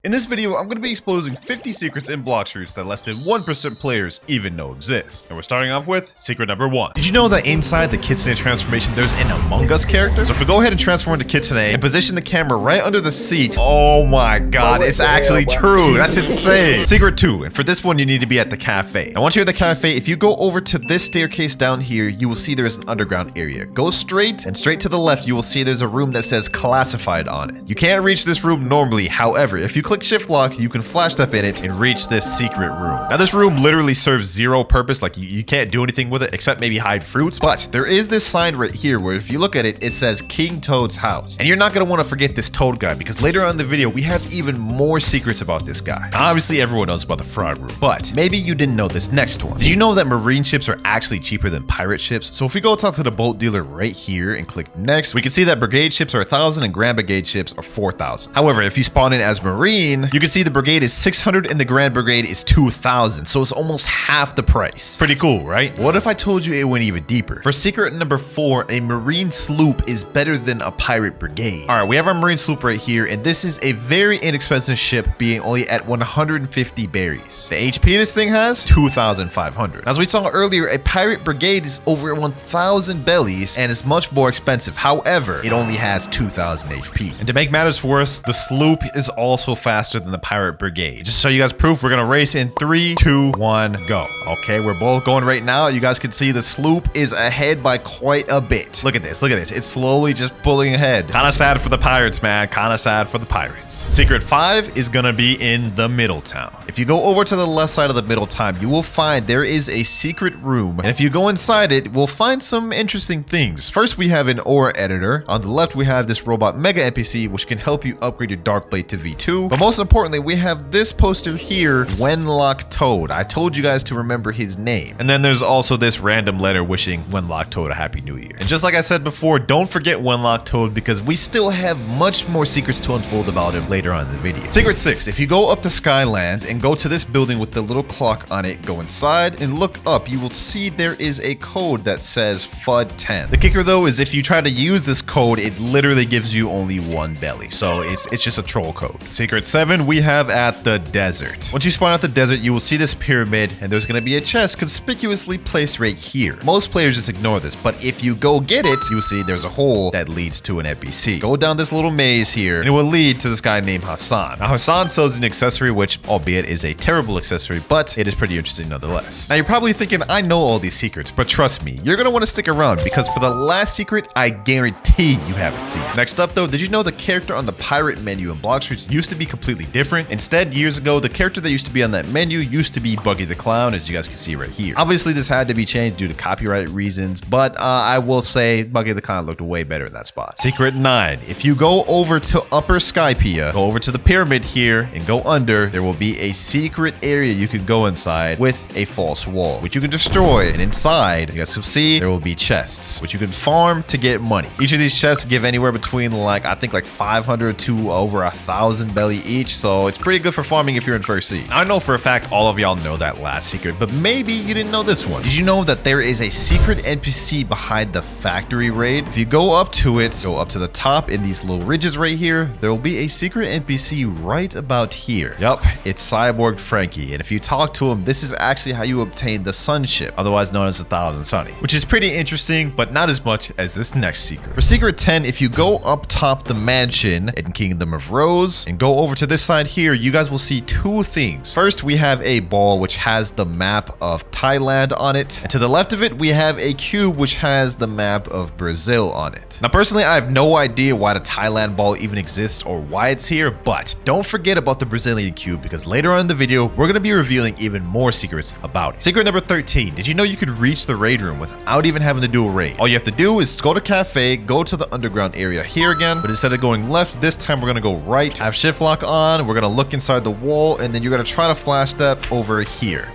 In this video, I'm going to be exposing 50 secrets in Blox routes that less than 1% players even know exist. And we're starting off with secret number 1. Did you know that inside the Kitsune transformation, there's an Among Us character? So if we go ahead and transform into Kitsune and position the camera right under the seat, oh my god, it's actually true. That's insane. Secret 2, and for this one, you need to be at the cafe. And once you're at the cafe, if you go over to this staircase down here, you will see there's an underground area. Go straight, and straight to the left, you will see there's a room that says classified on it. You can't reach this room normally. However, if you click shift lock, you can flash step in it and reach this secret room. Now this room literally serves zero purpose, like you can't do anything with it except maybe hide fruits, but there is this sign right here where if you look at it, it says King Toad's house. And you're not going to want to forget this Toad guy because later on in the video, we have even more secrets about this guy. Now, obviously everyone knows about the frog room, but maybe you didn't know this next one. Did you know that marine ships are actually cheaper than pirate ships? So if we go talk to the boat dealer right here and click next, we can see that brigade ships are 1,000 and grand brigade ships are 4,000. However, if you spawn in as marine, you can see the brigade is 600 and the grand brigade is 2,000, so it's almost half the price. Pretty cool, right? What if I told you it went even deeper? For secret number 4, a marine sloop is better than a pirate brigade. All right, we have our marine sloop right here, and this is a very inexpensive ship, being only at 150 berries. The HP this thing has 2,500. As we saw earlier, a pirate brigade is over 1,000 bellies and is much more expensive. However, it only has 2,000 HP. And to make matters worse, the sloop is also faster than the pirate brigade. Just to show you guys proof, we're gonna race in 3, 2, 1, go. Okay, we're both going right now. You guys can see the sloop is ahead by quite a bit. Look at this, look at this. It's slowly just pulling ahead. Kind of sad for the pirates, man. Kind of sad for the pirates. Secret 5 is gonna be in the middle town. If you go over to the left side of the middle town, you will find there is a secret room. And if you go inside it, we'll find some interesting things. First, we have an aura editor. On the left, we have this robot mega NPC, which can help you upgrade your dark blade to V2. But most importantly, we have this poster here, Wenlock Toad. I told you guys to remember his name. And then there's also this random letter wishing Wenlock Toad a happy new year. And just like I said before, don't forget Wenlock Toad because we still have much more secrets to unfold about him later on in the video. Secret 6, if you go up to Skylands and go to this building with the little clock on it, go inside and look up, you will see there is a code that says FUD10. The kicker though is if you try to use this code, it literally gives you only 1 belly. So it's just a troll code. Secret 7, we have at the desert. Once you spawn at the desert, you will see this pyramid and there's going to be a chest conspicuously placed right here. Most players just ignore this, but if you go get it, you'll see there's a hole that leads to an NPC. Go down this little maze here and it will lead to this guy named Hassan. Now Hassan sells an accessory, which albeit is a terrible accessory, but it is pretty interesting nonetheless. Now you're probably thinking, I know all these secrets, but trust me, you're going to want to stick around because for the last secret, I guarantee you haven't seen. Next up though, did you know the character on the pirate menu in Blox routes used to be completely different? Instead, years ago, the character that used to be on that menu used to be Buggy the Clown, as you guys can see right here. Obviously, this had to be changed due to copyright reasons, but I will say Buggy the Clown looked way better in that spot. Secret 9, if you go over to Upper Skypia, go over to the pyramid here and go under, there will be a secret area you can go inside with a false wall, which you can destroy, and inside, you guys can see, there will be chests, which you can farm to get money. Each of these chests give anywhere between I think 500 to over 1,000 belly each, so it's pretty good for farming if you're in first seed. I know for a fact all of y'all know that last secret, but maybe you didn't know this one. Did you know that there is a secret NPC behind the factory raid? If you go up to it, go up to the top in these little ridges right here, there will be a secret NPC right about here. Yup, it's Cyborg Frankie, and if you talk to him, this is actually how you obtain the Sun Ship, otherwise known as the Thousand Sunny, which is pretty interesting, but not as much as this next secret. For secret 10, if you go up top the mansion in Kingdom of Rose and go over to this side here, you guys will see 2 things. First, we have a ball which has the map of Thailand on it, and to the left of it, we have a cube which has the map of Brazil on it. Now, personally, I have no idea why the Thailand ball even exists or why it's here, but don't forget about the Brazilian cube because later on in the video, we're going to be revealing even more secrets about it. Secret number 13, did you know you could reach the raid room without even having to do a raid? All you have to do is go to cafe, go to the underground area here again, but instead of going left, this time we're going to go right, have shift lock on, we're going to look inside the wall, and then you're going to try to flash step over here.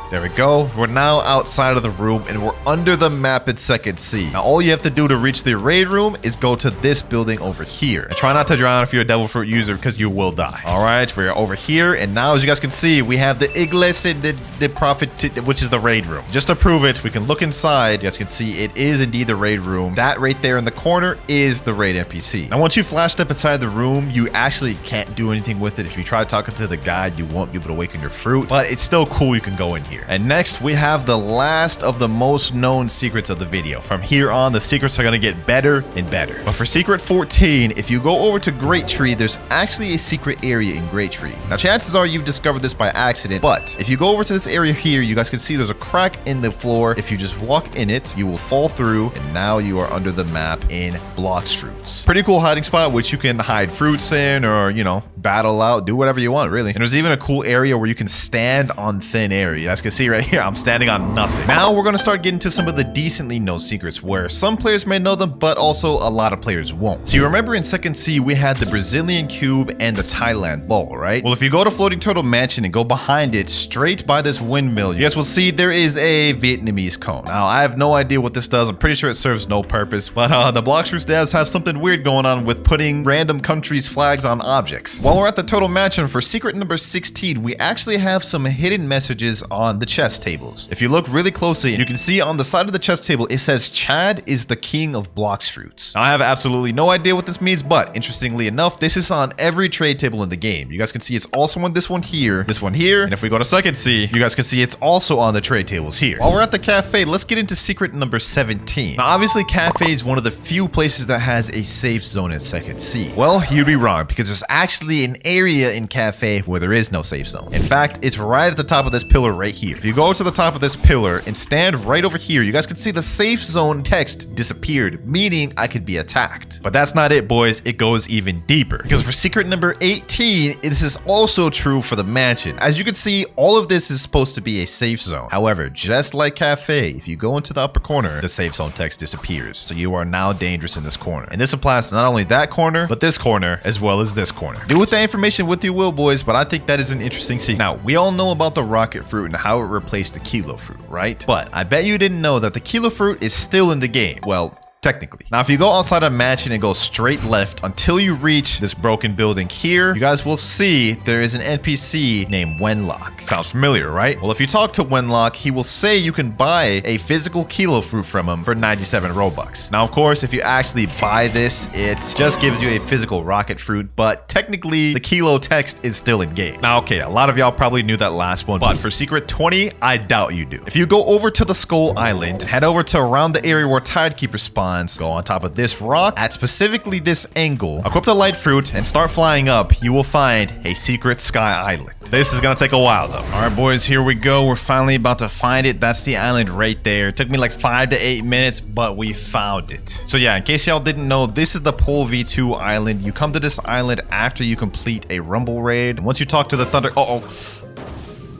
There we go. We're now outside of the room and we're under the map in Second C. Now, all you have to do to reach the raid room is go to this building over here. And try not to drown if you're a devil fruit user because you will die. All right, we're over here. And now, as you guys can see, we have the Iglesia de Prophet, which is the raid room. Just to prove it, we can look inside. You guys can see it is indeed the raid room. That right there in the corner is the raid NPC. Now, once you flash step inside the room, you actually can't do anything with it. If you try talking to the guide, you won't be able to awaken your fruit. But it's still cool. You can go in here. And next, we have the last of the most known secrets of the video. From here on, the secrets are going to get better and better. But for secret 14, if you go over to Great Tree, there's actually a secret area in Great Tree. Now, chances are you've discovered this by accident, but if you go over to this area here, you guys can see there's a crack in the floor. If you just walk in it, you will fall through, and now you are under the map in Blox fruits. Pretty cool hiding spot, which you can hide fruits in, or, you know, battle out, do whatever you want, really. And there's even a cool area where you can stand on thin air. You guys can see right here, I'm standing on nothing. Now we're going to start getting to some of the decently known secrets where some players may know them, but also a lot of players won't. So you remember in Second C, we had the Brazilian cube and the Thailand bowl, right? Well, if you go to Floating Turtle Mansion and go behind it, straight by this windmill, you guys will see there is a Vietnamese cone. Now, I have no idea what this does. I'm pretty sure it serves no purpose, but the Blox Fruits devs have something weird going on with putting random countries' flags on objects. While we're at the Turtle Mansion, for secret number 16, we actually have some hidden messages on the chess tables. If you look really closely, you can see on the side of the chess table, it says Chad is the king of Blox Fruits. Now, I have absolutely no idea what this means, but interestingly enough, this is on every trade table in the game. You guys can see it's also on this one here, and if we go to Second C, you guys can see it's also on the trade tables here. While we're at the cafe, let's get into secret number 17. Now, obviously, cafe is one of the few places that has a safe zone in Second C. Well, you'd be wrong, because there's actually an area in cafe where there is no safe zone. In fact, it's right at the top of this pillar right here. If you go to the top of this pillar and stand right over here, you guys can see the safe zone text disappeared, meaning I could be attacked. But that's not it, boys. It goes even deeper, because for secret number 18, this is also true for the mansion. As you can see, all of this is supposed to be a safe zone. However, just like cafe, if you go into the upper corner, the safe zone text disappears. So you are now dangerous in this corner. And this applies to not only that corner, but this corner, as well as this corner. Do with that information what you will, boys, but I think that is an interesting secret. Now, we all know about the rocket fruit and how it replaced the kilo fruit, right? But I bet you didn't know that the kilo fruit is still in the game. Well, technically. Now, if you go outside of mansion and go straight left until you reach this broken building here, you guys will see there is an NPC named Wenlock. Sounds familiar, right? Well, if you talk to Wenlock, he will say you can buy a physical kilo fruit from him for 97 Robux. Now, of course, if you actually buy this, it just gives you a physical rocket fruit, but technically the kilo text is still in game. Now, okay, a lot of y'all probably knew that last one, but for secret 20, I doubt you do. If you go over to the Skull Island, head over to around the area where Tidekeeper spawns, go on top of this rock at specifically this angle, equip the light fruit, and start flying up, you will find a secret sky island. This is gonna take a while though. All right, boys, here we go. We're finally about to find it. That's the island right there. It took me like 5 to 8 minutes, but we found it. So yeah, in case y'all didn't know, this is the Pole V2 island. You come to this island after you complete a rumble raid. And once you talk to the thunder,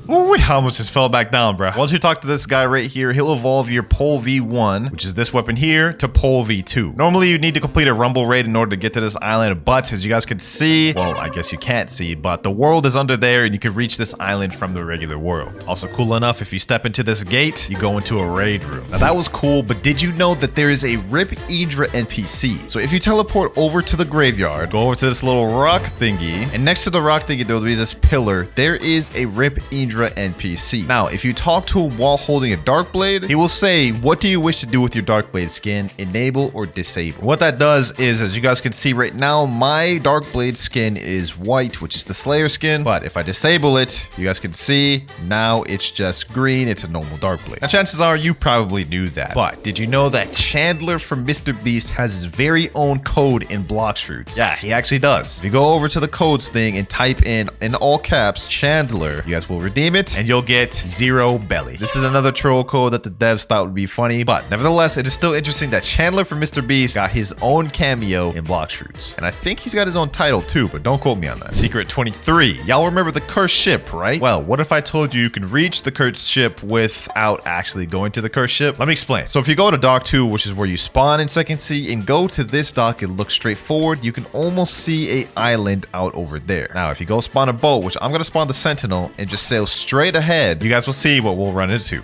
Ooh, I almost just fell back down, bro. Once you talk to this guy right here, he'll evolve your Pole V1, which is this weapon here, to Pole V2. Normally, you need to complete a rumble raid in order to get to this island, but as you guys can see, well, I guess you can't see, but the world is under there, and you can reach this island from the regular world. Also cool enough, if you step into this gate, you go into a raid room. Now, that was cool, but did you know that there is a Rip Idra NPC? So if you teleport over to the graveyard, go over to this little rock thingy, and next to the rock thingy, there will be this pillar. There is a Rip Idra NPC. Now, if you talk to him while holding a dark blade, he will say, what do you wish to do with your dark blade skin? Enable or disable. What that does is, as you guys can see right now, my dark blade skin is white, which is the Slayer skin. But if I disable it, you guys can see now it's just green. It's a normal dark blade. Now, chances are you probably knew that. But did you know that Chandler from Mr. Beast has his very own code in Blox Fruits? Yeah, he actually does. If you go over to the codes thing and type in all caps, Chandler, you guys will redeem it and you'll get 0 belly. This is another troll code that the devs thought would be funny, but nevertheless, it is still interesting that Chandler from Mr. Beast got his own cameo in Blox Fruits. And I think he's got his own title too, but don't quote me on that. Secret 23. Y'all remember the cursed ship, right? Well, what if I told you you can reach the cursed ship without actually going to the cursed ship? Let me explain. So if you go to dock 2, which is where you spawn in Second C, and go to this dock and look straight forward, you can almost see a island out over there. Now, if you go spawn a boat, which I'm gonna spawn the Sentinel and just sail straight ahead, you guys will see what we'll run into.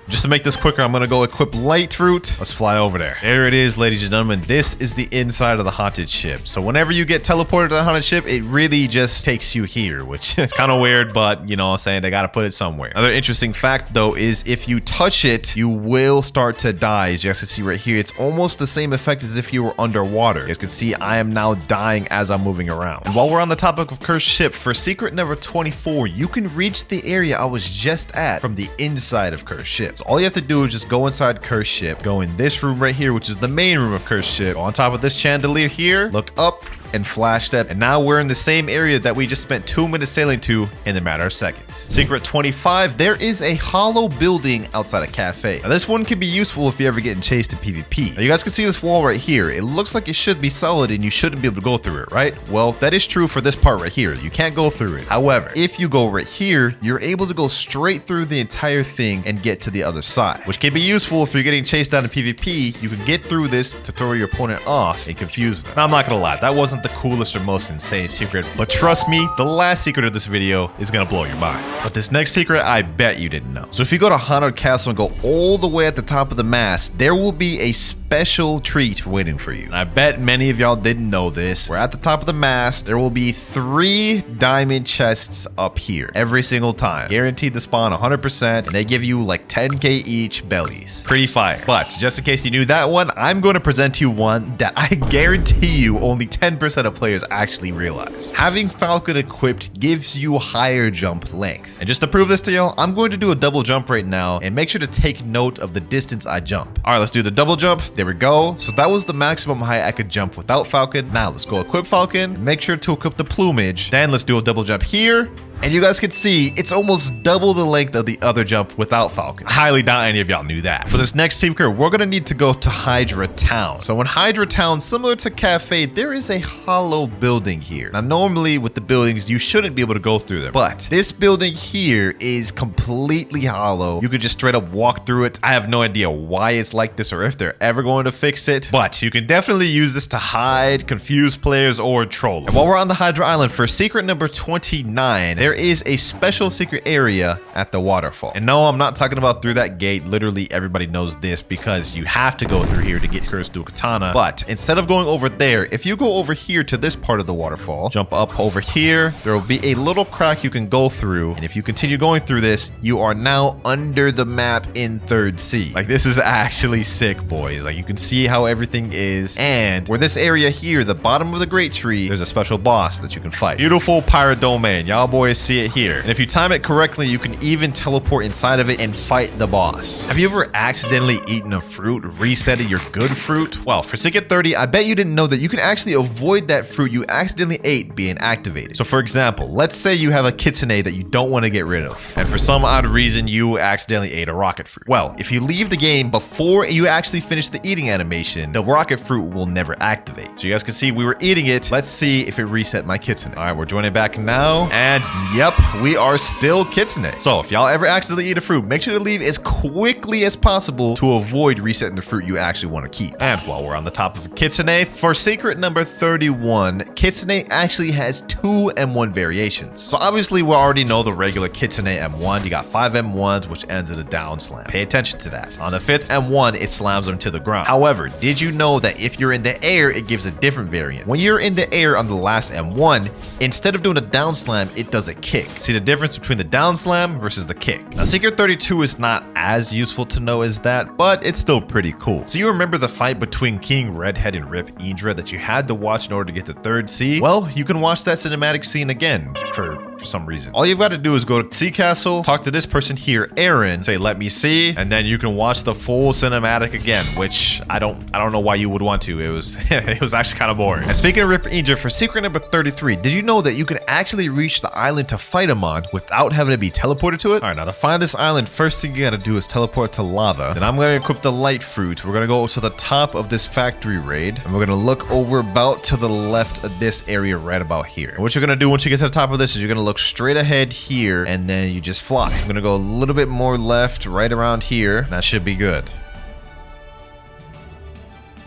Just to make this quicker, I'm gonna go equip light fruit. Let's fly over there. There it is, ladies and gentlemen. This is the inside of the haunted ship. So whenever you get teleported to the haunted ship, it really just takes you here, which is kind of weird, but you know what I'm saying, they gotta put it somewhere. Another interesting fact though is if you touch it, you will start to die. As you guys can see right here, it's almost the same effect as if you were underwater. You guys can see I am now dying as I'm moving around. And while we're on the topic of cursed ship, for secret number 24, you can reach the area I was just at from the inside of cursed ship. So all you have to do is just go inside cursed ship, go in this room right here, which is the main room of cursed ship. Go on top of this chandelier here, look up and flash that, and now we're in the same area that we just spent 2 minutes sailing to in the matter of seconds. Secret 25, there is a hollow building outside a cafe. Now this one can be useful if you're ever getting chased in PvP. Now you guys can see this wall right here. It looks like it should be solid and you shouldn't be able to go through it, right? Well, that is true for this part right here. You can't go through it. However, if you go right here, you're able to go straight through the entire thing and get to the other side, which can be useful if you're getting chased down in PvP. You can get through this to throw your opponent off and confuse them. Now I'm not gonna lie, that wasn't the coolest or most insane secret, but trust me, the last secret of this video is gonna blow your mind. But this next secret, I bet you didn't know. So if you go to Haunted Castle and go all the way at the top of the mast, there will be a special treat waiting for you. And I bet many of y'all didn't know this. We're at the top of the mast. There will be 3 diamond chests up here every single time. Guaranteed to spawn 100%, and they give you like 10k each bellies. Pretty fire. But just in case you knew that one, I'm going to present you one that I guarantee you only 10% of players actually realize. Having Falcon equipped gives you higher jump length. And just to prove this to y'all, I'm going to do a double jump right now, and make sure to take note of the distance I jump. All right, let's do the double jump. There we go. So that was the maximum height I could jump without Falcon. Now let's go equip Falcon, and make sure to equip the plumage. Then let's do a double jump here. And you guys can see it's almost double the length of the other jump without Falcon. I highly doubt any of y'all knew that. For this next secret, we're gonna need to go to Hydra Town. So in Hydra Town, similar to Cafe, there is a hollow building here. Now normally with the buildings, you shouldn't be able to go through them, but this building here is completely hollow. You could just straight up walk through it. I have no idea why it's like this or if they're ever going to fix it, but you can definitely use this to hide, confuse players, or troll them. And while we're on the Hydra Island, for secret number 29, there is a special secret area at the waterfall. And no, I'm not talking about through that gate. Literally everybody knows this because you have to go through here to get Cursed Dual Katana. But instead of going over there, if you go over here to this part of the waterfall, jump up over here, there will be a little crack you can go through. And if you continue going through this, you are now under the map in 3rd sea. Like, this is actually sick, boys. Like, you can see how everything is. And where this area here, the bottom of the great tree, there's a special boss that you can fight. Beautiful pirate domain. Y'all boys see it here. And if you time it correctly, you can even teleport inside of it and fight the boss. Have you ever accidentally eaten a fruit, resetting your good fruit? Well, for secret 30, I bet you didn't know that you can actually avoid that fruit you accidentally ate being activated. So for example, let's say you have a kitsune that you don't want to get rid of, and for some odd reason you accidentally ate a rocket fruit. Well, if you leave the game before you actually finish the eating animation, the rocket fruit will never activate. So you guys can see we were eating it. Let's see if it reset my kitsune. All right, we're joining back now, and yep, we are still kitsune. So if y'all ever accidentally eat a fruit, make sure to leave as quickly as possible to avoid resetting the fruit you actually want to keep. And while we're on the top of kitsune, for secret number 31, kitsune actually has 2 M1 variations. So obviously we already know the regular kitsune M1. You got 5 M1s, which ends in a down slam. Pay attention to that. On the 5th M1, it slams them to the ground. However, did you know that if you're in the air, it gives a different variant? When you're in the air on the last M1, instead of doing a down slam, it does a kick. See the difference between the down slam versus the kick. Now, secret 32 is not as useful to know as that, but it's still pretty cool. So you remember the fight between King Redhead and Rip Idra that you had to watch in order to get to 3rd sea? Well, you can watch that cinematic scene again for some reason. All you've got to do is go to Sea Castle, talk to this person here, Aaron, say, let me see, and then you can watch the full cinematic again, which I don't know why you would want to. It was it was actually kind of boring. And speaking of Rip Idra, for secret number 33, did you know that you can actually reach the island to fight him on without having to be teleported to it? All right, now to find this island, first thing you got to do is teleport to lava. Then I'm going to equip the light fruit. We're going to go to the top of this factory raid, and we're going to look over about to the left of this area right about here. And what you're going to do once you get to the top of this is you're going to look straight ahead here, and then you just fly. I'm going to go a little bit more left right around here. That should be good.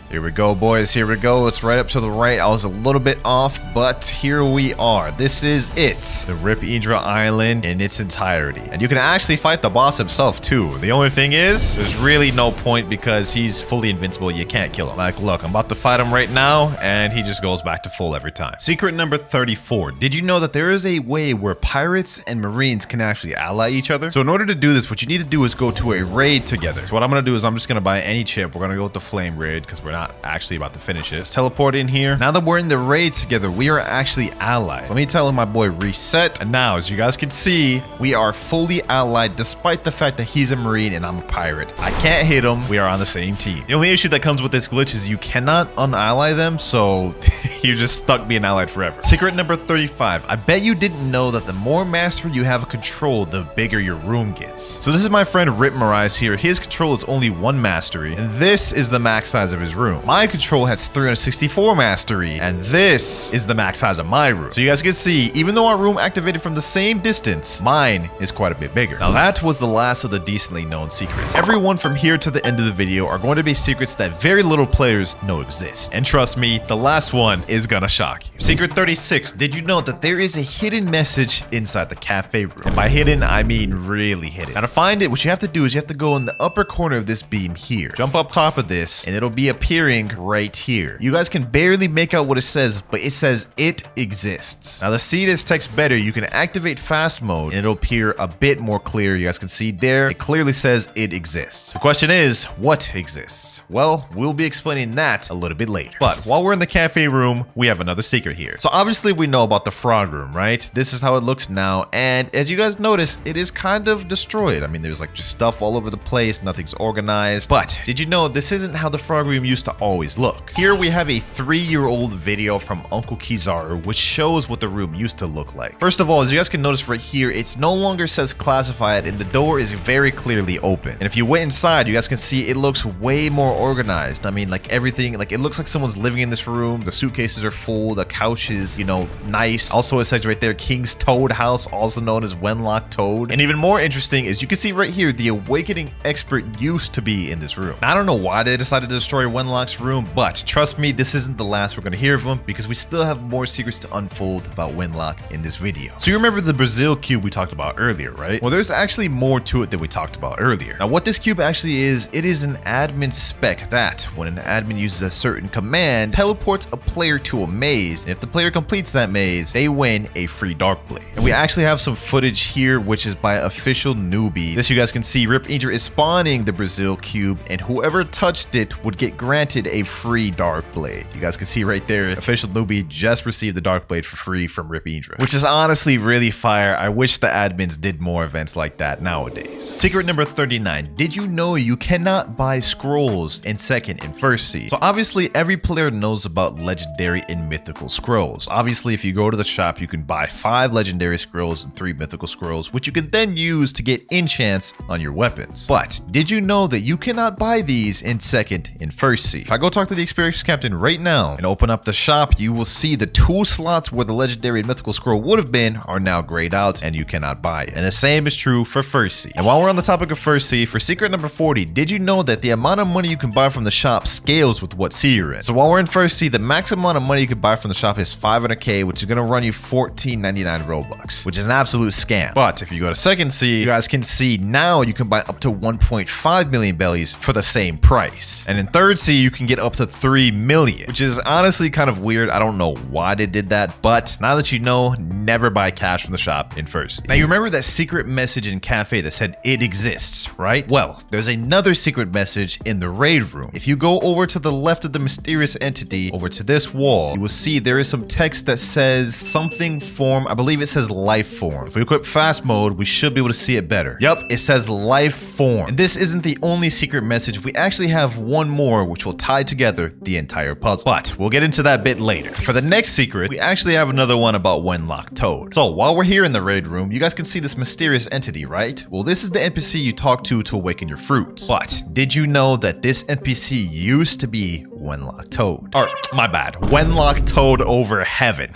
Here we go, boys. Here we go. It's right up to the right. I was a little bit off, but here we are. This is it. The Rip Indra Island in its entirety. And you can actually fight the boss himself, too. The only thing is, there's really no point because he's fully invincible. You can't kill him. Like, look, I'm about to fight him right now, and he just goes back to full every time. Secret number 34. Did you know that there is a way where pirates and marines can actually ally each other? So in order to do this, what you need to do is go to a raid together. So what I'm going to do is I'm just going to buy any chip. We're going to go with the flame raid because we're not actually about to finish it. Let's teleport in here. Now that we're in the raid together, we are actually allies. Let me tell my boy reset. And now, as you guys can see, we are fully allied despite the fact that he's a marine and I'm a pirate. I can't hit him. We are on the same team. The only issue that comes with this glitch is you cannot unally them, so you're just stuck being allied forever. Secret number 35. I bet you didn't know that the more mastery you have control, the bigger your room gets. So this is my friend Rip Marais here. His control is only 1 mastery, and this is the max size of his room. My control has 364 mastery, and this is the max size of my room. So you guys can see, even though our room activated from the same distance, mine is quite a bit bigger. Now that was the last of the decently known secrets. Everyone from here to the end of the video are going to be secrets that very little players know exist. And trust me, the last one is gonna shock you. Secret 36. Did you know that there is a hidden message inside the cafe room? And by hidden, I mean really hidden. Now to find it, what you have to do is you have to go in the upper corner of this beam here. Jump up top of this, and it'll be appearing right here. You guys can barely make out what it says, but it says it exists. Now to see this text better, you can activate fast mode, and it'll appear a bit more clear. You guys can see there, it clearly says it exists. The question is, what exists? Well, we'll be explaining that a little bit later. But while we're in the cafe room, we have another secret here. So obviously we know about the frog room, right? This is how it looks now, and as you guys notice, it is kind of destroyed. I mean, there's like just stuff all over the place, nothing's organized. But did you know this isn't how the frog room used to always look? Here we have a 3-year-old video from Uncle Kizaru, which shows what the room used to look like. First of all, as you guys can notice right here, it's no longer says classified, and the door is very clearly open. And if you went inside, you guys can see it looks way more organized. I mean, like everything, like it looks like someone's living in this room. The suitcases are full, the couch is, you know, nice. Also, it says right there, King's Toad House, also known as Wenlock Toad. And even more interesting is you can see right here, the Awakening Expert used to be in this room. Now, I don't know why they decided to destroy Wenlock's room, but trust me, this isn't the last we're going to hear of him because we still have more secrets to unfold about Wenlock in this video. So you remember the Brazil cube we talked about earlier, right? Well, there's actually more to it than we talked about earlier. Now, what this cube actually is, it is an admin spec that, when an admin uses a certain command, teleports a player to a maze, and if the player completes that maze, they win a free Dark Blade. And we actually have some footage here, which is by official newbie. This you guys can see, Rip Indra is spawning the Brazil cube, and whoever touched it would get granted a free Dark Blade. You guys can see right there, official newbie just received the Dark Blade for free from Rip Indra, which is honestly really fire. I wish the admins did more events like that nowadays. Secret number 39. Did you know you cannot buy scrolls in second and first seed? So obviously every player knows about legendary and mythical scrolls. Obviously, if you go to the shop, you can buy 5 legendary scrolls and 3 mythical scrolls, which you can then use to get enchants on your weapons. But did you know that you cannot buy these in second and first seed? If I go talk to the experienced captain right now and open up the shop, you will see the 2 slots where the legendary and mythical scroll would have been are now grayed out and you cannot buy it. And the same is true for first seed. And while we're on the topic of first seed, for secret number 40, did you know that the amount of money you can buy from the shop scales with what seed you're in? So while we're in first seed, the max amount of money you can buy from the shop is 500k, which is going to run you 14.99 Robux, which is an absolute scam. But if you go to second seed, you guys can see now you can buy up to 1.5 million bellies for the same price. And in third seed, you can get up to 3 million, which is honestly kind of weird. I don't know why they did that, but now that you know, never buy cash from the shop in first seed. Now you remember that secret message in cafe that said it exists, right? Well, there's another secret message in the raid room. If you go over to the left of the mysterious entity, over to this wall, you will see there is some text that says something form. I believe it says life form. If we equip fast mode, we should be able to see it better. Yup, it says life form. And this isn't the only secret message. We actually have one more which will tie together the entire puzzle. But we'll get into that bit later. For the next secret, we actually have another one about Wenlock Toad. So while we're here in the raid room, you guys can see this mysterious entity, right? Well, this is the NPC you talk to awaken your fruits. But did you know that this NPC used to be Wenlock Toad? Or, my bad, Wenlock Toad over heaven.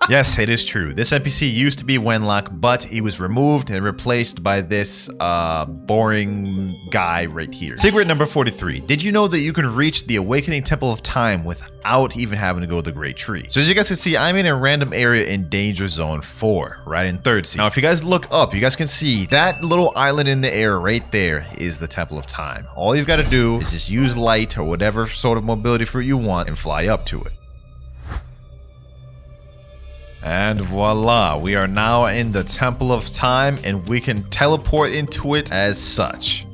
Yes, it is true. This NPC used to be Wenlock, but he was removed and replaced by this boring guy right here. Secret number 43. Did you know that you can reach the Awakening Temple of Time without even having to go to the Great Tree? So as you guys can see, I'm in a random area in Danger Zone 4, right in 3rd Sea. Now, if you guys look up, you guys can see that little island in the air right there is the Temple of Time. All you've got to do is just use light or whatever sort of mobility fruit you want and fly up to it. And voila, we are now in the Temple of Time and we can teleport into it as such.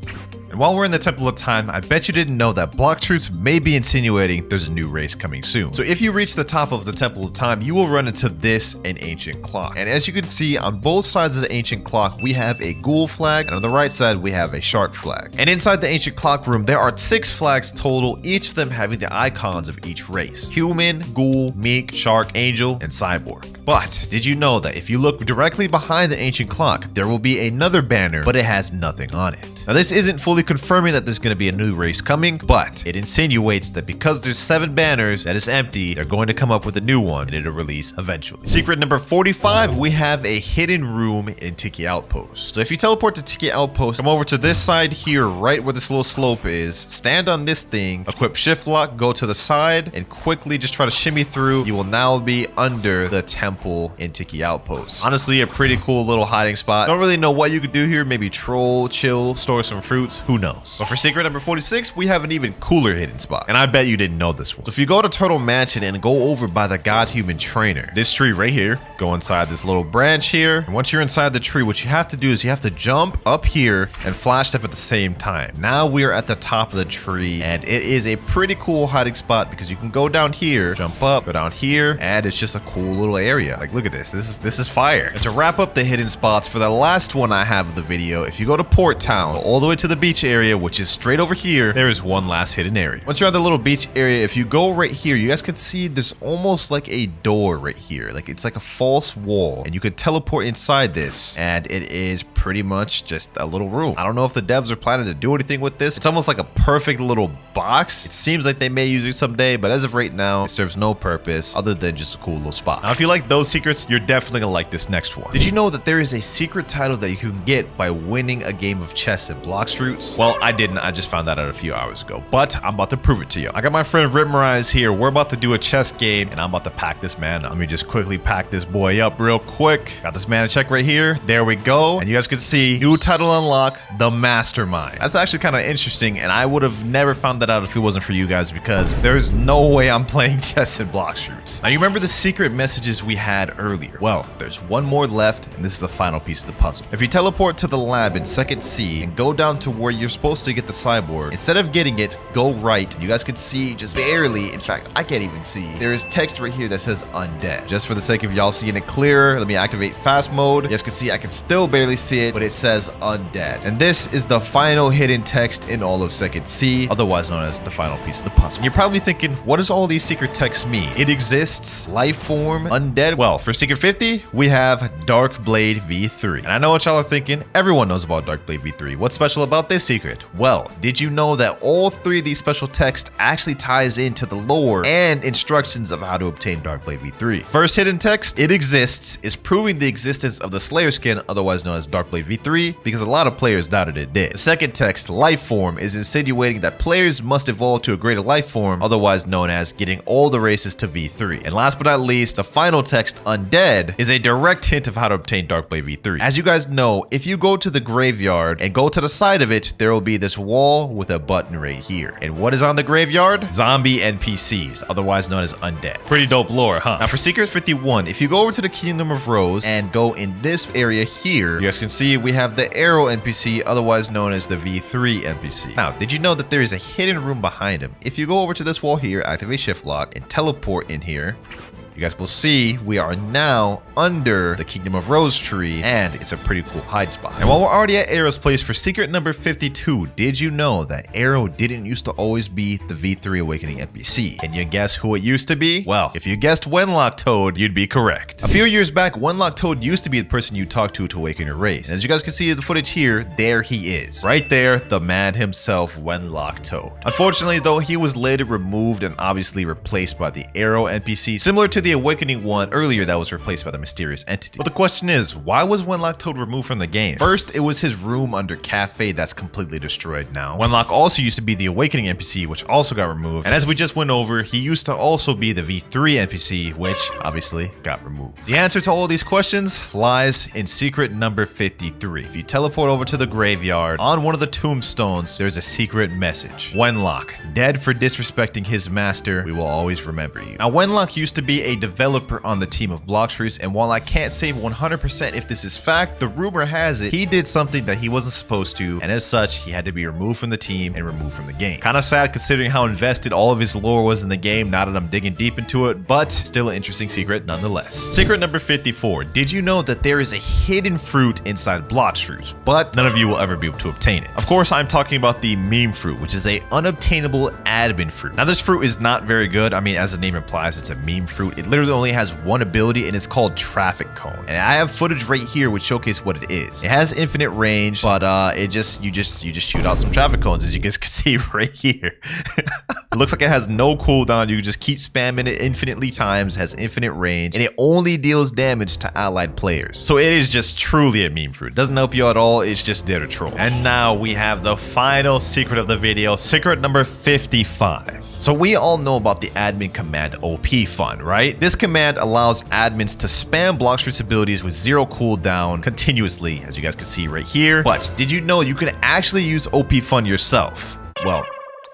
And while we're in the Temple of Time, I bet you didn't know that Blox Fruits may be insinuating there's a new race coming soon. So if you reach the top of the Temple of Time, you will run into this, an ancient clock. And as you can see, on both sides of the ancient clock, we have a ghoul flag, and on the right side, we have a shark flag. And inside the ancient clock room, there are 6 flags total, each of them having the icons of each race: human, ghoul, meek, shark, angel, and cyborg. But did you know that if you look directly behind the ancient clock, there will be another banner, but it has nothing on it? Now, this isn't fully confirming that there's going to be a new race coming, but it insinuates that because there's 7 banners that is empty, they're going to come up with a new one and it'll release eventually. Secret number 45, we have a hidden room in Tiki Outpost. So if you teleport to Tiki Outpost, come over to this side here, right where this little slope is, stand on this thing, equip shift lock, go to the side, and quickly just try to shimmy through. You will now be under the temple in Tiki Outpost. Honestly, a pretty cool little hiding spot. Don't really know what you could do here. Maybe troll, chill, store some fruits. Who knows? But for secret number 46, we have an even cooler hidden spot. And I bet you didn't know this one. So if you go to Turtle Mansion and go over by the God-Human Trainer, this tree right here, go inside this little branch here. And once you're inside the tree, what you have to do is you have to jump up here and flash step at the same time. Now we are at the top of the tree, and it is a pretty cool hiding spot because you can go down here, jump up, go down here, and it's just a cool little area. Like, look at this. This is fire. And to wrap up the hidden spots for the last one I have of the video, if you go to Port Town, go all the way to the beach area, which is straight over here, there is one last hidden area. Once you're at the little beach area, if you go right here, you guys can see there's almost like a door right here. Like, it's like a false wall, and you could teleport inside this, and it is pretty much just a little room. I don't know if the devs are planning to do anything with this. It's almost like a perfect little box. It seems like they may use it someday, but as of right now, it serves no purpose other than just a cool little spot. Now, if you like those secrets, you're definitely gonna like this next one. Did you know that there is a secret title that you can get by winning a game of chess in Blox Fruits? Well, I didn't. I just found that out a few hours ago, but I'm about to prove it to you. I got my friend Ritmarize here. We're about to do a chess game, and I'm about to pack this man up. Let me just quickly pack this boy up real quick. Got this mana check right here. There we go. And you guys can see new title unlock, the Mastermind. That's actually kind of interesting, and I would have never found that out if it wasn't for you guys, because there's no way I'm playing chess in Blox Fruits. Now, you remember the secret messages we had earlier? Well, there's one more left, and this is the final piece of the puzzle. If you teleport to the lab in 2nd Sea and go down to where you're supposed to get the cyborg, instead of getting it, go right. You guys can see just barely. In fact, I can't even see. There is text right here that says undead. Just for the sake of y'all seeing it clearer, let me activate fast mode. You guys can see I can still barely see it, but it says undead. And this is the final hidden text in all of 2nd Sea, otherwise known as the final piece of the puzzle. And you're probably thinking, what does all these secret texts mean? It exists, life form, undead. Well, for secret 50, we have Darkblade V3. And I know what y'all are thinking. Everyone knows about Darkblade V3. What's special about this secret? Well, did you know that all 3 of these special texts actually ties into the lore and instructions of how to obtain Darkblade V3? First hidden text, it exists, is proving the existence of the Slayer skin, otherwise known as Darkblade V3, because a lot of players doubted it did. The second text, life form, is insinuating that players must evolve to a greater life form, otherwise known as getting all the races to V3. And last but not least, the final text, undead, is a direct hint of how to obtain Darkblade V3. As you guys know, if you go to the graveyard and go to the side of it, there will be this wall with a button right here. And what is on the graveyard? Zombie NPCs, otherwise known as undead. Pretty dope lore, huh? Now for Secret 51, if you go over to the Kingdom of Rose and go in this area here, you guys can see we have the Arrow NPC, otherwise known as the V3 NPC. Now, did you know that there is a hidden room behind him? If you go over to this wall here, activate shift lock, and teleport in here, you guys will see we are now under the Kingdom of Rose tree, and it's a pretty cool hide spot. And while we're already at Arrow's place for secret number 52, did you know that Arrow didn't used to always be the V3 Awakening NPC? Can you guess who it used to be? Well, if you guessed Wenlock Toad, you'd be correct. A few years back, Wenlock Toad used to be the person you talked to awaken your race. And as you guys can see in the footage here, there he is. Right there, the man himself, Wenlock Toad. Unfortunately, though, he was later removed and obviously replaced by the Arrow NPC, similar to the the awakening one earlier that was replaced by the mysterious entity. But the question is, why was Wenlock Toad removed from the game? First, it was his room under Cafe that's completely destroyed now. Wenlock also used to be the awakening NPC, which also got removed. And as we just went over, he used to also be the V3 NPC, which obviously got removed. The answer to all these questions lies in secret number 53. If you teleport over to the graveyard, on one of the tombstones, there's a secret message. Wenlock, dead for disrespecting his master, we will always remember you. Now, Wenlock used to be a developer on the team of Blox, and while I can't say 100% if this is fact, the rumor has it he did something that he wasn't supposed to, and as such, he had to be removed from the team and removed from the game. Kind of sad considering how invested all of his lore was in the game, now that I'm digging deep into it, but still an interesting secret nonetheless. Secret number 54. Did you know that there is a hidden fruit inside Blox, but none of you will ever be able to obtain it? Of course, I'm talking about the meme fruit, which is a unobtainable admin fruit. Now, this fruit is not very good. I mean, as the name implies, it's a meme fruit. It literally only has one ability, and it's called Traffic Cone. And I have footage right here which showcase what it is. It has infinite range, but you just shoot out some traffic cones, as you guys can see right here. It looks like it has no cooldown. You can just keep spamming it infinitely times, has infinite range, and it only deals damage to allied players. So it is just truly a meme fruit. It doesn't help you at all. It's just there to troll. And now we have the final secret of the video, secret number 55. So we all know about the admin command OP Fun, right? This command allows admins to spam Blox abilities with 0 cooldown continuously, as you guys can see right here. But did you know you can actually use OP Fun yourself? Well,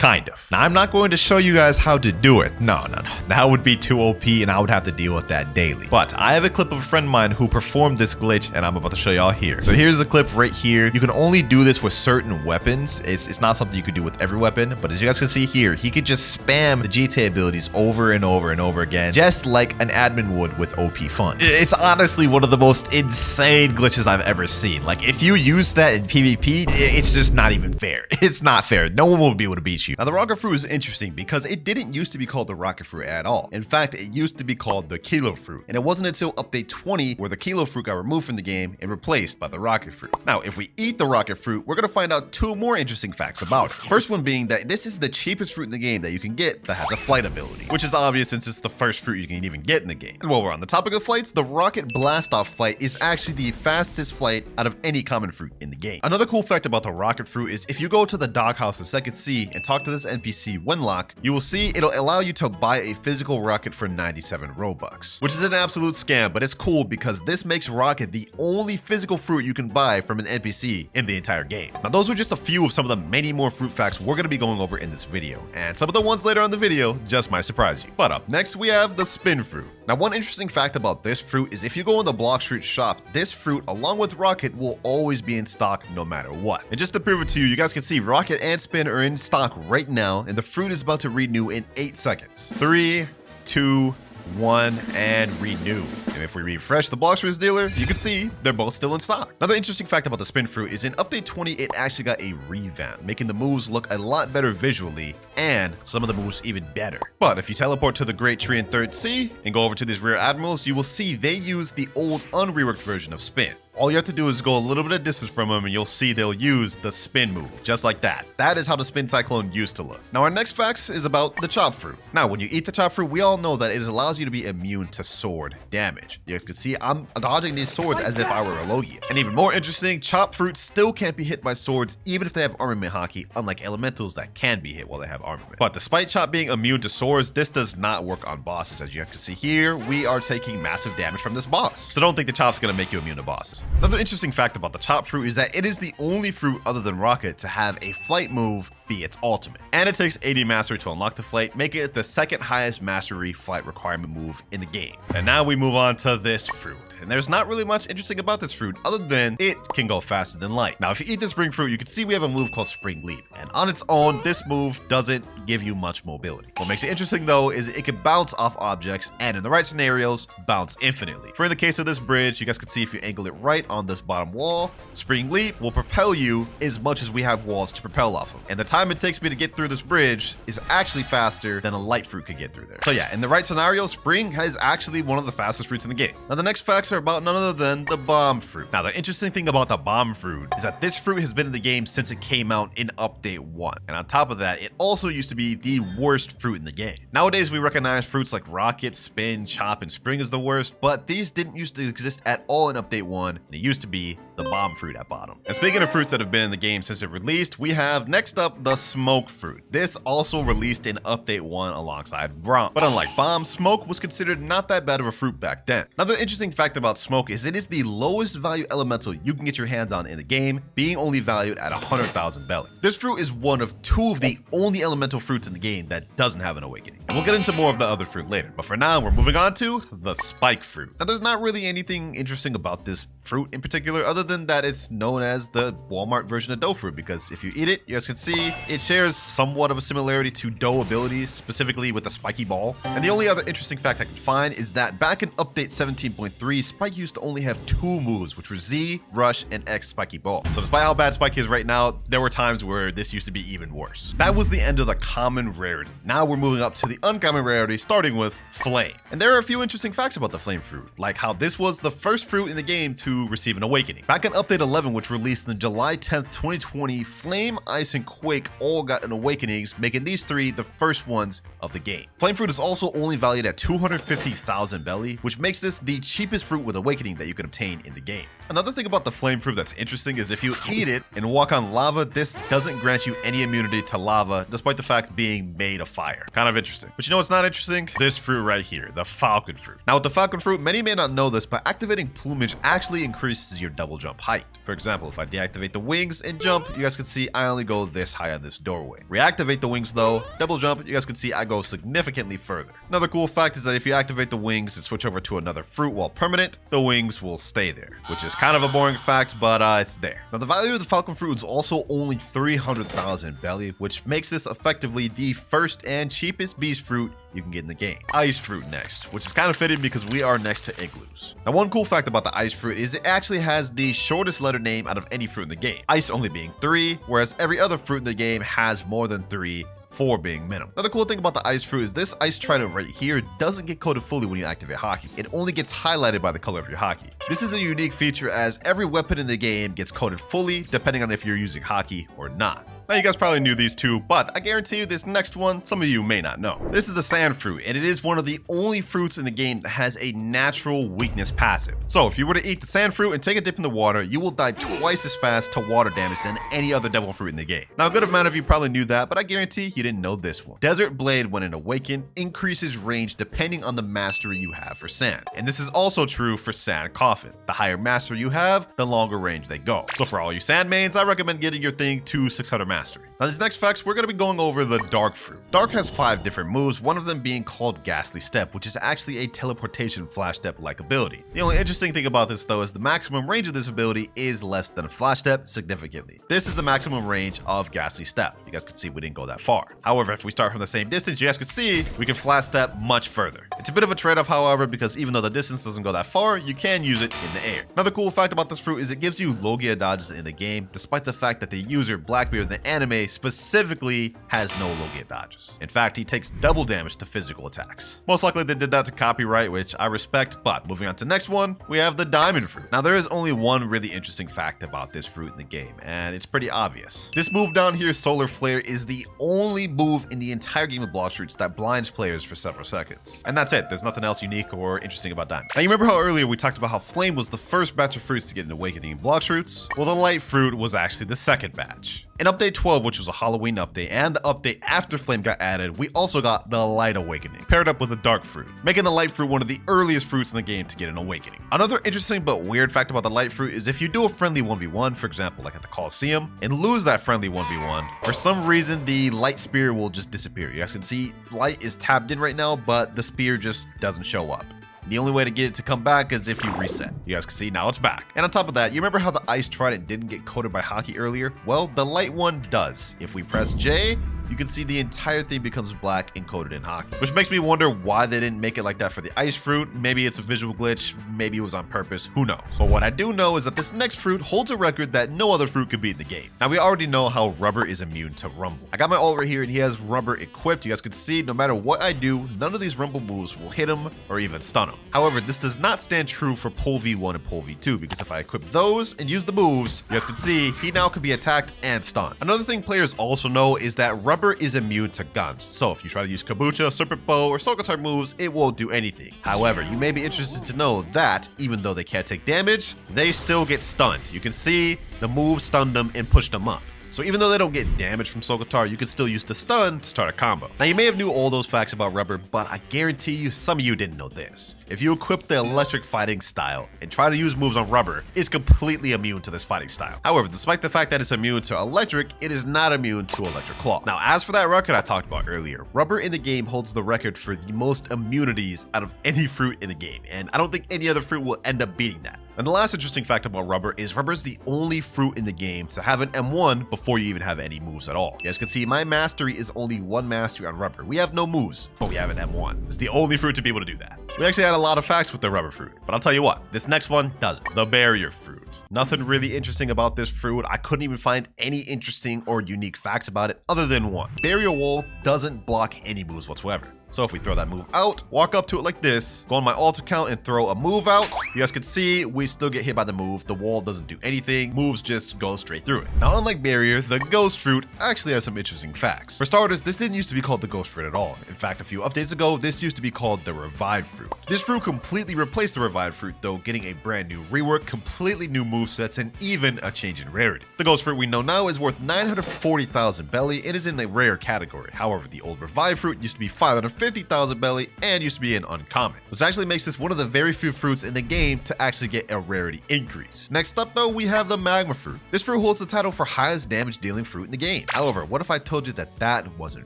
kind of. Now, I'm not going to show you guys how to do it. No. That would be too OP, and I would have to deal with that daily. But I have a clip of a friend of mine who performed this glitch, and I'm about to show y'all here. So here's the clip right here. You can only do this with certain weapons. It's not something you could do with every weapon, but as you guys can see here, he could just spam the GTA abilities over and over and over again, just like an admin would with OP Fun. It's honestly one of the most insane glitches I've ever seen. Like, if you use that in PvP, it's just not even fair. It's not fair. No one will be able to beat you. Now, the rocket fruit is interesting because it didn't used to be called the rocket fruit at all. In fact, it used to be called the kilo fruit, and it wasn't until update 20 where the kilo fruit got removed from the game and replaced by the rocket fruit. Now, if we eat the rocket fruit, we're gonna find out 2 more interesting facts about it. First one being that this is the cheapest fruit in the game that you can get that has a flight ability, which is obvious since it's the first fruit you can even get in the game. And while we're on the topic of flights, the rocket blast off flight is actually the fastest flight out of any common fruit in the game. Another cool fact about the rocket fruit is if you go to the doghouse in Second Sea and talk to this NPC Wenlock, you will see it'll allow you to buy a physical rocket for 97 Robux, which is an absolute scam, but it's cool because this makes rocket the only physical fruit you can buy from an NPC in the entire game. Now, those are just a few of some of the many more fruit facts we're going to be going over in this video, and some of the ones later on in the video just might surprise you. But up next, we have the spin fruit. Now, one interesting fact about this fruit is if you go in the Blox fruit shop, this fruit, along with rocket, will always be in stock no matter what. And just to prove it to you, you guys can see rocket and spin are in stock right now, and the fruit is about to renew in 8 seconds. 3, 2, 1, and renew. And if we refresh the Blox dealer, you can see they're both still in stock. Another interesting fact about the spin fruit is in update 20, it actually got a revamp, making the moves look a lot better visually and some of the moves even better. But if you teleport to the Great Tree in 3rd Sea and go over to these rear admirals, you will see they use the old unreworked version of spin. All you have to do is go a little bit of distance from them and you'll see they'll use the spin move, just like that. That is how the spin cyclone used to look. Now, our next facts is about the chop fruit. Now, when you eat the chop fruit, we all know that it allows you to be immune to sword damage. You guys can see I'm dodging these swords as if I were a Logia. And even more interesting, chop fruit still can't be hit by swords even if they have armament hockey, unlike elementals that can be hit while they have armament. But despite chop being immune to swords, this does not work on bosses. As you have to see here, we are taking massive damage from this boss. So don't think the chop's gonna make you immune to bosses. Another interesting fact about the chop fruit is that it is the only fruit other than rocket to have a flight move be its ultimate. And it takes 80 mastery to unlock the flight, making it the 2nd highest mastery flight requirement move in the game. And now we move on to this fruit. And there's not really much interesting about this fruit other than it can go faster than light. Now, if you eat the spring fruit, you can see we have a move called Spring Leap. And on its own, this move doesn't give you much mobility. What makes it interesting though is it can bounce off objects and in the right scenarios, bounce infinitely. For in the case of this bridge, you guys can see if you angle it right on this bottom wall, Spring Leap will propel you as much as we have walls to propel off of. And the time it takes me to get through this bridge is actually faster than a light fruit could get through there. So yeah, in the right scenario, Spring is actually one of the fastest fruits in the game. Now, the next facts are about none other than the bomb fruit. Now, the interesting thing about the bomb fruit is that this fruit has been in the game since it came out in update 1. And on top of that, it also used to to be the worst fruit in the game. Nowadays, we recognize fruits like Rocket, Spin, Chop, and Spring as the worst, but these didn't used to exist at all in Update 1, and it used to be the bomb fruit at bottom. And speaking of fruits that have been in the game since it released, we have next up the Smoke fruit. This also released in Update 1 alongside Brom. But unlike Bomb, Smoke was considered not that bad of a fruit back then. Another interesting fact about Smoke is it is the lowest value elemental you can get your hands on in the game, being only valued at 100,000 belly. This fruit is one of two of the only elemental fruits in the game that doesn't have an awakening. And we'll get into more of the other fruit later, but for now, we're moving on to the Spike fruit. Now, there's not really anything interesting about this fruit in particular, other than that it's known as the Walmart version of Dough fruit, because if you eat it, you guys can see it shares somewhat of a similarity to Dough abilities, specifically with the spiky ball. And the only other interesting fact I can find is that back in Update 17.3, Spike used to only have two moves, which were Z, Rush, and X spiky ball. So despite how bad Spike is right now, there were times where this used to be even worse. That was the end of the common rarity. Now we're moving up to the uncommon rarity, starting with Flame. And there are a few interesting facts about the Flame fruit, like how this was the first fruit in the game to receive an awakening. Back in Update 11, which released on July 10th, 2020, Flame, Ice, and Quake all got an awakenings, making these three the first ones of the game. Flame fruit is also only valued at 250,000 belly, which makes this the cheapest fruit with awakening that you can obtain in the game. Another thing about the Flame fruit that's interesting is if you eat it and walk on lava, this doesn't grant you any immunity to lava, despite the fact being made of fire. Kind of interesting. But you know what's not interesting? This fruit right here, the Falcon fruit. Now with the Falcon fruit, many may not know this, but activating plumage actually increases your double jump height. For example, if I deactivate the wings and jump, you guys can see I only go this high on this doorway. Reactivate the wings though, double jump, you guys can see I go significantly further. Another cool fact is that if you activate the wings and switch over to another fruit while permanent, the wings will stay there, which is kind of a boring fact, but it's there. Now the value of the Falcon fruit is also only 300,000 belly, which makes this effectively the first and cheapest beast fruit you can get in the game. Ice fruit next, which is kind of fitting because we are next to igloos. Now one cool fact about the ice fruit is it actually has the shortest letter name out of any fruit in the game, ice only being 3, whereas every other fruit in the game has more than 3, 4 being minimum. Another cool thing about the ice fruit is this ice trident right here doesn't get coated fully when you activate hockey. It only gets highlighted by the color of your hockey. This is a unique feature as every weapon in the game gets coated fully depending on if you're using hockey or not. Now you guys probably knew these two, but I guarantee you this next one, some of you may not know. This is the sand fruit, and it is one of the only fruits in the game that has a natural weakness passive. So if you were to eat the sand fruit and take a dip in the water, you will die twice as fast to water damage than any other devil fruit in the game. Now a good amount of you probably knew that, but I guarantee you didn't know this one. Desert Blade, when it awakened, increases range depending on the mastery you have for sand. And this is also true for Sand Coffin. The higher mastery you have, the longer range they go. So for all you sand mains, I recommend getting your thing to 600 mastery. Now these next facts, we're going to be going over the Dark fruit. Dark has 5 different moves, one of them being called Ghastly Step, which is actually a teleportation flash step like ability. The only interesting thing about this though is the maximum range of this ability is less than a flash step significantly. This is the maximum range of Ghastly Step. You guys can see we didn't go that far. However, if we start from the same distance, you guys can see we can flash step much further. It's a bit of a trade-off, however, because even though the distance doesn't go that far, you can use it in the air. Another cool fact about this fruit is it gives you Logia dodges in the game, despite the fact that the user Blackbeard in the anime specifically has no Logia dodges. In fact, he takes double damage to physical attacks. Most likely they did that to copyright, which I respect, but moving on to the next one, we have the Diamond fruit. Now there is only one really interesting fact about this fruit in the game, and it's pretty obvious. This move down here, Solar Flare, is the only move in the entire game of Blox fruits that blinds players for several seconds. And that's it. There's nothing else unique or interesting about Diamond. Now you remember how earlier we talked about how Flame was the first batch of fruits to get an awakening in Blox fruits? Well, the Light fruit was actually the second batch. In Update 12, which was a Halloween update, and the update after Flame got added, we also got the Light Awakening, paired up with the Dark fruit, making the Light fruit one of the earliest fruits in the game to get an awakening. Another interesting but weird fact about the Light fruit is if you do a friendly 1v1, for example, like at the Coliseum, and lose that friendly 1v1, for some reason, the Light Spear will just disappear. You guys can see Light is tabbed in right now, but the spear just doesn't show up. The only way to get it to come back is if you reset. You guys can see now it's back. And on top of that, you remember how the Ice Trident didn't get coated by hockey earlier? Well, the light one does. If we press J, you can see the entire thing becomes black and coated in hockey, which makes me wonder why they didn't make it like that for the ice fruit. Maybe it's a visual glitch, maybe it was on purpose, who knows. But what I do know is that this next fruit holds a record that no other fruit could beat in the game. Now we already know how Rubber is immune to Rumble. I got my ult right here and he has Rubber equipped. You guys can see no matter what I do, none of these Rumble moves will hit him or even stun him. However, this does not stand true for Pole V1 and Pole V2 because if I equip those and use the moves, you guys can see he now can be attacked and stunned. Another thing players also know is that Rubber rubber is immune to guns. So if you try to use Kabucha, Serpent Bow, or Soul Guitar moves, it won't do anything. However, you may be interested to know that even though they can't take damage, they still get stunned. You can see the move stunned them and pushed them up. So even though they don't get damage from Soul Guitar, you can still use the stun to start a combo. Now you may have knew all those facts about rubber, but I guarantee you some of you didn't know this. If you equip the electric fighting style and try to use moves on rubber, it's completely immune to this fighting style. However, despite the fact that it's immune to electric, it is not immune to electric claw. Now as for that record I talked about earlier, rubber in the game holds the record for the most immunities out of any fruit in the game, and I don't think any other fruit will end up beating that. And the last interesting fact about rubber is the only fruit in the game to have an M1 before you even have any moves at all. You guys can see my mastery is only 1 mastery on rubber. We have no moves, but we have an M1. It's the only fruit to be able to do that. So we actually had a lot of facts with the rubber fruit, but I'll tell you what, this next one doesn't. The barrier fruit. Nothing really interesting about this fruit. I couldn't even find any interesting or unique facts about it other than one. Barrier wall doesn't block any moves whatsoever. So if we throw that move out, walk up to it like this, go on my alt account and throw a move out, you guys can see we still get hit by the move. The wall doesn't do anything. Moves just go straight through it. Now, unlike barrier, the ghost fruit actually has some interesting facts. For starters, this didn't used to be called the ghost fruit at all. In fact, a few updates ago, this used to be called the revived fruit. This fruit completely replaced the revived fruit, though, getting a brand new rework, completely new movesets, and even a change in rarity. The ghost fruit we know now is worth 940,000 belly and is in the rare category. However, the old revived fruit used to be 550,000 belly and used to be an uncommon, which actually makes this one of the very few fruits in the game to actually get a rarity increase. Next up though, we have the magma fruit. This fruit holds the title for highest damage dealing fruit in the game. However, what if I told you that that wasn't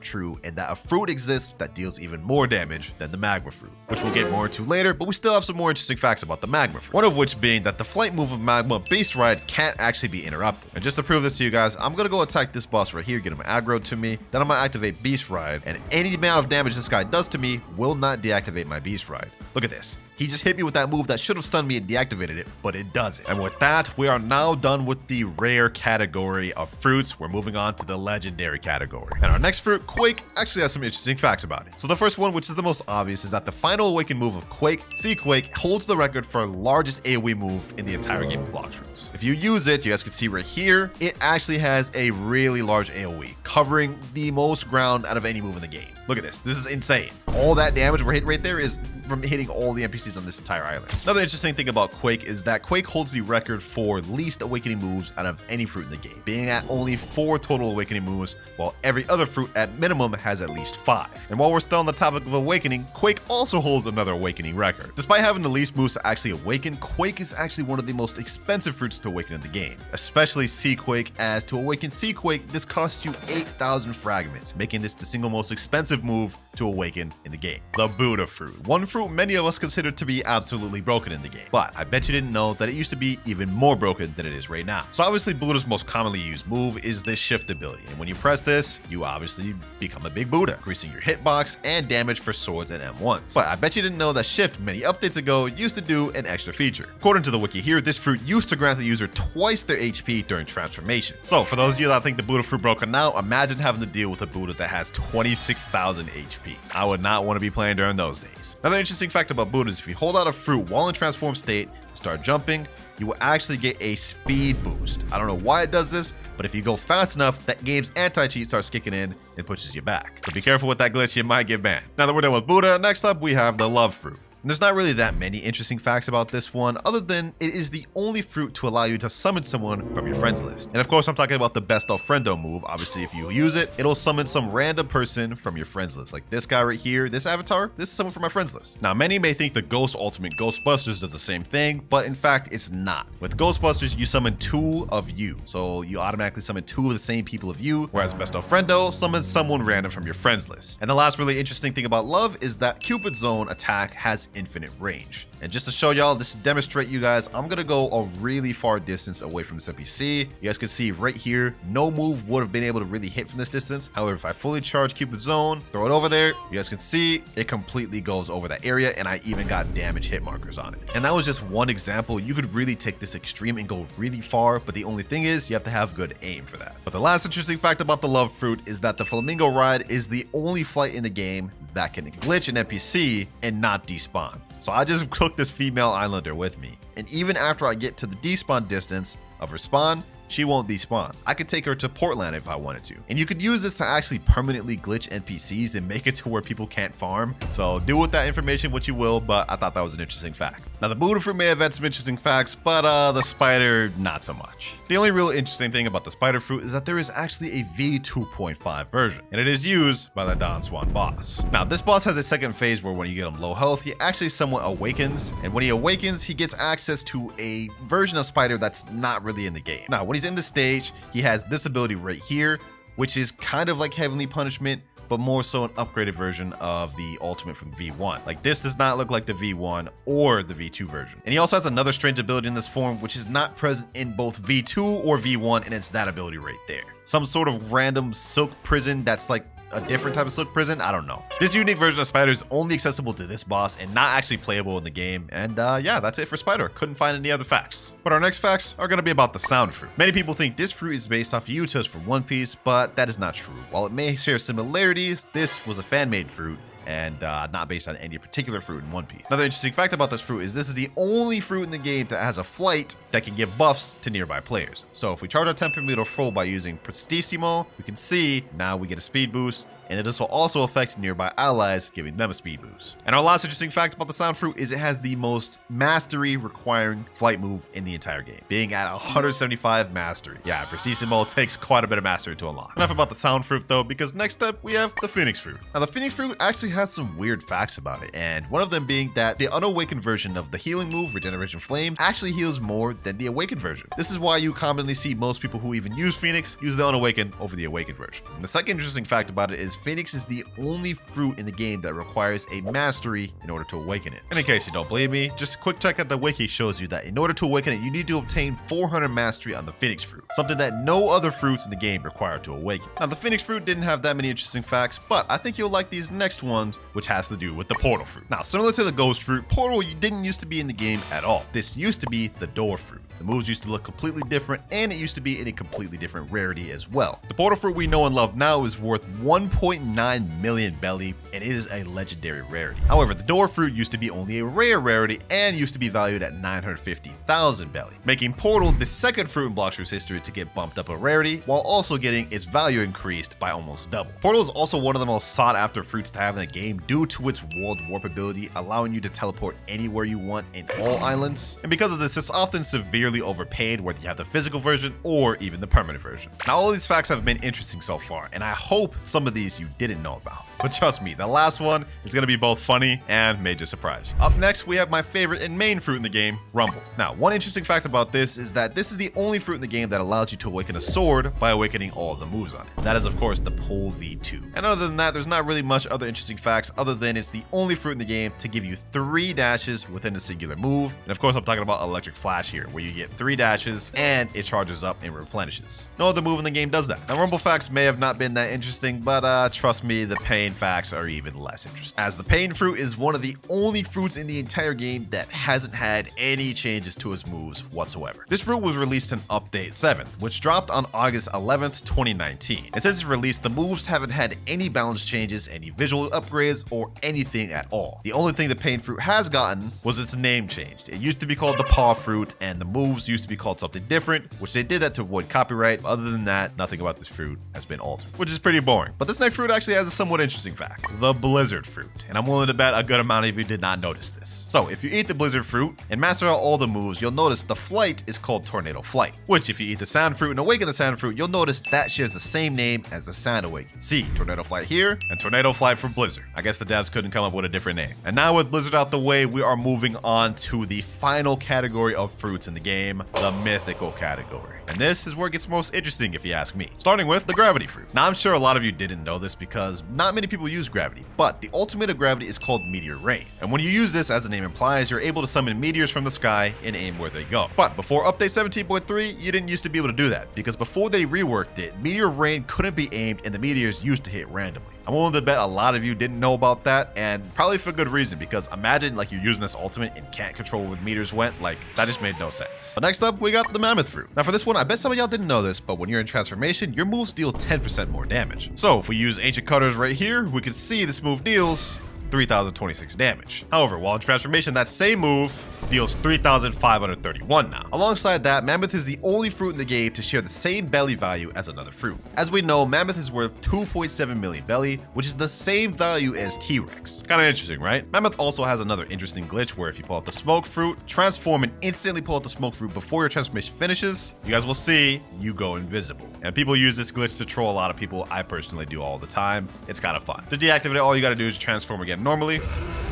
true and that a fruit exists that deals even more damage than the magma fruit, which we'll get more into later, but we still have some more interesting facts about the magma fruit. One of which being that the flight move of magma Beast Ride can't actually be interrupted. And just to prove this to you guys, I'm gonna go attack this boss right here, get him aggroed to me, then I'm gonna activate Beast Ride, and any amount of damage this guy does to me will not deactivate my Beast Ride. Look at this. He just hit me with that move that should have stunned me and deactivated it, but it doesn't. And with that, we are now done with the rare category of fruits. We're moving on to the legendary category. And our next fruit, Quake, actually has some interesting facts about it. So the first one, which is the most obvious, is that the final awakened move of Quake, Quake, holds the record for largest AoE move in the entire game of Blox fruits. If you use it, you guys can see right here, it actually has a really large AoE, covering the most ground out of any move in the game. Look at this. This is insane. All that damage we're hitting right there is from hitting all the NPCs on this entire island. Another interesting thing about Quake is that Quake holds the record for least awakening moves out of any fruit in the game, being at only 4 total awakening moves, while every other fruit at minimum has at least 5. And while we're still on the topic of awakening, Quake also holds another awakening record. Despite having the least moves to actually awaken, Quake is actually one of the most expensive fruits to awaken in the game, especially Quake, as to awaken Quake, this costs you 8,000 fragments, making this the single most expensive move to awaken in the game. The Buddha fruit. One fruit many of us consider to be absolutely broken in the game, but I bet you didn't know that it used to be even more broken than it is right now. So obviously Buddha's most commonly used move is this shift ability, and when you press this, you obviously become a big Buddha, increasing your hitbox and damage for swords and M1s. But I bet you didn't know that shift many updates ago used to do an extra feature. According to the wiki here, this fruit used to grant the user twice their HP during transformation. So for those of you that think the Buddha fruit broken now, imagine having to deal with a Buddha that has 26,000 HP. I would not want to be playing during those days. Another interesting fact about Buddha is if you hold out a fruit while in transform state and start jumping, you will actually get a speed boost. I don't know why it does this, but if you go fast enough, that game's anti-cheat starts kicking in and pushes you back. So be careful with that glitch, you might get banned. Now that we're done with Buddha, next up we have the love fruit. And there's not really that many interesting facts about this one, other than it is the only fruit to allow you to summon someone from your friends list. And of course, I'm talking about the best of friendo move. Obviously, if you use it, it'll summon some random person from your friends list. Like this guy right here, this avatar, this is someone from my friends list. Now, many may think the Ghost Ultimate Ghostbusters does the same thing, but in fact, it's not. With Ghostbusters, you summon 2 of you. So you automatically summon 2 of the same people of you, whereas Best of Friendo summons someone random from your friends list. And the last really interesting thing about love is that Cupid Zone attack has infinite range. And just to show y'all, this to demonstrate you guys, I'm gonna go a really far distance away from this NPC. You guys can see right here, no move would have been able to really hit from this distance. However, if I fully charge Cupid Zone, throw it over there, you guys can see it completely goes over that area, and I even got damage hit markers on it. And that was just one example. You could really take this extreme and go really far, but the only thing is you have to have good aim for that. But the last interesting fact about the love fruit is that the Flamingo Ride is the only flight in the game that can glitch an NPC and not despawn. So I just took this female islander with me, and even after I get to the despawn distance of her spawn, she won't despawn. I could take her to Portland if I wanted to. And you could use this to actually permanently glitch NPCs and make it to where people can't farm. So do with that information what you will, but I thought that was an interesting fact. Now the Buddha fruit may have had some interesting facts, but the spider, not so much. The only real interesting thing about the spider fruit is that there is actually a V2.5 version, and it is used by the Don Swan boss. Now this boss has a second phase where when you get him low health, he actually somewhat awakens, and when he awakens, he gets access to a version of spider that's not really in the game. Now when he's in the stage, he has this ability right here, which is kind of like Heavenly Punishment, but more so an upgraded version of the ultimate from V1. Like this does not look like the V1 or the V2 version. And he also has another strange ability in this form, which is not present in both V2 or V1, and it's that ability right there. Some sort of random silk prison that's like a different type of silk prison. I don't know. This unique version of Spider is only accessible to this boss and not actually playable in the game. And yeah, that's it for Spider. Couldn't find any other facts. But our next facts are going to be about the sound fruit. Many people think this fruit is based off of Utah's from One Piece, but that is not true. While it may share similarities, this was a fan-made fruit and not based on any particular fruit in One Piece. Another interesting fact about this fruit is this is the only fruit in the game that has a flight that can give buffs to nearby players. So if we charge our Tempermeter full by using Prestissimo, we can see now we get a speed boost, and this will also affect nearby allies, giving them a speed boost. And our last interesting fact about the sound fruit is it has the most mastery requiring flight move in the entire game, being at 175 mastery. Yeah, Prestissimo takes quite a bit of mastery to unlock. Enough about the sound fruit though, because next up we have the Phoenix fruit. Now the Phoenix fruit actually has some weird facts about it, and one of them being that the unawakened version of the healing move, Regeneration Flame, actually heals more than the awakened version. This is why you commonly see most people who even use Phoenix use the unawakened over the awakened version. And the second interesting fact about it is Phoenix is the only fruit in the game that requires a mastery in order to awaken it. And in case you don't believe me, just a quick check at the wiki shows you that in order to awaken it, you need to obtain 400 mastery on the Phoenix fruit, something that no other fruits in the game require to awaken. Now the Phoenix fruit didn't have that many interesting facts, but I think you'll like these next ones, which has to do with the portal fruit. Now similar to the ghost fruit, portal didn't used to be in the game at all. This used to be the door fruit. The moves used to look completely different, and it used to be in a completely different rarity as well. The portal fruit we know and love now is worth 1.9 million belly, and it is a legendary rarity. However, the door fruit used to be only a rare rarity and used to be valued at 950,000 belly, making portal the second fruit in Blox Fruit's history to get bumped up a rarity, while also getting its value increased by almost double. Portal is also one of the most sought after fruits to have in the game due to its world warp ability, allowing you to teleport anywhere you want in all islands. And because of this, it's often severely overpaid, whether you have the physical version or even the permanent version. Now all these facts have been interesting so far, and I hope some of these you didn't know about. But trust me, the last one is going to be both funny and may just surprise you. Up next, we have my favorite and main fruit in the game, Rumble. Now, one interesting fact about this is that this is the only fruit in the game that allows you to awaken a sword by awakening all of the moves on it. That is, of course, the Pole V2. And other than that, there's not really much other interesting facts other than it's the only fruit in the game to give you 3 dashes within a singular move. And of course, I'm talking about Electric Flash here, where you get 3 dashes and it charges up and replenishes. No other move in the game does that. Now, Rumble facts may have not been that interesting, but trust me, the pain facts are even less interesting, as the pain fruit is one of the only fruits in the entire game that hasn't had any changes to its moves whatsoever. This fruit was released in Update 7, which dropped on August 11th, 2019. And since its release, the moves haven't had any balance changes, any visual upgrades, or anything at all. The only thing the pain fruit has gotten was its name changed. It used to be called the paw fruit, and the moves used to be called something different, which they did that to avoid copyright. Other than that, nothing about this fruit has been altered, which is pretty boring. But this next fruit actually has a somewhat interesting fact. The blizzard fruit, and I'm willing to bet a good amount of you did not notice this. So if you eat the blizzard fruit and master out all the moves, you'll notice the flight is called Tornado Flight, which if you eat the sand fruit and awaken the sand fruit, you'll notice that shares the same name as the sand awaken. See, Tornado Flight here and Tornado Flight for blizzard. I guess the devs couldn't come up with a different name. And now with blizzard out the way, we are moving on to the final category of fruits in the game, the mythical category. And this is where it gets most interesting if you ask me. Starting with the gravity fruit. Now I'm sure a lot of you didn't know this because not many people use gravity, but the ultimate of gravity is called Meteor Rain. And when you use this, as the name implies, you're able to summon meteors from the sky and aim where they go. But before update 17.3, you didn't used to be able to do that, because before they reworked it, Meteor Rain couldn't be aimed and the meteors used to hit randomly. I'm willing to bet a lot of you didn't know about that, and probably for good reason, because imagine like you're using this ultimate and can't control where the meteors went. Like, that just made no sense. But next up, we got the mammoth fruit. Now for this one, I bet some of y'all didn't know this, but when you're in transformation, your moves deal 10% more damage. So if we use ancient cutters right here, we can see this move deals 3,026 damage. However, while in transformation, that same move deals 3,531 now. Alongside that, Mammoth is the only fruit in the game to share the same belly value as another fruit. As we know, Mammoth is worth 2.7 million belly, which is the same value as T-Rex. Kinda interesting, right? Mammoth also has another interesting glitch where if you pull out the smoke fruit, transform and instantly pull out the smoke fruit before your transformation finishes, you guys will see you go invisible. And people use this glitch to troll a lot of people. I personally do all the time. It's kind of fun. To deactivate it, all you gotta do is transform again normally,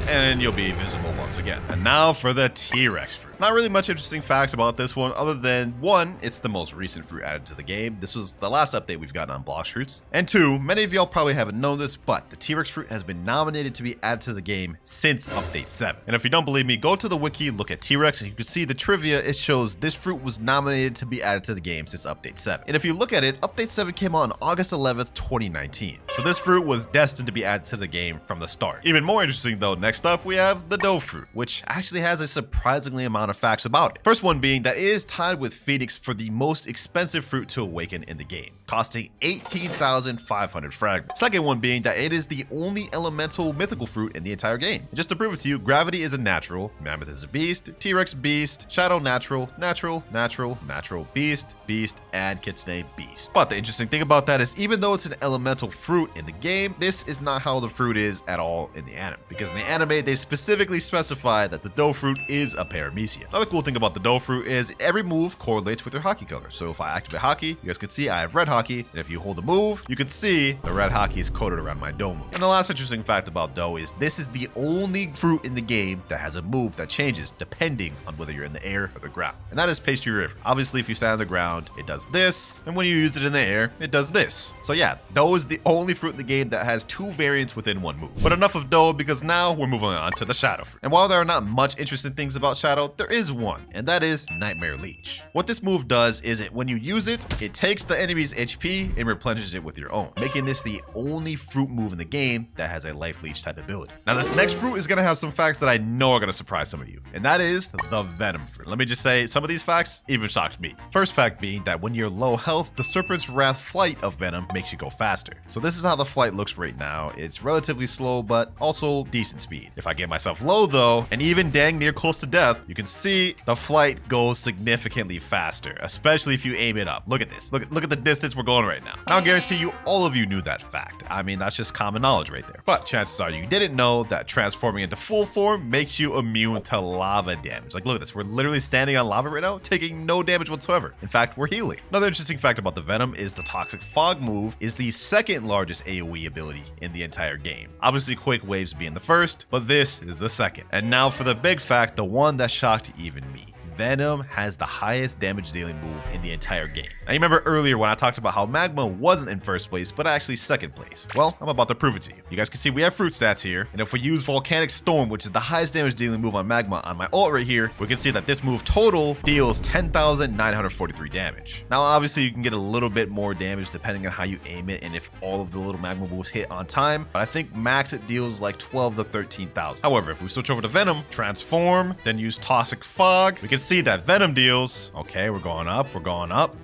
and you'll be visible once again. And now for the T-Rex fruit. Not really much interesting facts about this one other than one, it's the most recent fruit added to the game. This was the last update we've gotten on Blox fruits. And two, many of y'all probably haven't known this, but the T-Rex fruit has been nominated to be added to the game since update 7. And if you don't believe me, go to the wiki, look at T-Rex, and you can see the trivia. It shows this fruit was nominated to be added to the game since update 7. And if you look at it, update 7 came out on August 11th, 2019. So this fruit was destined to be added to the game from the start. Even more interesting though, next up we have the dough fruit, which actually has a surprisingly amount of facts about it. First one being that it is tied with Phoenix for the most expensive fruit to awaken in the game, costing 18,500 fragments. Second one being that it is the only elemental mythical fruit in the entire game. And just to prove it to you, Gravity is a natural, Mammoth is a beast, T-Rex beast, Shadow natural, natural, natural, natural, beast, beast, and Kitsune beast. But the interesting thing about that is even though it's an elemental fruit in the game, this is not how the fruit is at all in the anime. Because in the anime, they specifically specify that the dough fruit is a paramecia. Another cool thing about the dough fruit is every move correlates with your hockey color. So if I activate hockey, you guys can see I have red hockey, and if you hold the move, you can see the red hockey is coded around my dough move. And the last interesting fact about dough is this is the only fruit in the game that has a move that changes depending on whether you're in the air or the ground. And that is Pastry River. Obviously, if you stand on the ground, it does this, and when you use it in the air, it does this. So yeah, dough is the only fruit in the game that has two variants within one move. But enough of dough, because now we're moving on to the Shadow fruit. And while there are not much interesting things about Shadow, there is one, and that is Nightmare Leech. What this move does is when you use it, it takes the enemy's HP and replenishes it with your own, making this the only fruit move in the game that has a life leech type ability. Now this next fruit is gonna have some facts that I know are gonna surprise some of you, and that is the Venom fruit. Let me just say, some of these facts even shocked me. First fact being that when you're low health, the Serpent's Wrath flight of Venom makes you go faster. So this is how the flight looks right now. It's relatively slow, but also decent speed. If I get myself low though, and even dang near close to death, you can see the flight goes significantly faster, especially if you aim it up. Look at this. Look at the distance we're going right now. And I'll guarantee you all of you knew that fact. I mean, that's just common knowledge right there. But chances are you didn't know that transforming into full form makes you immune to lava damage. Like, look at this. We're literally standing on lava right now, taking no damage whatsoever. In fact, we're healing. Another interesting fact about the Venom is the Toxic Fog move is the second largest AoE ability in the entire game. Obviously, Quick Waves being the first, but this is the second. And now for the big fact, the one that shocked even me. Venom has the highest damage dealing move in the entire game. Now you remember earlier when I talked about how Magma wasn't in first place, but actually second place. Well, I'm about to prove it to you. You guys can see we have fruit stats here, and if we use Volcanic Storm, which is the highest damage dealing move on Magma on my ult right here, we can see that this move total deals 10,943 damage. Now obviously you can get a little bit more damage depending on how you aim it and if all of the little Magma moves hit on time, but I think max it deals like 12 to 13,000. However, if we switch over to Venom, transform, then use Toxic Fog, we can see that Venom deals, okay, we're going up,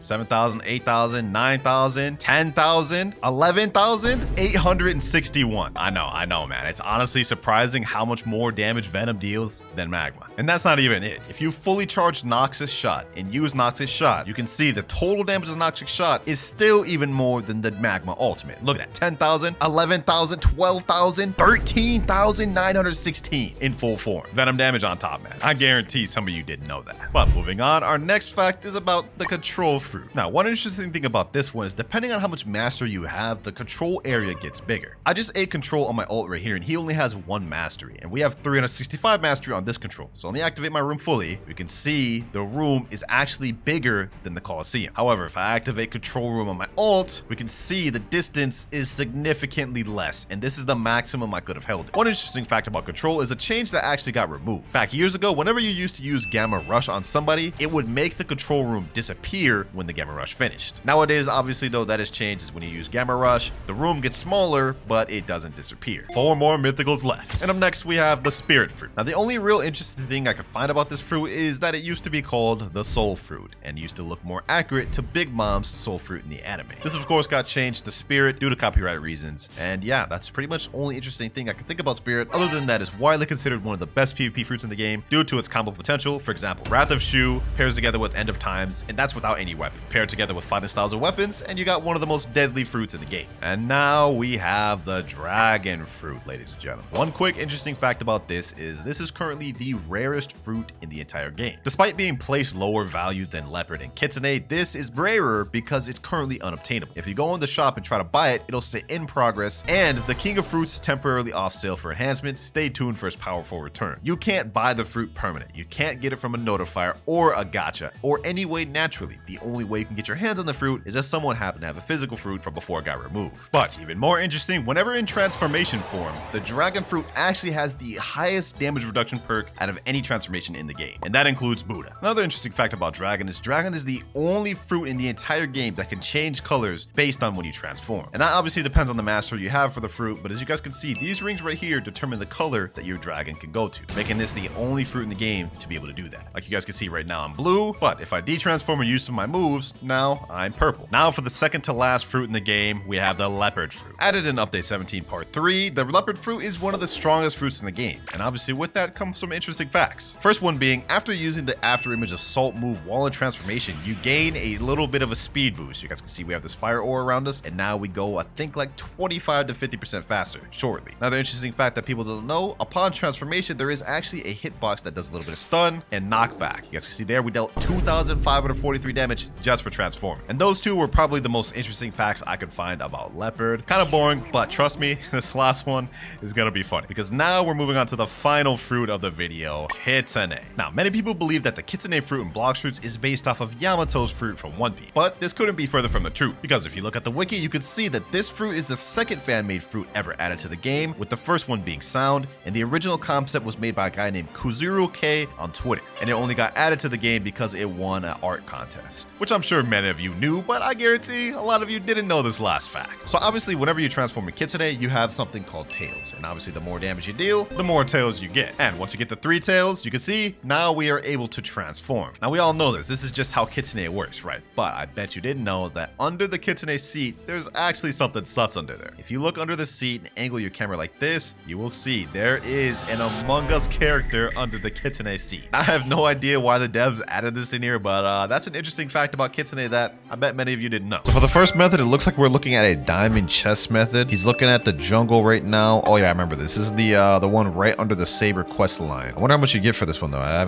7,000, 8,000, 9,000, 10,000, 11,861. I know, man. It's honestly surprising how much more damage Venom deals than Magma. And that's not even it. If you fully charge Noxus Shot and use Noxus Shot, you can see the total damage of Noxus Shot is still even more than the Magma Ultimate. Look at that, 10,000, 11,000, 12,000, 13,916 in full form. Venom damage on top, man. I guarantee some of you didn't know that. But moving on, our next fact is about the control fruit. Now, one interesting thing about this one is depending on how much mastery you have, the control area gets bigger. I just ate control on my ult right here, and he only has 1 mastery, and we have 365 mastery on this control. So let me activate my room fully. You can see the room is actually bigger than the Colosseum. However, if I activate control room on my ult, we can see the distance is significantly less, and this is the maximum I could have held it. One interesting fact about control is a change that actually got removed. In fact, years ago, whenever you used to use Gamma Rush Rush on somebody, it would make the control room disappear when the Gamma Rush finished. Nowadays, obviously though, that has changed. Is when you use Gamma Rush, the room gets smaller, but it doesn't disappear. 4 more mythicals left. And up next we have the Spirit Fruit. Now the only real interesting thing I could find about this fruit is that it used to be called the Soul Fruit and used to look more accurate to Big Mom's Soul Fruit in the anime. This of course got changed to Spirit due to copyright reasons. And yeah, that's pretty much the only interesting thing I can think about Spirit. Other than that, is widely considered one of the best PvP fruits in the game due to its combo potential. For example, Wrath of Shu pairs together with End of Times, and that's without any weapon. Paired together with fighting styles of weapons, and you got one of the most deadly fruits in the game. And now we have the Dragon Fruit, ladies and gentlemen. One quick interesting fact about this is currently the rarest fruit in the entire game. Despite being placed lower value than Leopard and Kitsune, this is rarer because it's currently unobtainable. If you go in the shop and try to buy it, it'll say in progress, and the King of Fruits is temporarily off sale for enhancement. Stay tuned for its powerful return. You can't buy the fruit permanent. You can't get it from a notifier or a gacha or any way naturally. The only way you can get your hands on the fruit is if someone happened to have a physical fruit from before it got removed. But even more interesting, whenever in transformation form, the Dragon Fruit actually has the highest damage reduction perk out of any transformation in the game, and that includes Buddha. Another interesting fact about Dragon is the only fruit in the entire game that can change colors based on when you transform. And that obviously depends on the master you have for the fruit, but as you guys can see, these rings right here determine the color that your dragon can go to, making this the only fruit in the game to be able to do that. Like you guys can see right now, I'm blue, but if I de-transform and use some of my moves, now I'm purple. Now for the second to last fruit in the game, we have the Leopard Fruit. Added in Update 17 Part 3, the Leopard Fruit is one of the strongest fruits in the game, and obviously with that comes some interesting facts. First one being, after using the After Image Assault move while in transformation, you gain a little bit of a speed boost. You guys can see we have this fire ore around us, and now we go, I think, like 25 to 50% faster shortly. Another interesting fact that people don't know, upon transformation, there is actually a hitbox that does a little bit of stun and knockback. You guys can see there, we dealt 2,543 damage just for transforming. And those two were probably the most interesting facts I could find about Leopard. Kind of boring, but trust me, this last one is gonna be funny, because now we're moving on to the final fruit of the video, Kitsune. Now, many people believe that the Kitsune fruit in Blox fruits is based off of Yamato's fruit from One Piece, but this couldn't be further from the truth, because if you look at the wiki, you can see that this fruit is the second fan-made fruit ever added to the game, with the first one being Sound, and the original concept was made by a guy named Kuzuru K on Twitter, and it only got added to the game because it won an art contest, which I'm sure many of you knew, but I guarantee a lot of you didn't know this last fact. So obviously, whenever you transform a Kitsune, you have something called tails, and obviously the more damage you deal, the more tails you get. And once you get to 3 tails, you can see now we are able to transform. Now we all know this is just how Kitsune works, right? But I bet you didn't know that under the Kitsune seat, there's actually something sus under there. If you look under the seat and angle your camera like this, you will see there is an Among Us character under the Kitsune seat. I have no idea why the devs added this in here, but that's an interesting fact about Kitsune that I bet many of you didn't know. So for the first method, it looks like we're looking at a diamond chest method. He's looking at the jungle right now. Oh yeah, I remember this. This is the one right under the Saber quest line. I wonder how much you get for this one though. I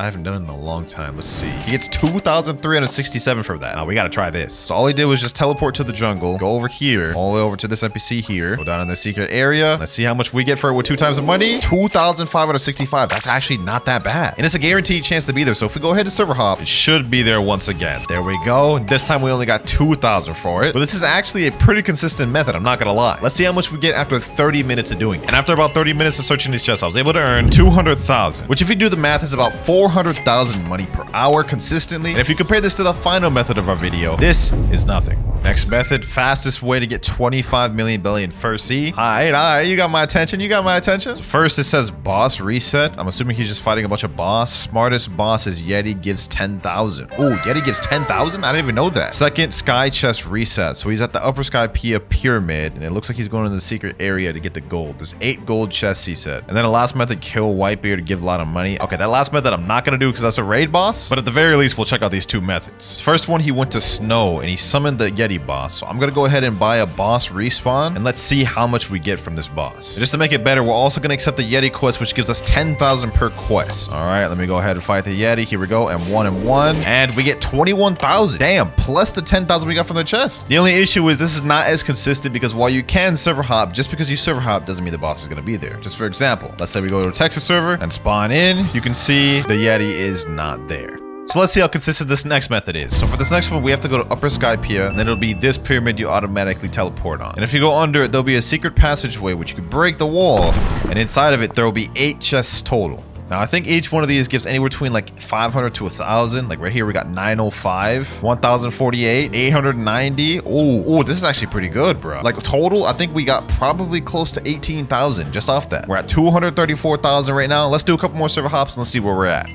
haven't done it in a long time. Let's see. He gets 2,367 for that. Now we gotta try this. So all he did was just teleport to the jungle, go over here, all the way over to this NPC here, go down in the secret area. Let's see how much we get for it with 2 times the money. 2,565. That's actually not that bad. And it's a guaranteed chance to be there. So if we go ahead to server hop, it should be there once again. There we go. This time we only got 2,000 for it. But this is actually a pretty consistent method. I'm not gonna lie. Let's see how much we get after 30 minutes of doing it. And after about 30 minutes of searching these chests, I was able to earn 200,000, which if you do the math is about 400,000 money per hour consistently. And if you compare this to the final method of our video, this is nothing. Next method, fastest way to get 25 million billion first. See, all right, you got my attention. First, it says boss reset. I'm assuming he's just fighting a bunch of boss. Smartest boss is Yeti, gives 10,000. Oh, Yeti gives 10,000? I didn't even know that. Second, sky chest reset. So he's at the upper sky Pia pyramid, and it looks like he's going to the secret area to get the gold. There's 8 gold chests, he said. And then the last method, kill Whitebeard to give a lot of money. Okay, that last method I'm not gonna do because that's a raid boss, but at the very least, we'll check out these 2 methods. First one, he went to snow and he summoned the Yeti boss. So I'm gonna go ahead and buy a boss respawn, and let's see how much we get from this boss. And just to make it better, we're also gonna accept the Yeti quest, which gives us 10,000 per quest. All right, let me go ahead and fight the Yeti. Here we go, and 1 and 1, and we get 21,000. Damn, plus the 10,000 we got from the chest. The only issue is this is not as consistent because while you can server hop, just because you server hop doesn't mean the boss is gonna be there. Just for example, let's say we go to a Texas server and spawn in, you can see the Yeti is not there. So let's see how consistent this next method is. So for this next one, we have to go to Upper Sky Pia, and then it'll be this pyramid you automatically teleport on. And if you go under it, there'll be a secret passageway, which you can break the wall, and inside of it, there will be 8 chests total. Now, I think each one of these gives anywhere between like 500 to 1,000. Like right here, we got 905, 1,048, 890. Oh, this is actually pretty good, bro. Like total, I think we got probably close to 18,000 just off that. We're at 234,000 right now. Let's do a couple more server hops and let's see where we're at.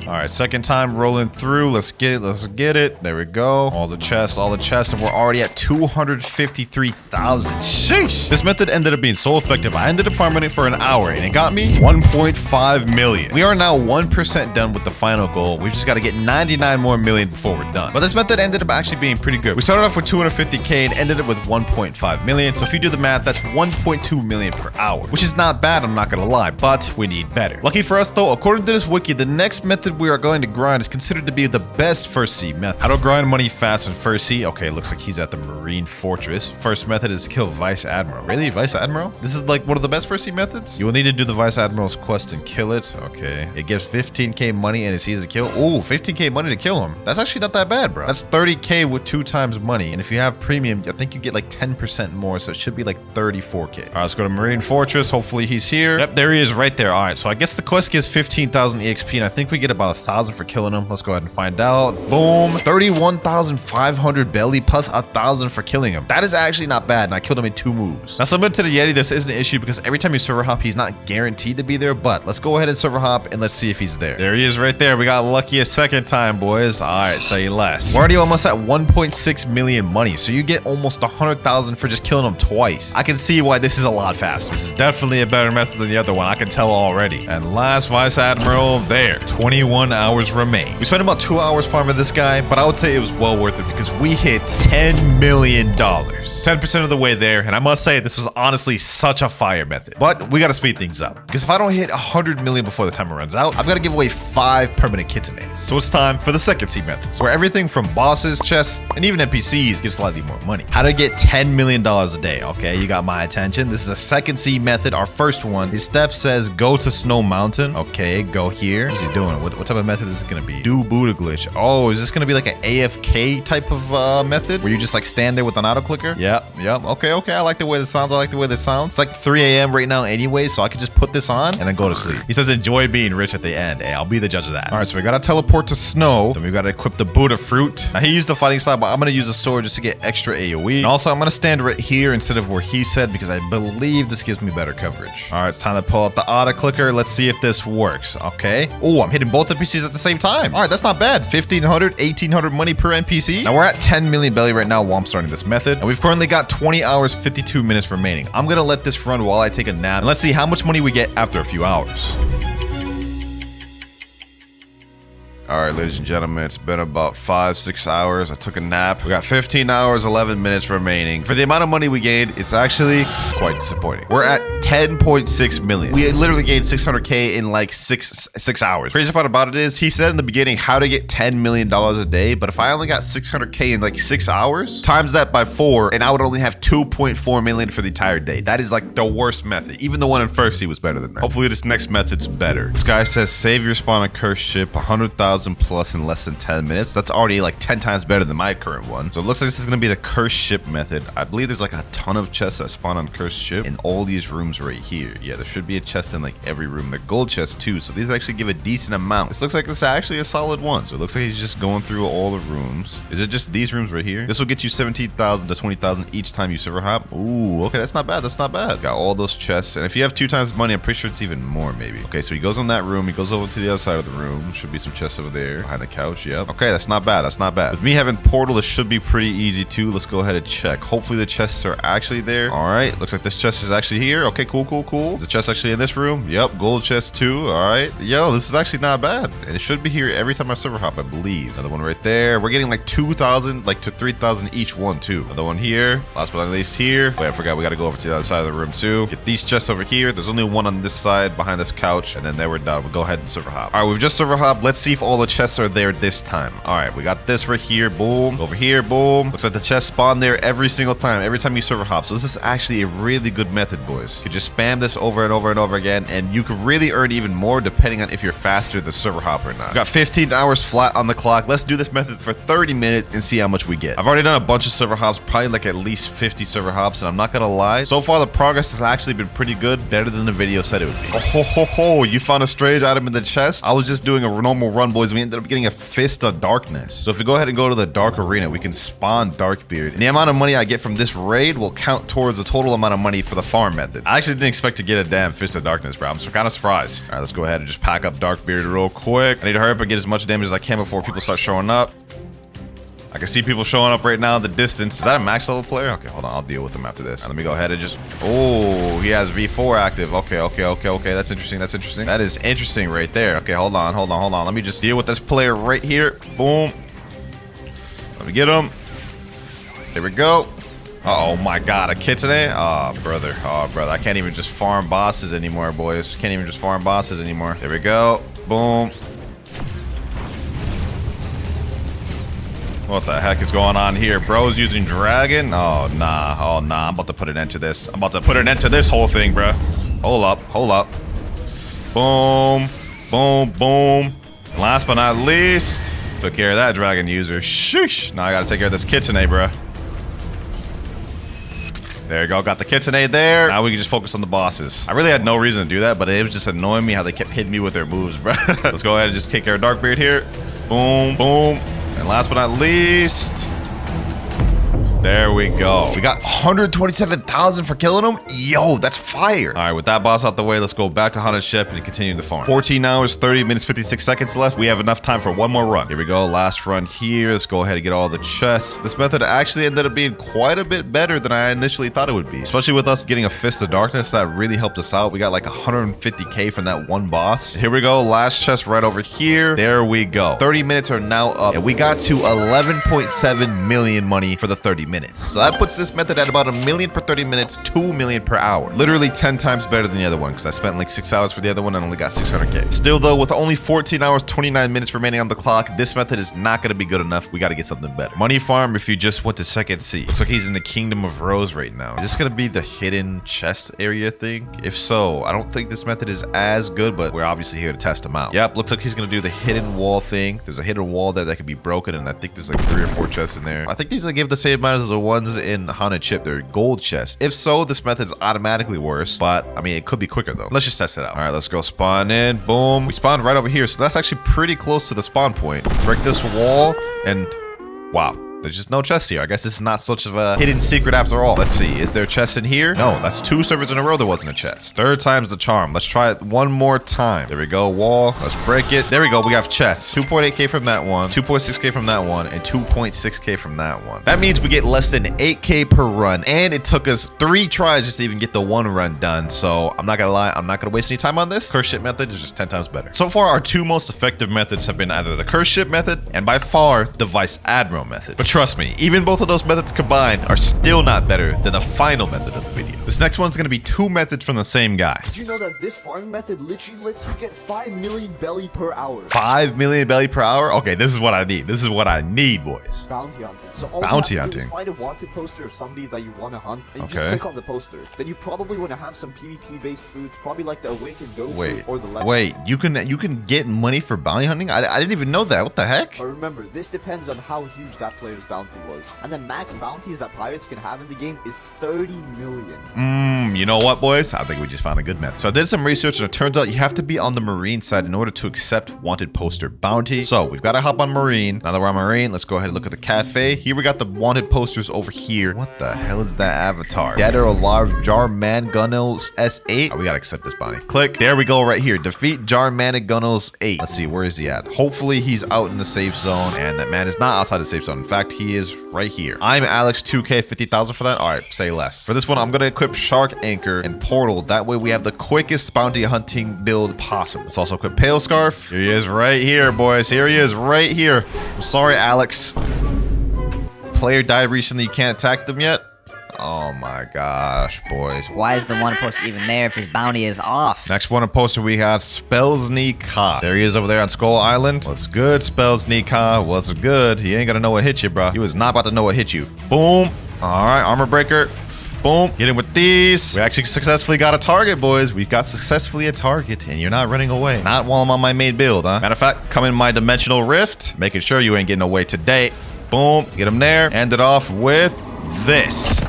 All right, second time rolling through. Let's get it. Let's get it. There we go. All the chests, and we're already at 253,000. Sheesh. This method ended up being so effective. I ended up farming it for an hour and it got me 1.5 million. We are now 1% done with the final goal. We just got to get 99 more million before we're done. But this method ended up actually being pretty good. We started off with 250K and ended up with 1.5 million. So if you do the math, that's 1.2 million per hour, which is not bad. I'm not going to lie, but we need better. Lucky for us though, according to this wiki, the next method we are going to grind is considered to be the best first sea method. How to grind money fast in first sea? Okay, looks like he's at the Marine Fortress. First method is to kill Vice Admiral. Really? Vice Admiral? This is like one of the best first sea methods? You will need to do the Vice Admiral's quest and kill it. Okay. It gives 15K money and it's easy to kill. Oh, 15K money to kill him. That's actually not that bad, bro. That's 30K with 2 times money. And if you have premium, I think you get like 10% more. So it should be like 34K. All right, let's go to Marine Fortress. Hopefully he's here. Yep, there he is right there. All right, so I guess the quest gives 15,000 EXP and I think we get about 1,000 for killing him. Let's go ahead and find out. Boom. 31,500 belly plus 1,000 for killing him. That is actually not bad. And I killed him in 2 moves. Now, submit to the Yeti, this is an issue because every time you server hop, he's not guaranteed to be there. But let's go ahead and server hop and let's see if he's there. There he is right there. We got lucky a second time, boys. All right, say less. We're already almost at 1.6 million money. So you get almost 100,000 for just killing him twice. I can see why this is a lot faster. This is definitely a better method than the other one. I can tell already. And last Vice Admiral there. 21 hours remain. We spent about 2 hours farming this guy, but I would say it was well worth it because we hit $10 million. 10% of the way there, and I must say this was honestly such a fire method. But we got to speed things up because if I don't hit 100 million before the timer runs out, I've got to give away 5 permanent kitsenes. So it's time for the second sea methods, where everything from bosses, chests, and even NPCs gives slightly more money. How to get $10 million a day. Okay, you got my attention. This is a second sea method, our first one. His step says go to Snow Mountain. Okay, go here. What's he doing? What type of method is this going to be? Do Buddha glitch. Oh, is this going to be like an AFK type of method where you just like stand there with an auto clicker? Yep. Okay. I like the way this sounds. It's like 3 a.m. right now anyway, so I could just put this on and then go to sleep. He says enjoy being rich at the end. Hey, I'll be the judge of that. All right, so we got to teleport to snow. Then we got to equip the Buddha fruit. Now he used the fighting style, but I'm going to use a sword just to get extra AoE. And also I'm going to stand right here instead of where he said because I believe this gives me better coverage. All right, it's time to pull out the auto clicker. Let's see if this works. Okay. Oh, I'm hitting both NPCs at the same time. All right, that's not bad. 1,500, 1,800 money per NPC. Now we're at 10 million belly right now while I'm starting this method. And we've currently got 20 hours, 52 minutes remaining. I'm going to let this run while I take a nap. And let's see how much money we get after a few hours. All right, ladies and gentlemen, it's been about 5-6 hours. I took a nap. We got 15 hours, 11 minutes remaining. For the amount of money we gained, it's actually quite disappointing. We're at 10.6 million. We literally gained 600K in like six hours. Crazy part about it is he said in the beginning how to get $10 million a day. But if I only got 600K in like 6 hours, times that by 4, and I would only have 2.4 million for the entire day. That is like the worst method. Even the one in first, he was better than that. Hopefully this next method's better. This guy says save your spawn on cursed ship 100,000 plus in less than 10 minutes. That's already like 10 times better than my current one. So it looks like this is going to be the cursed ship method. I believe there's like a ton of chests that spawn on cursed ship in all these rooms right here. Yeah, there should be a chest in like every room. They're gold chests too, so these actually give a decent amount. This looks like it's actually a solid one. So it looks like he's just going through all the rooms. Is it just these rooms right here? This will get you 17,000 to 20,000 each time you server hop. Ooh, okay, that's not bad. That's not bad. Got all those chests, and if you have 2 times money, I'm pretty sure it's even more maybe. Okay, so he goes on that room. He goes over to the other side of the room. Should be some chests over there behind the couch. Yep. Okay, that's not bad. That's not bad. With me having portal, this should be pretty easy too. Let's go ahead and check. Hopefully the chests are actually there. All right, looks like this chest is actually here. Okay, cool. Is the chest actually in this room? Yep, gold chest too. All right, yo, this is actually not bad, and it should be here every time I server hop, I believe. Another one right there. We're getting like 2,000 like to 3,000 each one too. Another one here. Last but not least here. Wait, I forgot we got to go over to the other side of the room too. Get these chests over here. There's only one on this side behind this couch, and then there we're done. We'll go ahead and server hop. All right, we've just server hop. Let's see if all all the chests are there this time. All right, we got this right here. Boom. Over here. Boom. Looks like the chests spawn there every single time. Every time you server hop. So this is actually a really good method, boys. You can just spam this over and over and over again, and you can really earn even more depending on if you're faster the server hop or not. We got 15 hours flat on the clock. Let's do this method for 30 minutes and see how much we get. I've already done a bunch of server hops, probably like at least 50 server hops, and I'm not gonna lie, so far the progress has actually been pretty good, better than the video said it would be. Oh ho ho ho, you found a strange item in the chest? I was just doing a normal run, boys. We ended up getting a Fist of Darkness. So if we go ahead and go to the Dark Arena, we can spawn Darkbeard. And the amount of money I get from this raid will count towards the total amount of money for the farm method. I actually didn't expect to get a damn Fist of Darkness, bro. I'm kind of surprised. All right, let's go ahead and just pack up Darkbeard real quick. I need to hurry up and get as much damage as I can before people start showing up. I can see people showing up right now in the distance. Is that a max level player? Okay, hold on. I'll deal with him after this. Let me go ahead and just... Oh, he has V4 active. Okay. That's interesting. That is interesting right there. Okay, hold on. Let me just deal with this player right here. Boom. Let me get him. There we go. Oh my god, a kid today? Oh, brother. I can't even just farm bosses anymore, boys. There we go. Boom. What the heck is going on here? Bro's using dragon? Oh, nah. I'm about to put an end to this. Whole thing, bro. Hold up. Boom. Last but not least, took care of that dragon user. Sheesh. Now I gotta take care of this kitsune, bro. There you go. Got the kitsune there. Now we can just focus on the bosses. I really had no reason to do that, but it was just annoying me how they kept hitting me with their moves, bro. Let's go ahead and just take care of Darkbeard here. Boom. And last but not least, there we go. We got 127,000 for killing him. Yo, that's fire. All right, with that boss out the way, let's go back to Haunted Ship and continue the farm. 14 hours, 30 minutes, 56 seconds left. We have enough time for one more run. Here we go. Last run here. Let's go ahead and get all the chests. This method actually ended up being quite a bit better than I initially thought it would be, especially with us getting a Fist of Darkness. That really helped us out. We got like 150k from that one boss. Here we go. Last chest right over here. There we go. 30 minutes are now up, and we got to 11.7 million money for the 30 minutes. So that puts this method at about 1 million per 30 minutes, 2 million per hour. Literally 10 times better than the other one, because I spent like 6 hours for the other one and only got 600k. Still though, with only 14 hours, 29 minutes remaining on the clock, this method is not going to be good enough. We got to get something better. Money farm if you just went to second sea. Looks like he's in the Kingdom of Rose right now. Is this going to be the hidden chest area thing? If so, I don't think this method is as good, but we're obviously here to test him out. Yep, looks like he's going to do the hidden wall thing. There's a hidden wall there that can be broken, and I think there's like 3 or 4 chests in there. I think these will give the same amount as the ones in Haunted Ship. They're gold chests. If so, this method's automatically worse, but I mean, it could be quicker though. Let's just test it out. All right, let's go spawn in. Boom. We spawned right over here, so that's actually pretty close to the spawn point. Break this wall, and wow. There's just no chest here. I guess this is not such of a hidden secret after all. Let's see. Is there a chest in here? No, that's 2 servers in a row there wasn't a chest. 3rd time's the charm. Let's try it one more time. There we go. Wall. Let's break it. There we go. We have chests. 2.8k from that one, 2.6k from that one, and 2.6k from that one. That means we get less than 8k per run, and it took us 3 tries just to even get the 1 run done. So I'm not gonna lie. I'm not gonna waste any time on this. Curse ship method is just 10 times better. So far, our 2 most effective methods have been either the curse ship method and by far the Vice Admiral method. But trust me, even both of those methods combined are still not better than the final method of the video. This next one's gonna be 2 methods from the same guy. Did you know that this farming method literally lets you get 5 million belly per hour? 5 million belly per hour? Okay, this is what I need. This is what I need, boys. Bounty hunting. So all bounty you have to hunting. do is find a wanted poster of somebody that you want to hunt, and you Okay. just click on the poster. Then you probably want to have some PvP-based food, probably like the Awakened Ghost Wait, food or the Leopard. wait, you can get money for bounty hunting? I didn't even know that. What the heck? But remember, this depends on how huge that player's bounty was. And the max bounties that pirates can have in the game is 30 million. You know what, boys? I think we just found a good method. So I did some research, and it turns out you have to be on the Marine side in order to accept wanted poster bounty. So we've got to hop on Marine. Now that we're on Marine, let's go ahead and look at the cafe. Here we got the wanted posters over here. What the hell is that avatar? Dead or alive, Jar Man Gunnels S8. Oh, we gotta accept this bounty. Click. There we go, right here. Defeat Jar Man Gunnels 8. Let's see, where is he at? Hopefully he's out in the safe zone, and that man is not outside the safe zone. In fact, he is right here. I'm Alex 2K 50,000 for that. All right, say less. For this one, I'm gonna equip Shark Anchor and Portal. That way we have the quickest bounty hunting build possible. Let's also equip Pale Scarf. Here he is right here, boys. Here he is right here. I'm sorry, Alex. Player died recently. You can't attack them yet. Oh my gosh, boys. Why is the wanted poster even there if his bounty is off? Next wanted poster we have Spellsnika. There he is over there on Skull Island. What's good, Spellsnika? What's good? He ain't gonna know what hit you, bro. He was not about to know what hit you. Boom. All right, armor breaker. Boom. Get in with these. We actually successfully got a target, boys. We got successfully a target, and you're not running away. Not while I'm on my main build, huh? Matter of fact, come in my dimensional rift, making sure you ain't getting away today. Boom. Get him there. End it off with this.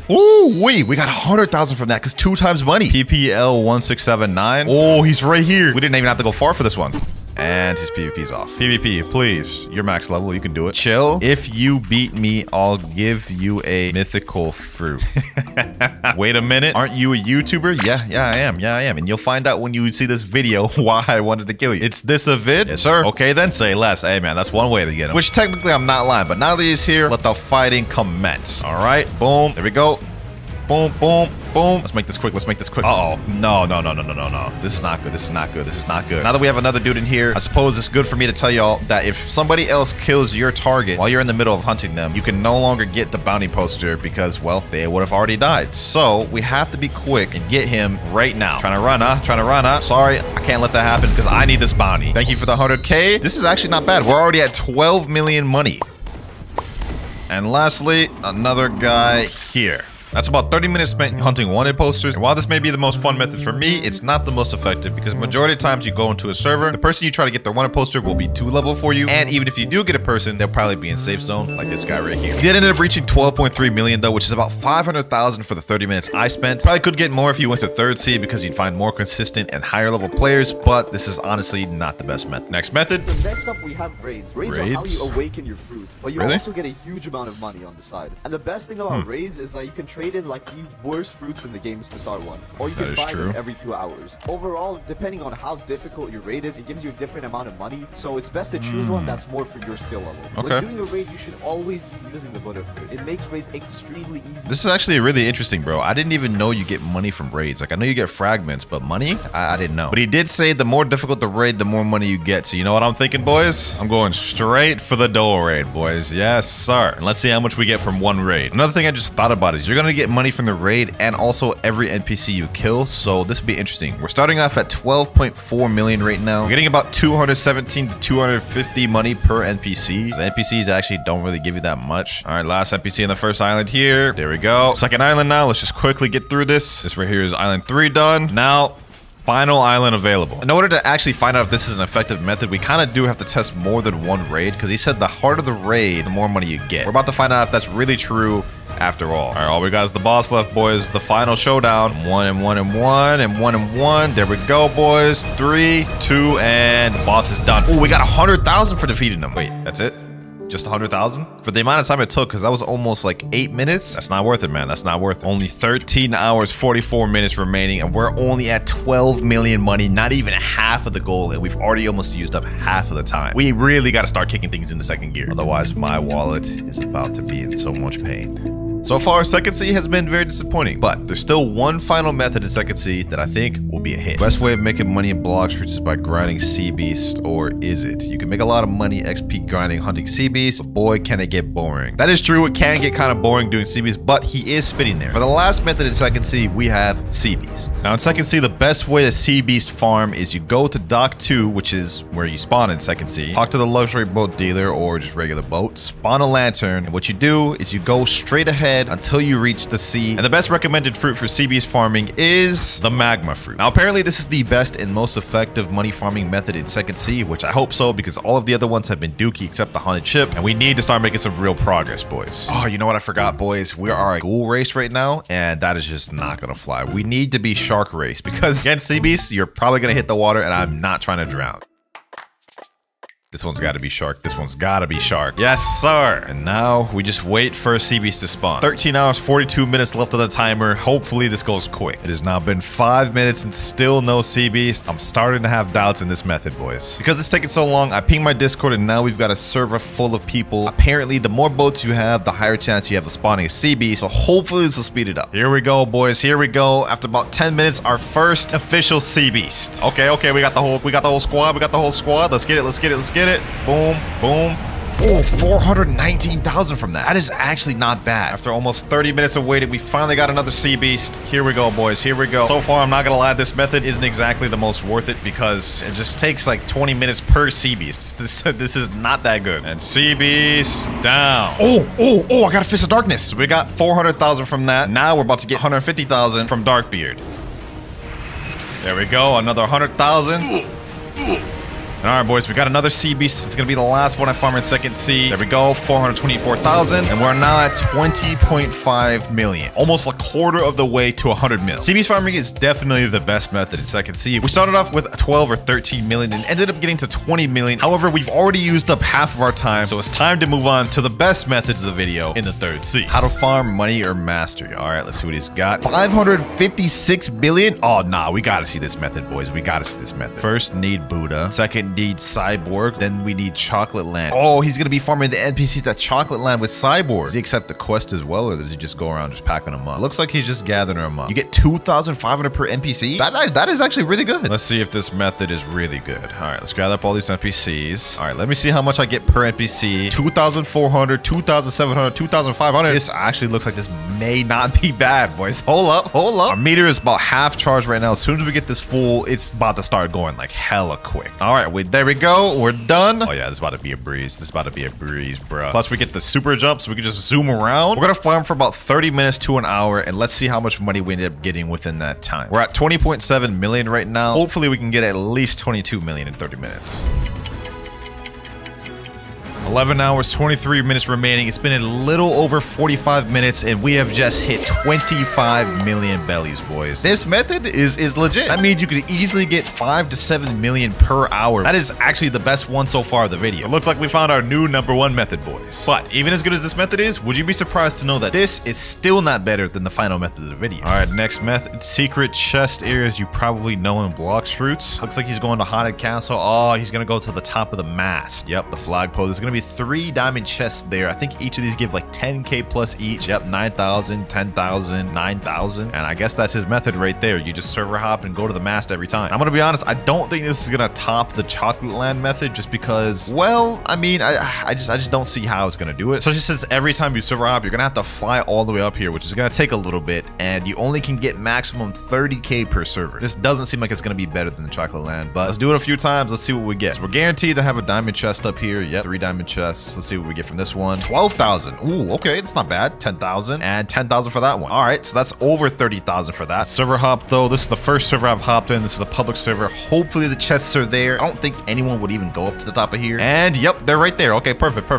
Ooh, we got 100,000 from that because 2 times money. PPL 1679. Oh, he's right here. We didn't even have to go far for this one. And his PvP's off. PvP, please. You're max level. You can do it. Chill. If you beat me, I'll give you a mythical fruit. Wait a minute. Aren't you a YouTuber? Yeah, I am. And you'll find out when you see this video why I wanted to kill you. It's this a vid? Yes, sir. Okay, then say less. Hey, man, that's one way to get him. Which technically I'm not lying, but now that he's here, let the fighting commence. All right, boom. There we go. Boom, boom, boom. Let's make this quick. Uh-oh. No. This is not good. This is not good. Now that we have another dude in here, I suppose it's good for me to tell y'all that if somebody else kills your target while you're in the middle of hunting them, you can no longer get the bounty poster because, well, they would have already died. So we have to be quick and get him right now. Trying to run, huh? Sorry, I can't let that happen because I need this bounty. Thank you for the 100K. This is actually not bad. We're already at 12 million money. And lastly, another guy here. That's about 30 minutes spent hunting wanted posters. And while this may be the most fun method for me, it's not the most effective because majority of times you go into a server, the person you try to get their wanted poster will be too level for you. And even if you do get a person, they'll probably be in safe zone like this guy right here. He did end up reaching 12.3 million though, which is about 500,000 for the 30 minutes I spent. Probably could get more if you went to third seed because you'd find more consistent and higher level players, but this is honestly not the best method. Next method. So next up we have raids. Raids are how you awaken your fruits, but you also get a huge amount of money on the side. And the best thing about raids is that you can trade in like the worst fruits in the games to start one, or you can buy them every 2 hours. Overall, depending on how difficult your raid is, it gives you a different amount of money, so it's best to choose one that's more for your skill level. When doing a raid, you should always be using the butter fruit. It makes raids extremely easy. This is actually really interesting, bro. I didn't even know you get money from raids. Like, I know you get fragments, but money? I didn't know. But he did say the more difficult the raid, the more money you get. So you know what I'm thinking, boys? I'm going straight for the dual raid, boys. Yes, sir. And let's see how much we get from one raid. Another thing I just thought about is you're going to get money from the raid and also every NPC you kill, so this will be interesting. We're starting off at 12.4 million right now. We're getting about 217 to 250 money per NPC. So the NPCs actually don't really give you that much. All right, last NPC in the first island here. There we go. Second island now. Let's just quickly get through this. This right here is island 3 done. Now, final island available. In order to actually find out if this is an effective method, we kind of do have to test more than one raid because he said the harder the raid, the more money you get. We're about to find out if that's really true after all. All right, all we got is the boss left, boys. The final showdown. 1 and 1 and 1 and 1 and 1. There we go, boys. 3, 2, and the boss is done. Oh, we got 100,000 for defeating him. Wait, that's it? Just 100,000 for the amount of time it took, because that was almost like 8 minutes. That's not worth it, man. That's not worth it. Only 13 hours 44 minutes remaining, and we're only at 12 million money, not even half of the goal, and we've already almost used up half of the time. We really got to start kicking things into second gear, otherwise my wallet is about to be in so much pain. So far, Second Sea has been very disappointing, but there's still one final method in Second Sea that I think will be a hit. Best way of making money in Blox is by grinding Sea Beast, or is it? You can make a lot of money XP grinding hunting Sea Beast, but boy, can it get boring. That is true, it can get kind of boring doing Sea Beast, but he is spitting there. For the last method in Second Sea, we have Sea Beasts. Now in Second Sea, the best way to Sea Beast farm is you go to Dock 2, which is where you spawn in Second Sea, talk to the luxury boat dealer or just regular boat, spawn a lantern, and what you do is you go straight ahead until you reach the sea. And the best recommended fruit for sea beast farming is the magma fruit. Now apparently this is the best and most effective money farming method in Second Sea, which I hope so, because all of the other ones have been dookie except the haunted ship, and we need to start making some real progress, boys. Oh, you know what I forgot, boys? We are a ghoul race right now, and that is just not gonna fly. We need to be shark race, because against sea beasts, you're probably gonna hit the water, and I'm not trying to drown. This one's got to be shark. This one's got to be shark. Yes, sir. And now we just wait for a sea beast to spawn. 13 hours, 42 minutes left on the timer. Hopefully this goes quick. It has now been 5 minutes and still no sea beast. I'm starting to have doubts in this method, boys. Because it's taking so long, I pinged my Discord and now we've got a server full of people. Apparently, the more boats you have, the higher chance you have of spawning a sea beast. So hopefully this will speed it up. Here we go, boys. Here we go. After about 10 minutes, our first official sea beast. Okay, we got the whole squad. We got the whole squad. Let's get it. Boom, boom. Oh, 419,000 from that. That is actually not bad. After almost 30 minutes of waiting, we finally got another sea beast. Here we go, boys. Here we go. So far, I'm not gonna lie, this method isn't exactly the most worth it because it just takes like 20 minutes per sea beast. This is not that good. And sea beast down. Oh, I got a Fist of Darkness. So we got 400,000 from that. Now we're about to get 150,000 from Darkbeard. There we go, another 100,000. And all right, boys, we got another sea beast. It's gonna be the last one I farm in second sea. There we go, 424,000, and we're now at 20.5 million, almost a quarter of the way to 100 mil. Sea beast farming is definitely the best method in second sea. We started off with 12 or 13 million and ended up getting to 20 million. However, we've already used up half of our time, so it's time to move on to the best methods of the video in the third sea. How to farm money or mastery. All right, let's see what he's got. 556 billion. Oh, nah, we gotta see this method, boys. We gotta see this method. First, need Buddha. Second, need Cyborg. Then we need Chocolate Land. Oh, he's gonna be farming the NPCs at Chocolate Land with Cyborg. Does he accept the quest as well, or does he just go around just packing them up? Looks like he's just gathering them up. You get 2,500 per NPC. That is actually really good. Let's see if this method is really good. All right, let's gather up all these NPCs. All right, let me see how much I get per NPC. 2,400, 2,700, 2,500. This actually looks like this may not be bad, boys. Hold up. Our meter is about half charged right now. As soon as we get this full, it's about to start going like hella quick. All right, there we go. We're done. Oh yeah, this is about to be a breeze. Bro. Plus we get the super jump, so we can just zoom around. We're gonna farm for about 30 minutes to an hour, and let's see how much money we end up getting within that time. We're at 20.7 million right now. Hopefully we can get at least 22 million in 30 minutes. 11 hours, 23 minutes remaining. It's been a little over 45 minutes, and we have just hit 25 million bellies, boys. This method is legit. That means you could easily get 5 to 7 million per hour. That is actually the best one so far of the video. It looks like we found our new #1 method, boys. But even as good as this method is, would you be surprised to know that this is still not better than the final method of the video? All right, next method, secret chest areas you probably know in Blox fruits. Looks like he's going to Haunted Castle. Oh, he's gonna go to the top of the mast. Yep, the flagpole. There's gonna be 3 diamond chests there. I think each of these give like 10k plus each. Yep, 9,000, 10,000, 9,000. And I guess that's his method right there. You just server hop and go to the mast every time. I'm gonna be honest, I don't think this is gonna top the Chocolate Land method just because, well, I mean, I just don't see how it's gonna do it. Especially since every time you server hop, you're gonna have to fly all the way up here, which is gonna take a little bit, and you only can get maximum 30k per server. This doesn't seem like it's gonna be better than the Chocolate Land, but let's do it a few times. Let's see what we get. So we're guaranteed to have a diamond chest up here. Yep, 3 diamond chests. Let's see what we get from this one. 12,000. Ooh, okay, that's not bad. 10,000 and 10,000 for that one. All right, so that's over 30,000 for that. Server hop though. This is the first server I've hopped in. This is a public server. Hopefully the chests are there. I don't think anyone would even go up to the top of here. And yep, they're right there. Okay, perfect.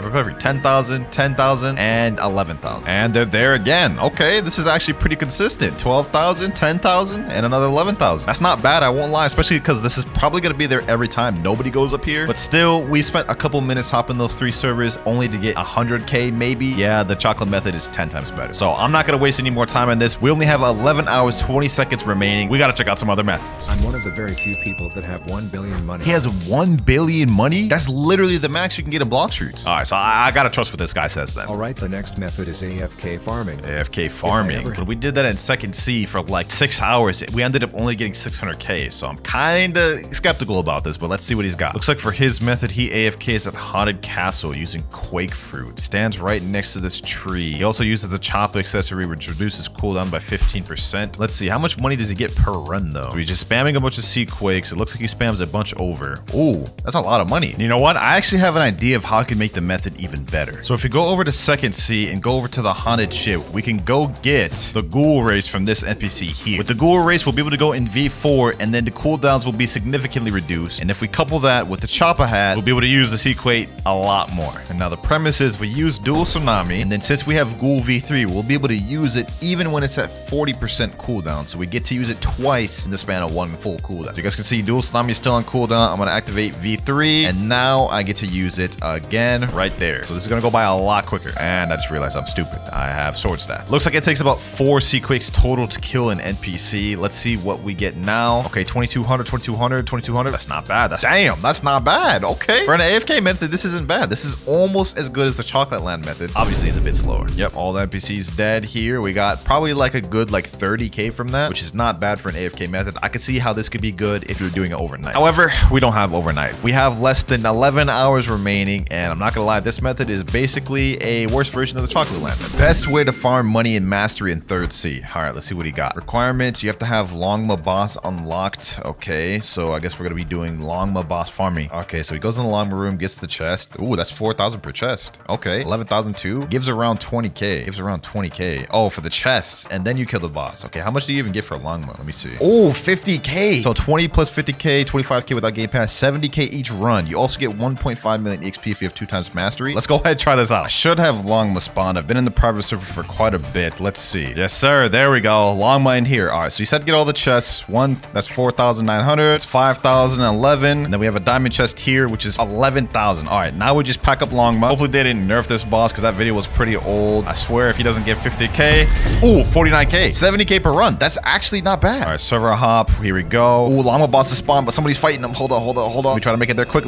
10,000, 10,000, and 11,000. And they're there again. Okay, this is actually pretty consistent. 12,000, 10,000, and another 11,000. That's not bad, I won't lie, especially because this is probably going to be there every time nobody goes up here. But still, we spent a couple minutes hopping those 3 servers only to get 100k maybe. Yeah, the chocolate method is 10 times better. So I'm not gonna waste any more time on this. We only have 11 hours 20 seconds remaining. We gotta check out some other methods. I'm one of the very few people that have 1 billion money. He has 1 billion money? That's literally the max you can get in Blox fruits. All right, so I gotta trust what this guy says then. All right, the next method is AFK farming. AFK farming. When we did that in second C for like 6 hours, we ended up only getting 600k. So I'm kind of skeptical about this, but let's see what he's got. Looks like for his method, he AFKs at Haunted Castle using Quake fruit. Stands right next to this tree. He also uses a chop accessory which reduces cooldown by 15%. Let's see, how much money does he get per run though? So he's just spamming a bunch of sea quakes. It looks like he spams a bunch over. Ooh, that's a lot of money. And you know what? I actually have an idea of how I can make the method even better. So if we go over to second sea and go over to the haunted ship, we can go get the ghoul race from this NPC here. With the ghoul race, we'll be able to go in V4 and then the cooldowns will be significantly reduced. And if we couple that with the chopper hat, we'll be able to use the sea quake a lot more. And now the premise is we use dual tsunami, and then since we have ghoul V3, we'll be able to use it even when it's at 40% cooldown. So we get to use it twice in the span of 1 full cooldown. So you guys can see dual tsunami is still on cooldown. I'm gonna activate V3, and now I get to use it again right there. So this is gonna go by a lot quicker. And I just realized I'm stupid. I have sword stats. Looks like it takes about 4 sea quakes total to kill an NPC. Let's see what we get now. Okay, 2,200, 2,200, 2,200. That's not bad. That's not bad. Okay. For an AFK method, this isn't bad. lie, this is almost as good as the Chocolate Land method. Obviously, it's a bit slower. Yep, all the NPCs dead here. We got probably like a good like 30k from that, which is not bad for an AFK method. I could see how this could be good if you're doing it overnight. However, we don't have overnight. We have less than 11 hours remaining, and I'm not gonna lie, this method is basically a worse version of the Chocolate Land method. Best way to farm money and mastery in 3rd Sea. All right, let's see what he got. Requirements, you have to have Longma boss unlocked. Okay, so I guess we're gonna be doing Longma boss farming. Okay, so he goes in the Longma room, gets the chest. Ooh, that's 4,000 per chest. Okay, 11,002 gives around 20k. Gives around 20k. Oh, for the chests, and then you kill the boss. Okay, how much do you even get for a Longma? Let me see. Oh, 50k. So 20 plus 50k, 25k without game pass, 70k each run. You also get 1.5 million XP if you have 2 times mastery. Let's go ahead and try this out. I should have Longma spawned. I've been in the private server for quite a bit. Let's see. Yes, sir. There we go. Longma in here. All right, so you said to get all the chests. One, that's 4,900. It's 5,011. And then we have a diamond chest here, which is 11,000. All right, now we just pack up Longma. Hopefully they didn't nerf this boss because that video was pretty old. I swear if he doesn't get 50k. Ooh, 49k. 70k per run. That's actually not bad. All right, server hop. Here we go. Ooh, Longma boss is spawned, but somebody's fighting him. Hold on. Let me try to make it there quick.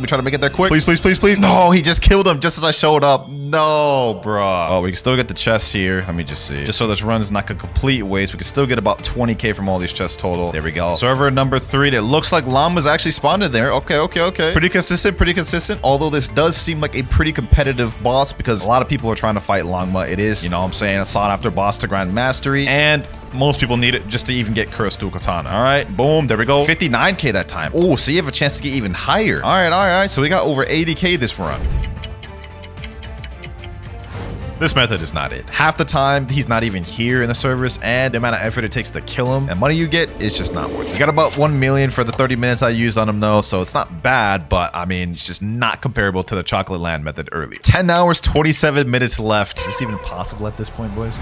Please, please, please, please. No, he just killed him just as I showed up. No, bro. Oh, we can still get the chests here. Let me just see. Just so this run is not a complete waste, we can still get about 20k from all these chests total. There we go. Server number 3. It looks like llama's actually spawned in there. Okay. Pretty consistent. Although this does seem like a pretty competitive boss because a lot of people are trying to fight Longma. It is, you know what I'm saying, a sought after boss to grind mastery. And most people need it just to even get Cursed Dual Katana. All right, boom, there we go. 59k that time. Oh, so you have a chance to get even higher. All right. So we got over 80k this run. This method is not it. Half the time, he's not even here in the servers, and the amount of effort it takes to kill him and money you get is just not worth it. We got about 1 million for the 30 minutes I used on him though, so it's not bad, but I mean, it's just not comparable to the Chocolate Land method early. 10 hours, 27 minutes left. Is this even possible at this point, boys?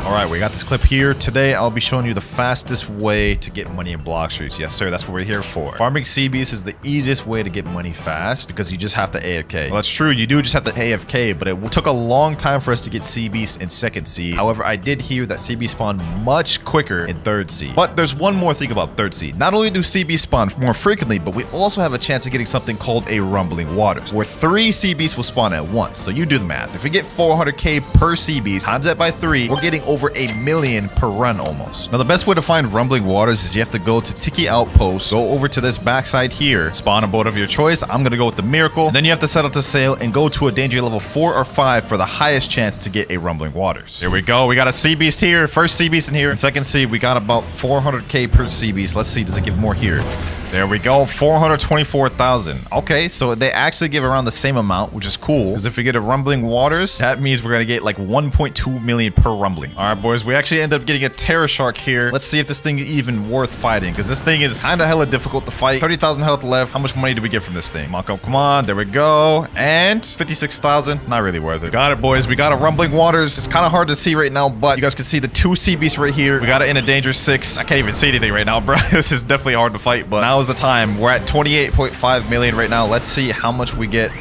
All right, we got this clip here. Today, I'll be showing you the fastest way to get money in Blox streets. Yes, sir, that's what we're here for. Farming CBs is the easiest way to get money fast because you just have to AFK. Well, that's true. You do just have to AFK, but it took a long time for us to get CBs in 2nd Sea. However, I did hear that CB spawn much quicker in 3rd Sea. But there's one more thing about 3rd Sea. Not only do CB spawn more frequently, but we also have a chance of getting something called a Rumbling Waters, where 3 CBs will spawn at once. So you do the math. If we get 400k per CBs, times that by 3, we're getting over a million per run almost. Now the best way to find Rumbling Waters is you have to go to Tiki Outpost, go over to this backside here, spawn a boat of your choice. I'm gonna go with the Miracle. And then you have to set up to sail and go to a danger level 4 or 5 for the highest chance to get a Rumbling Waters. Here we go. We got a sea beast here. First sea beast in here. In 2nd Sea, we got about 400k per sea beast. Let's see, does it give more here? There we go, 424,000. Okay, so they actually give around the same amount, which is cool. Because if we get a Rumbling Waters, that means we're gonna get like 1.2 million per rumbling. All right, boys, we actually end up getting a Terror Shark here. Let's see if this thing is even worth fighting, because this thing is kind of hella difficult to fight. 30,000 health left. How much money do we get from this thing? Come on, there we go. And 56,000, not really worth it. Got it, boys. We got a Rumbling Waters. It's kind of hard to see right now, but you guys can see the 2 sea beasts right here. We got it in a danger 6. I can't even see anything right now, bro. This is definitely hard to fight, but now is the time. We're at 28.5 million right now. Let's see how much we get.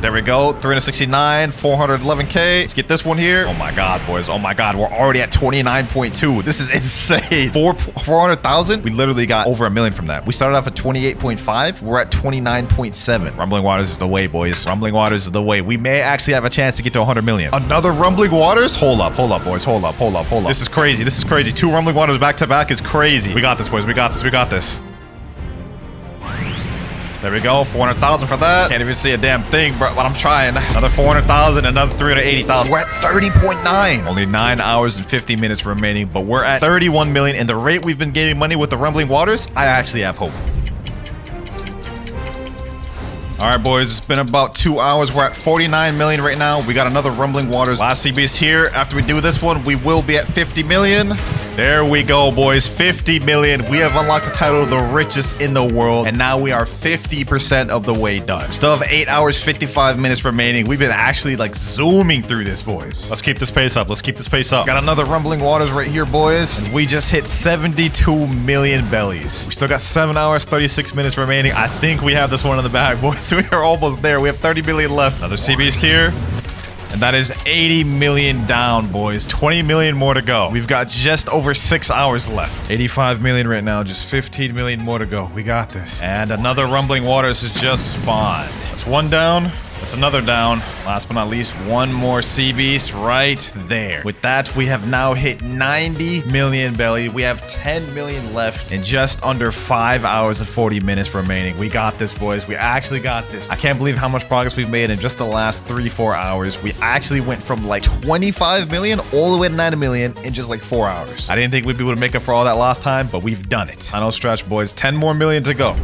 There we go, 369, 411k. Let's get this one here. Oh my god, boys. Oh my god, we're already at 29.2. This is insane. 400,000. We literally got over a million from that. We started off at 28.5. We're at 29.7. Rumbling Waters is the way, boys. Rumbling Waters is the way. We may actually have a chance to get to 100 million. Another Rumbling Waters? Hold up, boys. Hold up. This is crazy. 2 Rumbling Waters back to back is crazy. We got this, boys. We got this. There we go, 400,000 for that. Can't even see a damn thing, bro, but I'm trying. Another 400,000, another 380,000. We're at 30.9. Only 9 hours and 50 minutes remaining, but we're at 31 million. And the rate we've been getting money with the Rumbling Waters, I actually have hope. All right, boys, it's been about 2 hours. We're at 49 million right now. We got another Rumbling Waters. Last CB's here. After we do this one, we will be at 50 million. There we go, boys. 50 million. We have unlocked the title of the richest in the world, and now we are 50% of the way done. Still have 8 hours, 55 minutes remaining. We've been actually like zooming through this, boys. Let's keep this pace up. Got another Rumbling Waters right here, boys. And we just hit 72 million bellies. We still got 7 hours, 36 minutes remaining. I think we have this one in the bag, boys. We are almost there. We have 30 million left. Another sea beast here. And that is 80 million down, boys. 20 million more to go. We've got just over 6 hours left. 85 million right now, just 15 million more to go. We got this. And another Rumbling Waters has just spawned. That's one down. That's another down. Last but not least, one more sea beast right there. With that, we have now hit 90 million belly. We have 10 million left in just under 5 hours and 40 minutes remaining. We got this, boys. We actually got this. I can't believe how much progress we've made in just the last 3-4 hours. We actually went from like 25 million all the way to 90 million in just like 4 hours. I didn't think we'd be able to make up for all that last time, but we've done it. I know, stretch, boys. 10 more million to go.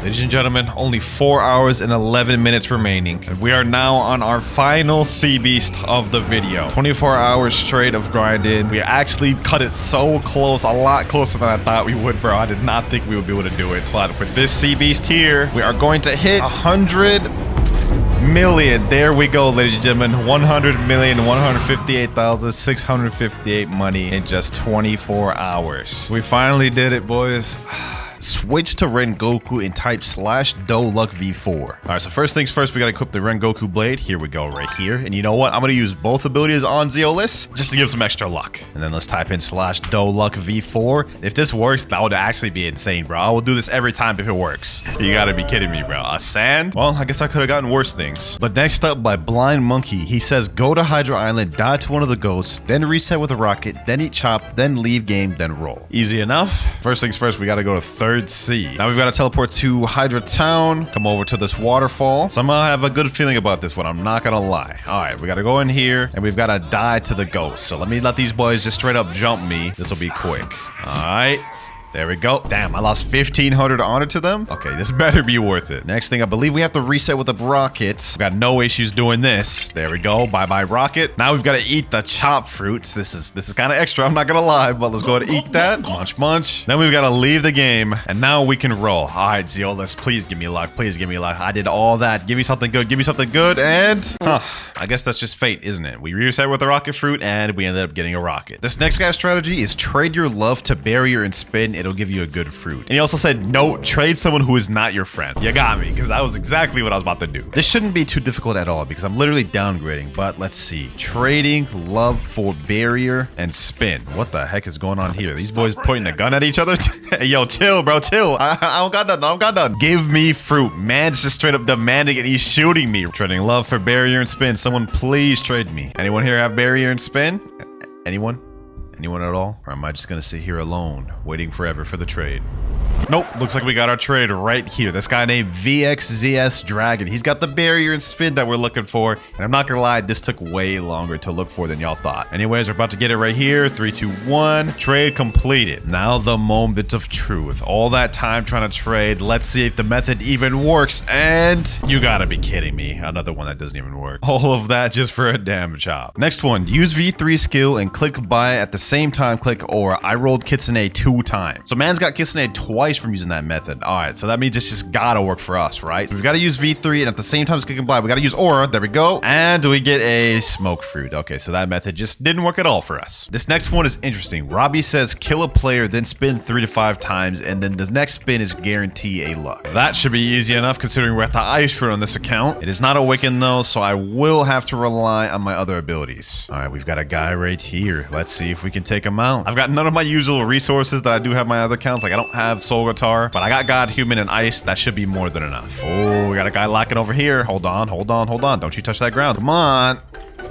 Ladies and gentlemen, only 4 hours and 11 minutes remaining. And we are now on our final sea beast of the video. 24 hours straight of grinding. We actually cut it so close, a lot closer than I thought we would, bro. I did not think we would be able to do it. But with this sea beast here, we are going to hit 100 million. There we go, ladies and gentlemen. 100,158,658 money in just 24 hours. We finally did it, boys. Switch to Rengoku and type /DoLuck V4. All right, so first things first, we gotta equip the Rengoku blade. Here we go, right here. And you know what? I'm gonna use both abilities on Zeolus just to give some extra luck. And then let's type in /DoLuck V4. If this works, that would actually be insane, bro. I will do this every time if it works. You gotta be kidding me, bro. A sand? Well, I guess I could have gotten worse things. But next up by Blind Monkey, he says go to Hydra Island, die to one of the goats, then reset with a rocket, then eat chop, then leave game, then roll. Easy enough. First things first, we gotta go to third sea. Now we've got to teleport to Hydra Town, come over to this waterfall. Somehow I have a good feeling about this one. I'm not gonna lie. All right, we got to go in here and we've got to die to the ghost. So let me let these boys just straight up jump me. This will be quick. All right. There we go. Damn, I lost 1,500 honor to them. Okay, this better be worth it. Next thing, I believe we have to reset with a rocket. We've got no issues doing this. There we go. Bye-bye rocket. Now we've got to eat the chop fruits. This is kind of extra. I'm not going to lie, but let's go ahead and eat that. Munch, munch. Then we've got to leave the game, and now we can roll. All right, Zeolus, please give me luck. Please give me luck. I did all that. Give me something good. Give me something good, and... I guess that's just fate, isn't it? We reset with the rocket fruit, and we ended up getting a rocket. This next guy's strategy is trade your love to barrier and spin. It'll give you a good fruit. And he also said, no, trade someone who is not your friend. You got me, because that was exactly what I was about to do. This shouldn't be too difficult at all, because I'm literally downgrading, but let's see. Trading love for barrier and spin. What the heck is going on here? These boys pointing a gun at each other? Hey, yo, chill, bro, chill. I don't got nothing. I don't got nothing. Give me fruit. Man's just straight up demanding it. He's shooting me. Trading love for barrier and spin. Someone please trade me. Anyone here have barrier and spin? Anyone? Anyone at all? Or am I just gonna sit here alone, waiting forever for the trade? Nope, looks like we got our trade right here. This guy named VXZS Dragon. He's got the barrier and spin that we're looking for. And I'm not gonna lie, this took way longer to look for than y'all thought. Anyways, we're about to get it right here. 3, 2, 1. Trade completed. Now the moment of truth. All that time trying to trade. Let's see if the method even works. And you gotta be kidding me. Another one that doesn't even work. All of that just for a damn chop. Next one, use V3 skill and click buy at the same time click aura. I rolled Kitsune 2 times. So man's got Kitsune twice from using that method. All right, so that means it's just gotta work for us, right? So we've got to use V3 and at the same time as click and buy, we got to use aura. There we go. And we get a smoke fruit. Okay, so that method just didn't work at all for us. This next one is interesting. Robbie says kill a player, then spin 3 to 5 times, and then the next spin is guarantee a luck. That should be easy enough considering we're at the ice fruit on this account. It is not awakened though, so I will have to rely on my other abilities. All right, we've got a guy right here. Let's see if we can take him out. I've got none of my usual resources that I do have my other accounts. Like I don't have Soul Guitar, but I got God, Human, and Ice. That should be more than enough. Oh, we got a guy locking over here. Hold on, hold on, hold on. Don't you touch that ground. Come on.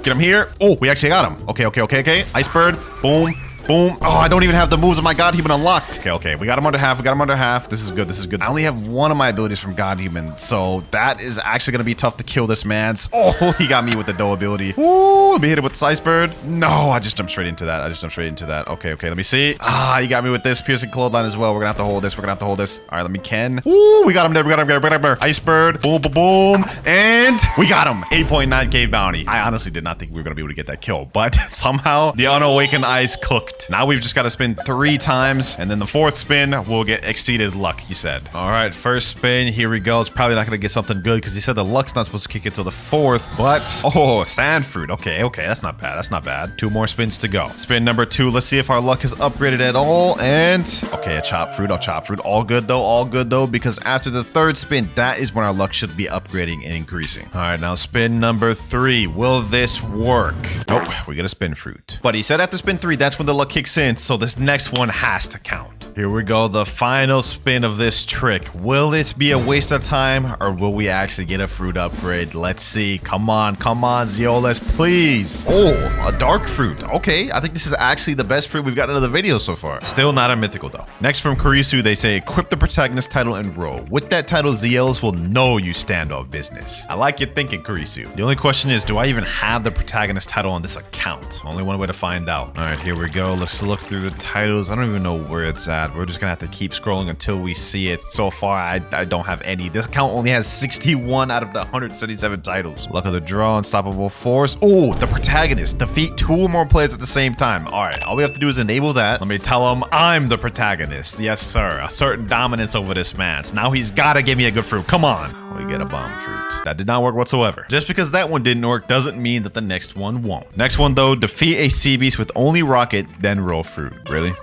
Get him here. Oh, we actually got him. Okay, okay, okay, okay. Ice Bird. Boom. Boom. Oh, I don't even have the moves of my God Human unlocked. Okay, okay. We got him under half. We got him under half. This is good. This is good. I only have one of my abilities from God Human, so that is actually going to be tough to kill this man's. Oh, he got me with the Doe ability. Ooh, let me hit it with Ice Bird. No, I just jumped straight into that. I just jumped straight into that. Okay, okay. Let me see. Ah, he got me with this Piercing Clothesline as well. We're going to have to hold this. We're going to have to hold this. All right, let me Ken. Ooh, we got him there. We got him there. We got him there. Ice Bird. Boom, boom, boom. And we got him. 8.9k bounty. I honestly did not think we were going to be able to get that kill, but somehow the unawakened ice cooked. Perfect. Now we've just got to spin 3 times, and then the 4th spin will get exceeded luck, he said. All right, first spin. Here we go. It's probably not going to get something good because he said the luck's not supposed to kick until the 4th, but oh, sand fruit. Okay, that's not bad. That's not bad. 2 more spins to go. Spin number 2. Let's see if our luck has upgraded at all. And okay, a chopped fruit. I'll chop fruit. All good though, because after the 3rd spin, that is when our luck should be upgrading and increasing. All right, now spin number 3. Will this work? Nope, we get a spin fruit. But he said after spin 3, that's when the luck kicks in, so this next one has to count. Here we go, the final spin of this trick. Will it be a waste of time, or will we actually get a fruit upgrade? Let's see. Come on, Zeolas, please. Oh, a dark fruit. Okay, I think this is actually the best fruit we've gotten into the video so far. Still not a mythical though. Next from Kurisu, they say equip the protagonist title and roll. With that title, Zeolas will know you stand on business. I like your thinking, Kurisu. The only question is, do I even have the protagonist title on this account? Only one way to find out. All right, here we go. Let's look through the titles. I don't even know where it's at. We're just gonna have to keep scrolling until we see it. So far, I don't have any. This account only has 61 out of the 177 titles. Luck of the draw, unstoppable force. Oh, the protagonist. Defeat 2 or more players at the same time. All right, all we have to do is enable that. Let me tell him I'm the protagonist. Yes, sir. A certain dominance over this man. So now he's gotta give me a good fruit. Come on. We get a bomb fruit. That did not work whatsoever. Just because that one didn't work doesn't mean that the next one won't. Next one though, defeat a sea beast with only rocket, then roll fruit. Really?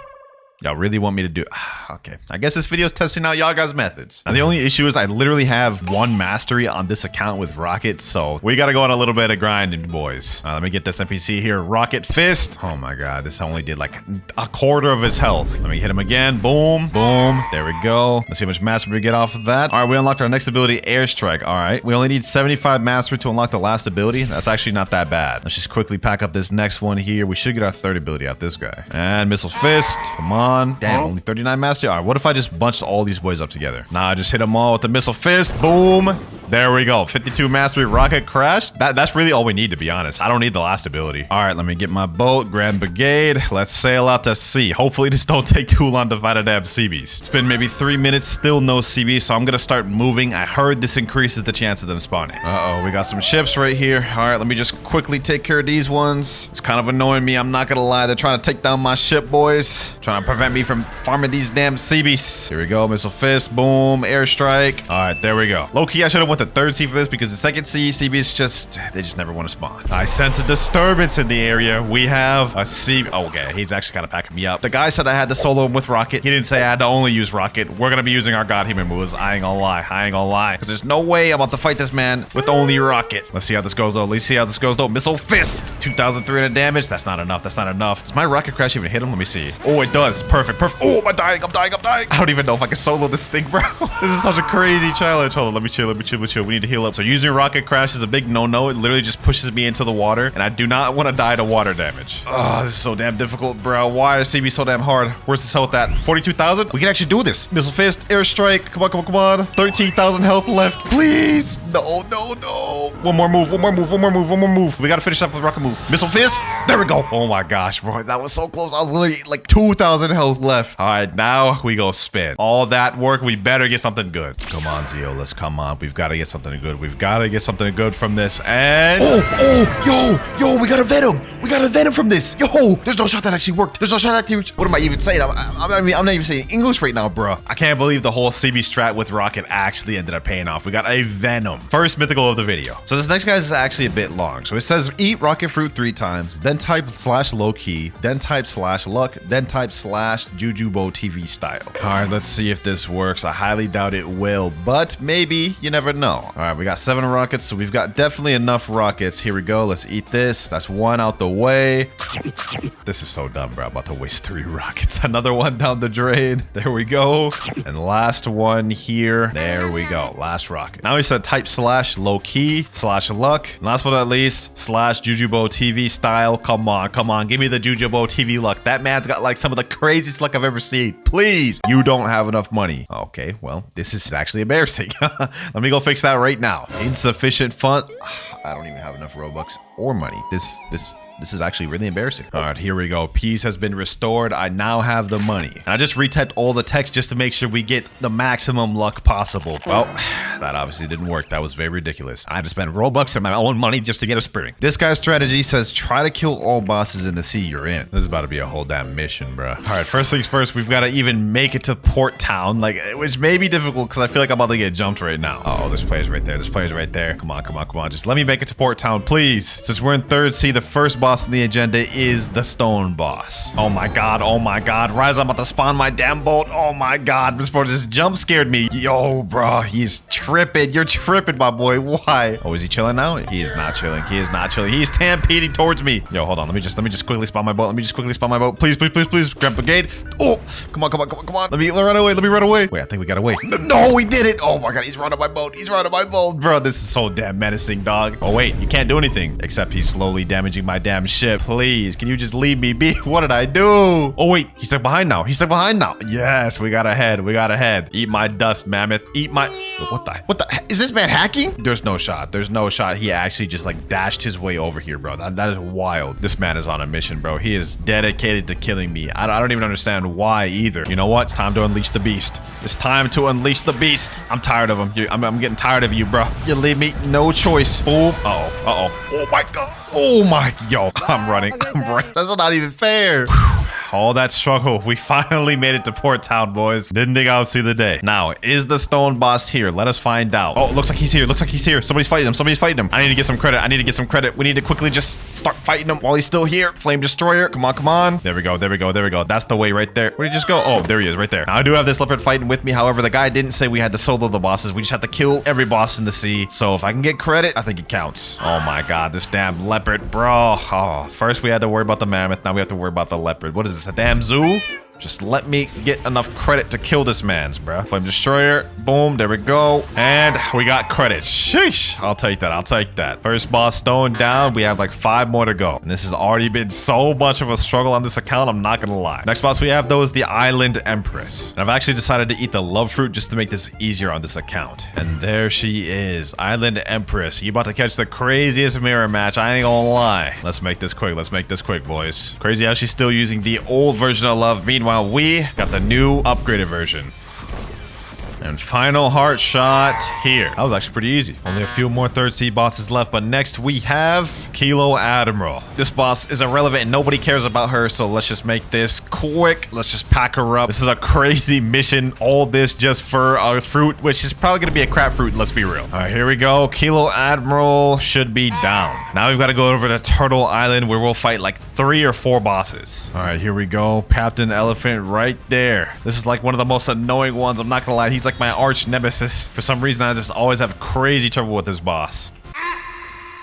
Y'all really want me to do... Okay. I guess this video is testing out y'all guys' methods. Now, the only issue is I literally have 1 mastery on this account with Rocket, so we gotta go on a little bit of grinding, boys. Let me get this NPC here. Rocket Fist. Oh my god, this only did like a quarter of his health. Let me hit him again. Boom. Boom. There we go. Let's see how much mastery we get off of that. All right, we unlocked our next ability, Airstrike. All right. We only need 75 mastery to unlock the last ability. That's actually not that bad. Let's just quickly pack up this next one here. We should get our 3rd ability out this guy. And Missile Fist. Come on. Damn, only 39 mastery. All right, what if I just bunched all these boys up together? Nah, I just hit them all with the Missile Fist. Boom. There we go. 52 mastery, Rocket Crash. That's really all we need, to be honest. I don't need the last ability. All right, let me get my boat. Grand Brigade. Let's sail out to sea. Hopefully this don't take too long to fight a damn sea beast. It's been maybe 3 minutes, still no sea beast, so I'm gonna start moving. I heard this increases the chance of them spawning. Uh-oh, we got some ships right here. All right, let me just quickly take care of these ones. It's kind of annoying me, I'm not gonna lie. They're trying to take down my ship, boys. Trying to prevent me from farming these damn sea beasts. Here we go, Missile Fist, boom, Airstrike. All right, there we go. Low-key, I should have went to 3rd sea for this because the 2nd sea beasts they just never want to spawn. I sense a disturbance in the area. We have a sea... Oh, okay, he's actually kind of packing me up. The guy said I had to solo him with Rocket. He didn't say I had to only use Rocket. We're gonna be using our God Human moves. I ain't gonna lie. Because there's no way I'm about to fight this man with only Rocket. Let's see how this goes, though. Missile Fist. 2,300 damage. That's not enough. Does my Rocket Crash even hit him? Let me see. Oh, it does. Perfect. Oh, I'm dying. I don't even know if I can solo this thing, bro. This is such a crazy challenge. Hold on, let me chill. We need to heal up. So using Rocket Crash is a big no-no. It literally just pushes me into the water, and I do not want to die to water damage. Oh, this is so damn difficult, bro. Why is CB so damn hard? Where's this health at? 42,000? We can actually do this. Missile Fist, Airstrike. Come on. 13,000 health left. Please. No. One more move. We gotta finish up with Rocket move. Missile Fist. There we go. Oh my gosh, bro. That was so close. I was literally like 2,000 health left. All right, now we go spin. All that work, we better get something good. Come on, Zeolas. Come on. We've got to get something good. We've got to get something good from this. And... Yo, we got a Venom from this. Yo, there's no shot that actually worked. What am I even saying? I'm not even saying English right now, bro. I can't believe the whole CB strat with Rocket actually ended up paying off. We got a Venom. First mythical of the video. So this next guy is actually a bit long. So it says eat Rocket Fruit 3 times, then type /low-key, then type /luck, then type /Jujubo TV style. All right, let's see if this works. I highly doubt it will, but maybe. You never know. All right, we got 7 rockets, so we've got definitely enough rockets. Here we go. Let's eat this. That's 1 out the way. This is so dumb, bro. I'm about to waste 3 rockets. Another one down the drain. There we go. And last one here. There we go. Last rocket. Now he said type /low-key, /luck. And last but not least, /Jujubo TV style. Come on. Give me the Jujubo TV luck. That man's got like some of the craziest luck I've ever seen. Please. You don't have enough money. Okay, well, this is actually embarrassing. Let me go fix that right now. Insufficient fund. I don't even have enough Robux or money. This This is actually really embarrassing. All right, here we go. Peace has been restored. I now have the money. And I just retyped all the text just to make sure we get the maximum luck possible. Well, that obviously didn't work. That was very ridiculous. I had to spend Robux and my own money just to get a spring. This guy's strategy says try to kill all bosses in the sea you're in. This is about to be a whole damn mission, bro. All right, first things first, we've got to even make it to Port Town, like, which may be difficult because I feel like I'm about to get jumped right now. Oh, there's players right there. There's players right there. Come on, come on, come on. Just let me make it to Port Town, please. Since we're in third sea, the first boss in the agenda is the stone boss. Oh my god, oh my god. Rise, I'm about to spawn my damn bolt. Oh my god, this bro just jump scared me. Yo, bro, he's tripping. You're tripping, my boy. Why? Oh, is he chilling now? He is not chilling. He is not chilling. He's stampeding towards me. Yo, hold on. Let me just quickly spawn my boat. Let me just quickly spawn my boat. Please, please, please, please. Grab brigade. Oh, come on, come on, come on, come on. Let me run away. Let me run away. Wait, I think we got away. No, we did it. Oh my god, he's running my boat. He's running my boat. Bro, this is so damn menacing, dog. Oh wait, you can't do anything except he's slowly damaging my damn ship. Please, can you just leave me be? What did I do? Oh wait, he's stuck behind now. He's stuck behind now. Yes, we got ahead. We got ahead. Eat my dust, mammoth. Eat my... What the... Is this man hacking? There's no shot. There's no shot. He actually just like dashed his way over here, bro. That is wild. This man is on a mission, bro. He is dedicated to killing me. I don't even understand why either. You know what? It's time to unleash the beast. It's time to unleash the beast. I'm tired of him. I'm getting tired of you, bro. You leave me no choice. Boom. Uh-oh. Uh-oh. Oh my god. Oh my... Yo, I'm running. I'm running. That's not even fair. All that struggle, we finally made it to Port Town, boys. Didn't think I would see the day. Now, is the stone boss here? Let us find out. Oh, looks like he's here. Looks like he's here. Somebody's fighting him. Somebody's fighting him. I need to get some credit. I need to get some credit. We need to quickly just start fighting him while he's still here. Flame Destroyer. Come on, come on. There we go. There we go. There we go. That's the way right there. Where did he just go? Oh, there he is right there. Now, I do have this leopard fighting with me. However, the guy didn't say we had to solo the bosses. We just have to kill every boss in the sea. So if I can get credit, I think it counts. Oh my god, this damn leopard, bro. Oh, first we had to worry about the mammoth. Now we have to worry about the leopard. What is this, a damn zoo? Just let me get enough credit to kill this man's, bro. Flame Destroyer. Boom. There we go. And we got credit. Sheesh. I'll take that. I'll take that. First boss stone down. We have like 5 more to go. And this has already been so much of a struggle on this account. I'm not going to lie. Next boss we have, though, is the Island Empress. And I've actually decided to eat the love fruit just to make this easier on this account. And there she is. Island Empress. You about to catch the craziest mirror match. I ain't gonna lie. Let's make this quick. Let's make this quick, boys. Crazy how she's still using the old version of love. Meanwhile, we got the new upgraded version. And final heart shot here. That was actually pretty easy. Only a few more third sea bosses left, but next we have Kilo Admiral. This boss is irrelevant and nobody cares about her, so let's just make this quick. Let's just pack her up. This is a crazy mission. All this just for a fruit, which is probably gonna be a crap fruit, let's be real. All right, here we go. Kilo Admiral should be down. Now we've got to go over to Turtle Island where we'll fight like 3 or 4 bosses. All right, here we go. Captain Elephant right there. This is like one of the most annoying ones. I'm not gonna lie. He's like my arch nemesis. For some reason, I just always have crazy trouble with this boss.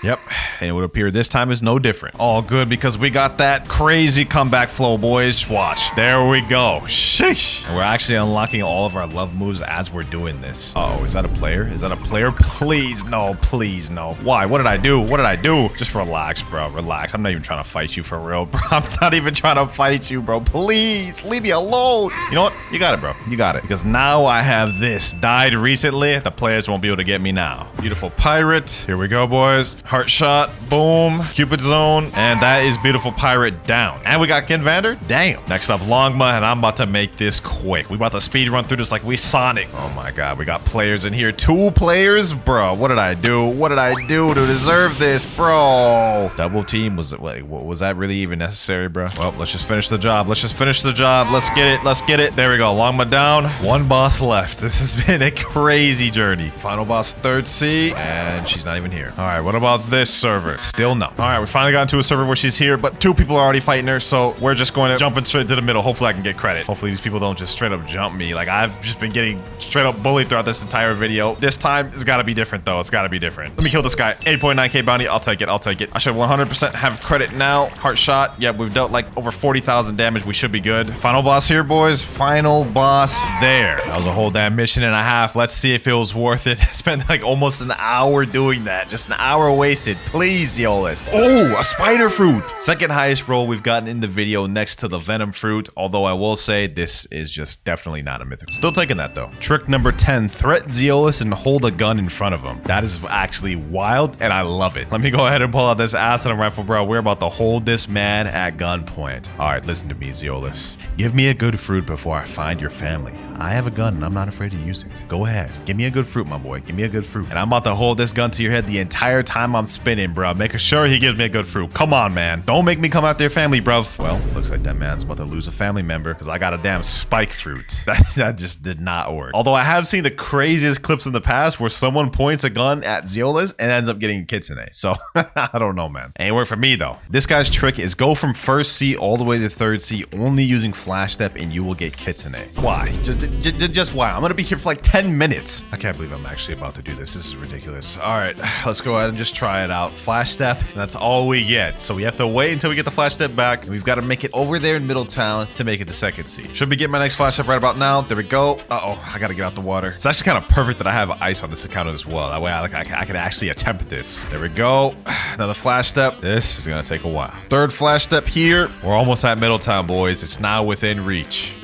Yep, and it would appear this time is no different. All good because we got that crazy comeback flow, boys. Watch. There we go. Sheesh. And we're actually unlocking all of our love moves as we're doing this. Uh-oh, is that a player? Is that a player? Please, no. Please, no. Why? What did I do? What did I do? Just relax, bro. Relax. I'm not even trying to fight you for real, bro. I'm not even trying to fight you, bro. Please, leave me alone. You know what? You got it, bro. You got it. Because now I have this. Died recently. The players won't be able to get me now. Beautiful pirate. Here we go, boys. Heart shot, boom, Cupid zone, and that is beautiful pirate down. And we got Ken Vander, damn. Next up, Longma, and I'm about to make this quick. We about to speed run through this like we Sonic. Oh my god, we got players in here. 2 players, bro. What did I do? What did I do to deserve this, bro? Double team, was that really even necessary, bro? Well, let's just finish the job. Let's just finish the job. Let's get it. Let's get it. There we go. Longma down. 1 boss left. This has been a crazy journey. Final boss, third sea, and she's not even here. All right, what about this server? Still no. All right, we finally got into a server where she's here, but 2 people are already fighting her, so we're just going to jump in straight to the middle. Hopefully I can get credit. Hopefully these people don't just straight up jump me. Like, I've just been getting straight up bullied throughout this entire video. This time, it's got to be different, though. It's got to be different. Let me kill this guy. 8.9k bounty. I'll take it. I'll take it. I should 100% have credit now. Heart shot. Yep, we've dealt like over 40,000 damage. We should be good. Final boss here, boys. Final boss there. That was a whole damn mission and a half. Let's see if it was worth it. I spent like almost an hour doing that. Just an hour away wasted. Please, Zeolus. Oh, a spider fruit. Second highest roll we've gotten in the video next to the venom fruit. Although I will say this is just definitely not a mythical. Still taking that though. Trick number 10, threat Zeolus and hold a gun in front of him. That is actually wild and I love it. Let me go ahead and pull out this acid rifle, bro. We're about to hold this man at gunpoint. All right, listen to me, Zeolus. Give me a good fruit before I find your family. I have a gun and I'm not afraid to use it. Go ahead. Give me a good fruit, my boy. Give me a good fruit. And I'm about to hold this gun to your head the entire time I'm spinning, bro. Making sure he gives me a good fruit. Come on, man. Don't make me come after your family, bruv. Well, looks like that man's about to lose a family member because I got a damn spike fruit. That just did not work. Although I have seen the craziest clips in the past where someone points a gun at Zeolus and ends up getting a kitsune. So I don't know, man. Ain't work for me, though. This guy's trick is go from first C all the way to third C only using flash step and you will get kitsune. Why? Just why? I'm gonna be here for like 10 minutes. I can't believe I'm actually about to do this. This is ridiculous. All right, let's go ahead and just try it out. Flash step, and that's all we get. So we have to wait until we get the flash step back. And we've got to make it over there in Middletown to make it to second C. Should be getting my next flash step right about now. There we go. Uh-oh, I gotta get out the water. It's actually kind of perfect that I have ice on this account as well. That way I can actually attempt this. There we go. Another flash step. This is gonna take a while. Third flash step here. We're almost at Middletown, boys. It's now within reach.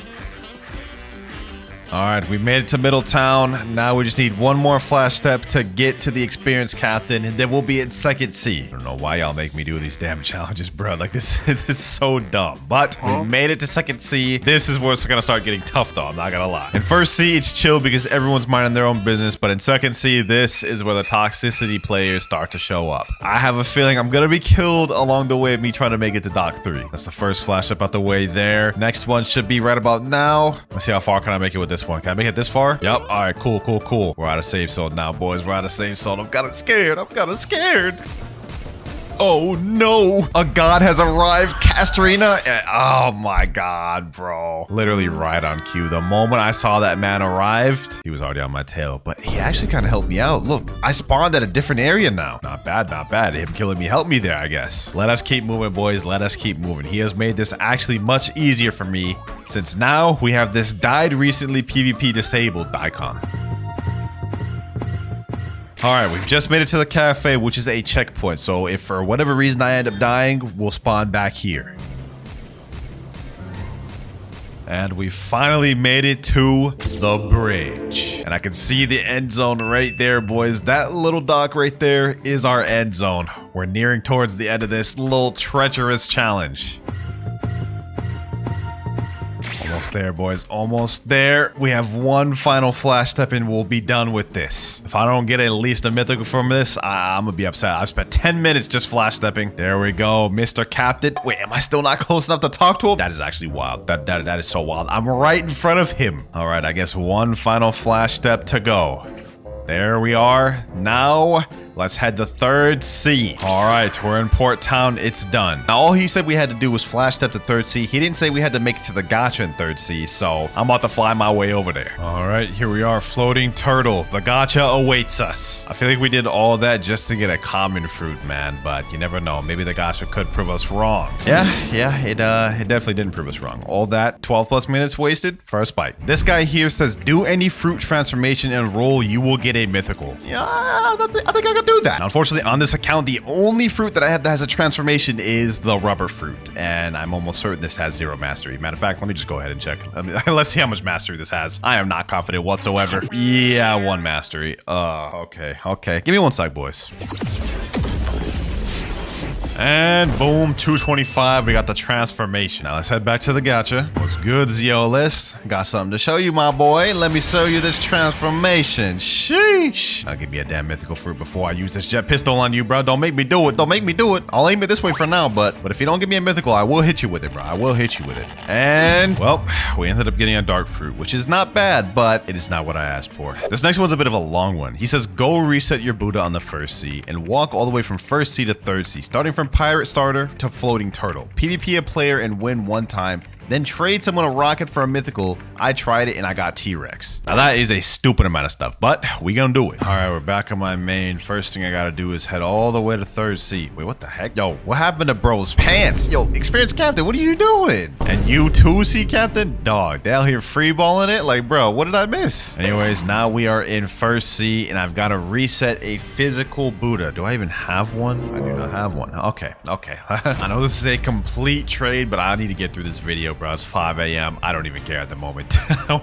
All right, we made it to Middletown. Now we just need one more flash step to get to the experienced captain, and then we'll be at second C. I don't know why y'all make me do these damn challenges, bro. Like, this is so dumb. But we made it to second C. This is where it's gonna start getting tough, though. I'm not gonna lie. In first C, it's chill because everyone's minding their own business. But in second C, this is where the toxicity players start to show up. I have a feeling I'm gonna be killed along the way of me trying to make it to Dock 3. That's the first flash step out the way there. Next one should be right about now. Let's see how far can I make it with this one. Can I make it this far? Yep. All right, cool. We're out of safe zone now, boys. We're out of safe zone. I'm kind of scared. Oh no, a god has arrived, Castrina. Oh my god, bro. Literally right on cue. The moment I saw that man arrived, he was already on my tail, but he actually kind of helped me out. Look, I spawned at a different area now. Not bad. Him killing me helped me there, I guess. Let us keep moving, boys. Let us keep moving. He has made this actually much easier for me since now we have this died recently PvP disabled icon. All right, we've just made it to the cafe, which is a checkpoint. So if for whatever reason I end up dying, we'll spawn back here. And we finally made it to the bridge. And I can see the end zone right there, boys. That little dock right there is our end zone. We're nearing towards the end of this little treacherous challenge. Almost there, boys. Almost there. We have one final flash step and we'll be done with this. If I don't get at least a mythical from this, I'm gonna be upset. I've spent 10 minutes just flash stepping. There we go, Mr. Captain. Wait, am I still not close enough to talk to him? That is actually wild. That is so wild. I'm right in front of him. All right, I guess one final flash step to go. There we are. Now, let's head to third C. All right, we're in Port Town. It's done. Now, all he said we had to do was flash step to third C. He didn't say we had to make it to the gacha in third C, so I'm about to fly my way over there. All right, here we are, floating turtle. The gacha awaits us. I feel like we did all of that just to get a common fruit, man, but you never know. Maybe the gacha could prove us wrong. Yeah, it definitely didn't prove us wrong. All that 12 plus minutes wasted for a spike. This guy here says, do any fruit transformation and roll, you will get a mythical. Yeah, I think I could do that. Now, unfortunately, on this account, the only fruit that I have that has a transformation is the rubber fruit, and I'm almost certain this has 0 mastery. Matter of fact, let me just go ahead and check. Let's see how much mastery this has. I am not confident whatsoever. Yeah, 1 mastery. Okay. Give me 1 sec, boys. And boom, 225. We got the transformation. Now let's head back to the gacha. What's good, Zeolus? Got something to show you, my boy. Let me show you this transformation. Sheesh. I'll give me a damn mythical fruit before I use this jet pistol on you, bro. Don't make me do it. I'll aim it this way for now, but if you don't give me a mythical, I will hit you with it, bro. I will hit you with it. And, well, we ended up getting a dark fruit, which is not bad, but it is not what I asked for. This next one's a bit of a long one. He says, go reset your Buddha on the first C and walk all the way from first C to third C, starting from pirate starter to floating turtle. PvP a player and win 1 time then trade someone a rocket for a mythical. I tried it and I got T-Rex. Now that is a stupid amount of stuff, but we gonna do it. All right, we're back on my main. First thing I gotta do is head all the way to 3rd Sea. Wait, what the heck? Yo, what happened to bro's pants? Yo, experienced captain, what are you doing? And you too, sea captain? Dog, they out here freeballing it? Like, bro, what did I miss? Anyways, now we are in 1st Sea and I've got to reset a physical Buddha. Do I even have one? I do not have one. Okay. I know this is a complete trade, but I need to get through this video, bro. It's 5 a.m. I don't even care at the moment.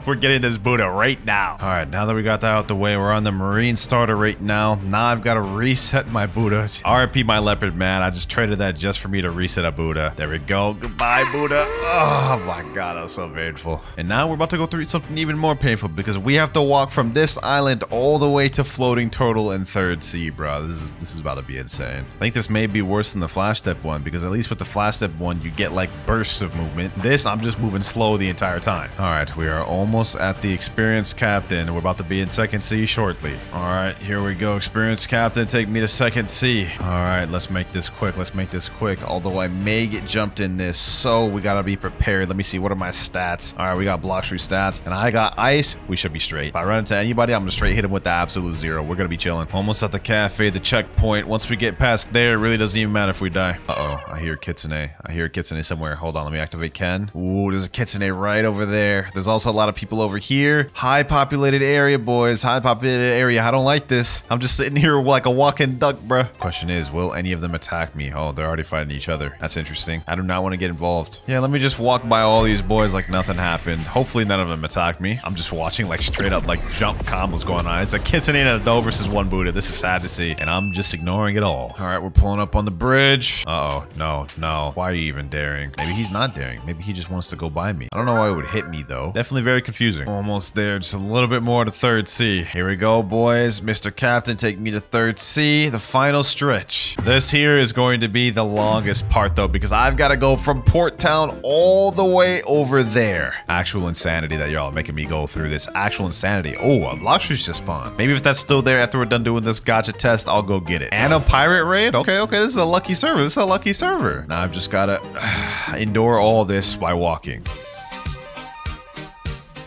We're getting this Buddha right now. All right, now that we got that out the way, we're on the Marine starter right now. Now I've got to reset my Buddha. RIP my leopard, man. I just traded that just for me to reset a Buddha. There we go. Goodbye, Buddha. Oh my God, that was so painful. And now we're about to go through something even more painful because we have to walk from this island all the way to floating turtle in 3rd Sea, bro. This is about to be insane. I think this may be worse than the flash step one because at least with the flash step one, you get like bursts of movement. This, I'm just moving slow the entire time. All right, we are almost at the experienced captain. We're about to be in 2nd Sea shortly. All right, here we go. Experienced captain, take me to 2nd Sea. All right, let's make this quick. Let's make this quick. Although I may get jumped in this, so we gotta be prepared. Let me see. What are my stats? All right, we got Blox free stats, and I got ice. We should be straight. If I run into anybody, I'm gonna straight hit him with the absolute 0. We're gonna be chilling. Almost at the cafe, the checkpoint. Once we get past there, it really doesn't even matter if we die. Uh-oh, I hear Kitsune. I hear Kitsune somewhere. Hold on, let me activate Ken. Ooh, there's a Kitsune right over there. There's also a lot of people over here. High populated area, boys. High populated area. I don't like this. I'm just sitting here like a walking duck, bruh. Question is, will any of them attack me? Oh, they're already fighting each other. That's interesting. I do not want to get involved. Yeah, let me just walk by all these boys like nothing happened. Hopefully none of them attack me. I'm just watching like straight up like jump combos going on. It's a Kitsune and a Doe versus 1 Buddha. This is sad to see, and I'm just ignoring it all. All right, we're pulling up on the bridge. Uh-oh, no. Why are you even daring? Maybe he's not daring. Maybe he just wants to go by me. I don't know why it would hit me though. Definitely very confusing. Almost there, just a little bit more to 3rd Sea. Here we go, boys. Mr. Captain, take me to 3rd Sea, the final stretch. This here is going to be the longest part though, because I've got to go from Port Town all the way over there. Actual insanity that y'all are making me go through this. Actual insanity. Oh, a Blox just spawned. Maybe if that's still there after we're done doing this gacha test, I'll go get it. And a pirate raid? Okay, this is a lucky server. This is a lucky server. Now I've just got to endure all this by walking.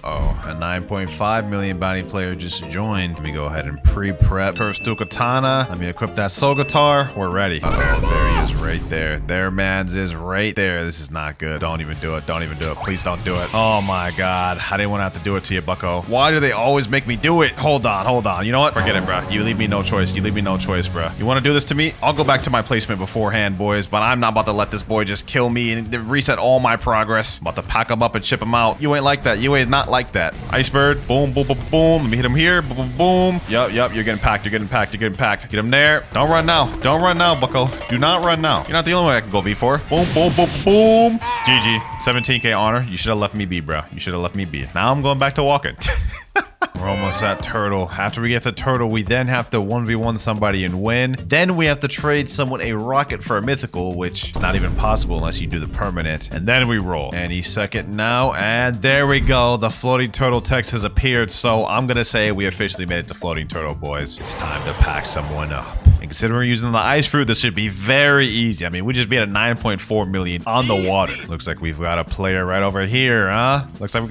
Oh, a 9.5 million bounty player just joined. Let me go ahead and pre-prep. First to katana. Let me equip that soul guitar. We're ready. Uh-oh, there he is right there. There man's is right there. This is not good. Don't even do it. Don't even do it. Please don't do it. Oh my God. I didn't want to have to do it to you, bucko. Why do they always make me do it? Hold on. You know what? Forget it, bro. You leave me no choice. Bro. You want to do this to me? I'll go back to my placement beforehand, boys, but I'm not about to let this boy just kill me and reset all my progress. I'm about to pack him up and ship him out. You ain't like that. You ain't not like that. Icebird. Boom. Let me hit him here. Boom. Yup. You're getting packed. Get him there. Don't run now, bucko. Do not run now. You're not the only one I can go V4. Boom. GG. 17k honor. You should have left me be, bro. Now I'm going back to walking. We're almost at turtle. After we get the turtle, we then have to 1v1 somebody and win. Then we have to trade someone a rocket for a mythical, which is not even possible unless you do the permanent. And then we roll. Any second now. And there we go. The floating turtle text has appeared. So I'm going to say we officially made it to floating turtle, boys. It's time to pack someone up. And considering we're using the ice fruit, this should be very easy. I mean, we just beat a 9.4 million on the water. Looks like we've got a player right over here, huh? Let's get him.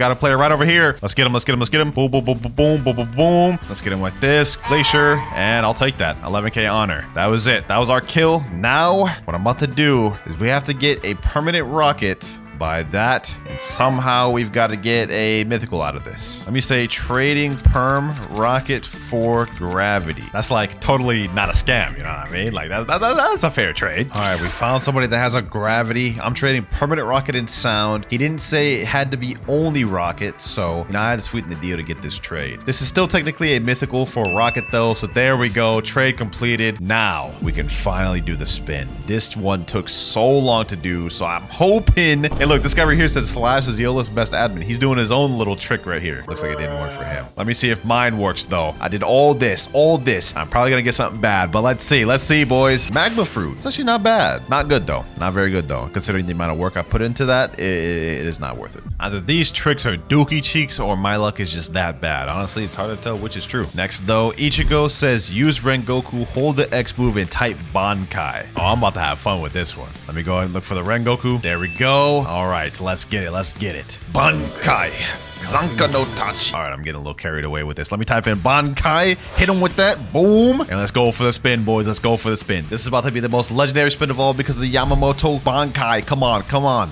Boom. Let's get him like this. Glacier. And I'll take that. 11k honor. That was it. That was our kill. Now, what I'm about to do is we have to get a permanent rocket by that, and somehow we've got to get a mythical out of this. Let me say trading perm rocket for gravity. That's like totally not a scam, you know what I mean? Like that's a fair trade. All right, we found somebody that has a gravity. I'm trading permanent rocket and sound. He didn't say it had to be only rocket, so you know, I had to sweeten the deal to get this trade. This is still technically a mythical for rocket though, so there we go. Trade completed. Now we can finally do the spin. This one took so long to do, so I'm hoping. Hey, look, this guy right here says Slash is Yola's best admin. He's doing his own little trick right here. Looks like it didn't work for him. Let me see if mine works though. I did all this. I'm probably gonna get something bad, but let's see, boys. Magma fruit. It's actually not bad. Not good though. Not very good though. Considering the amount of work I put into that, it is not worth it. Either these tricks are dookie cheeks or my luck is just that bad. Honestly, it's hard to tell which is true. Next though, Ichigo says use Rengoku, hold the X move and type Bankai. Oh, I'm about to have fun with this one. Let me go ahead and look for the Rengoku. There we go. All right, let's get it. Let's get it. Bankai. Zanka no Tachi. All right, I'm getting a little carried away with this. Let me type in Bankai. Hit him with that. Boom. And let's go for the spin, boys. Let's go for the spin. This is about to be the most legendary spin of all because of the Yamamoto Bankai. Come on, come on.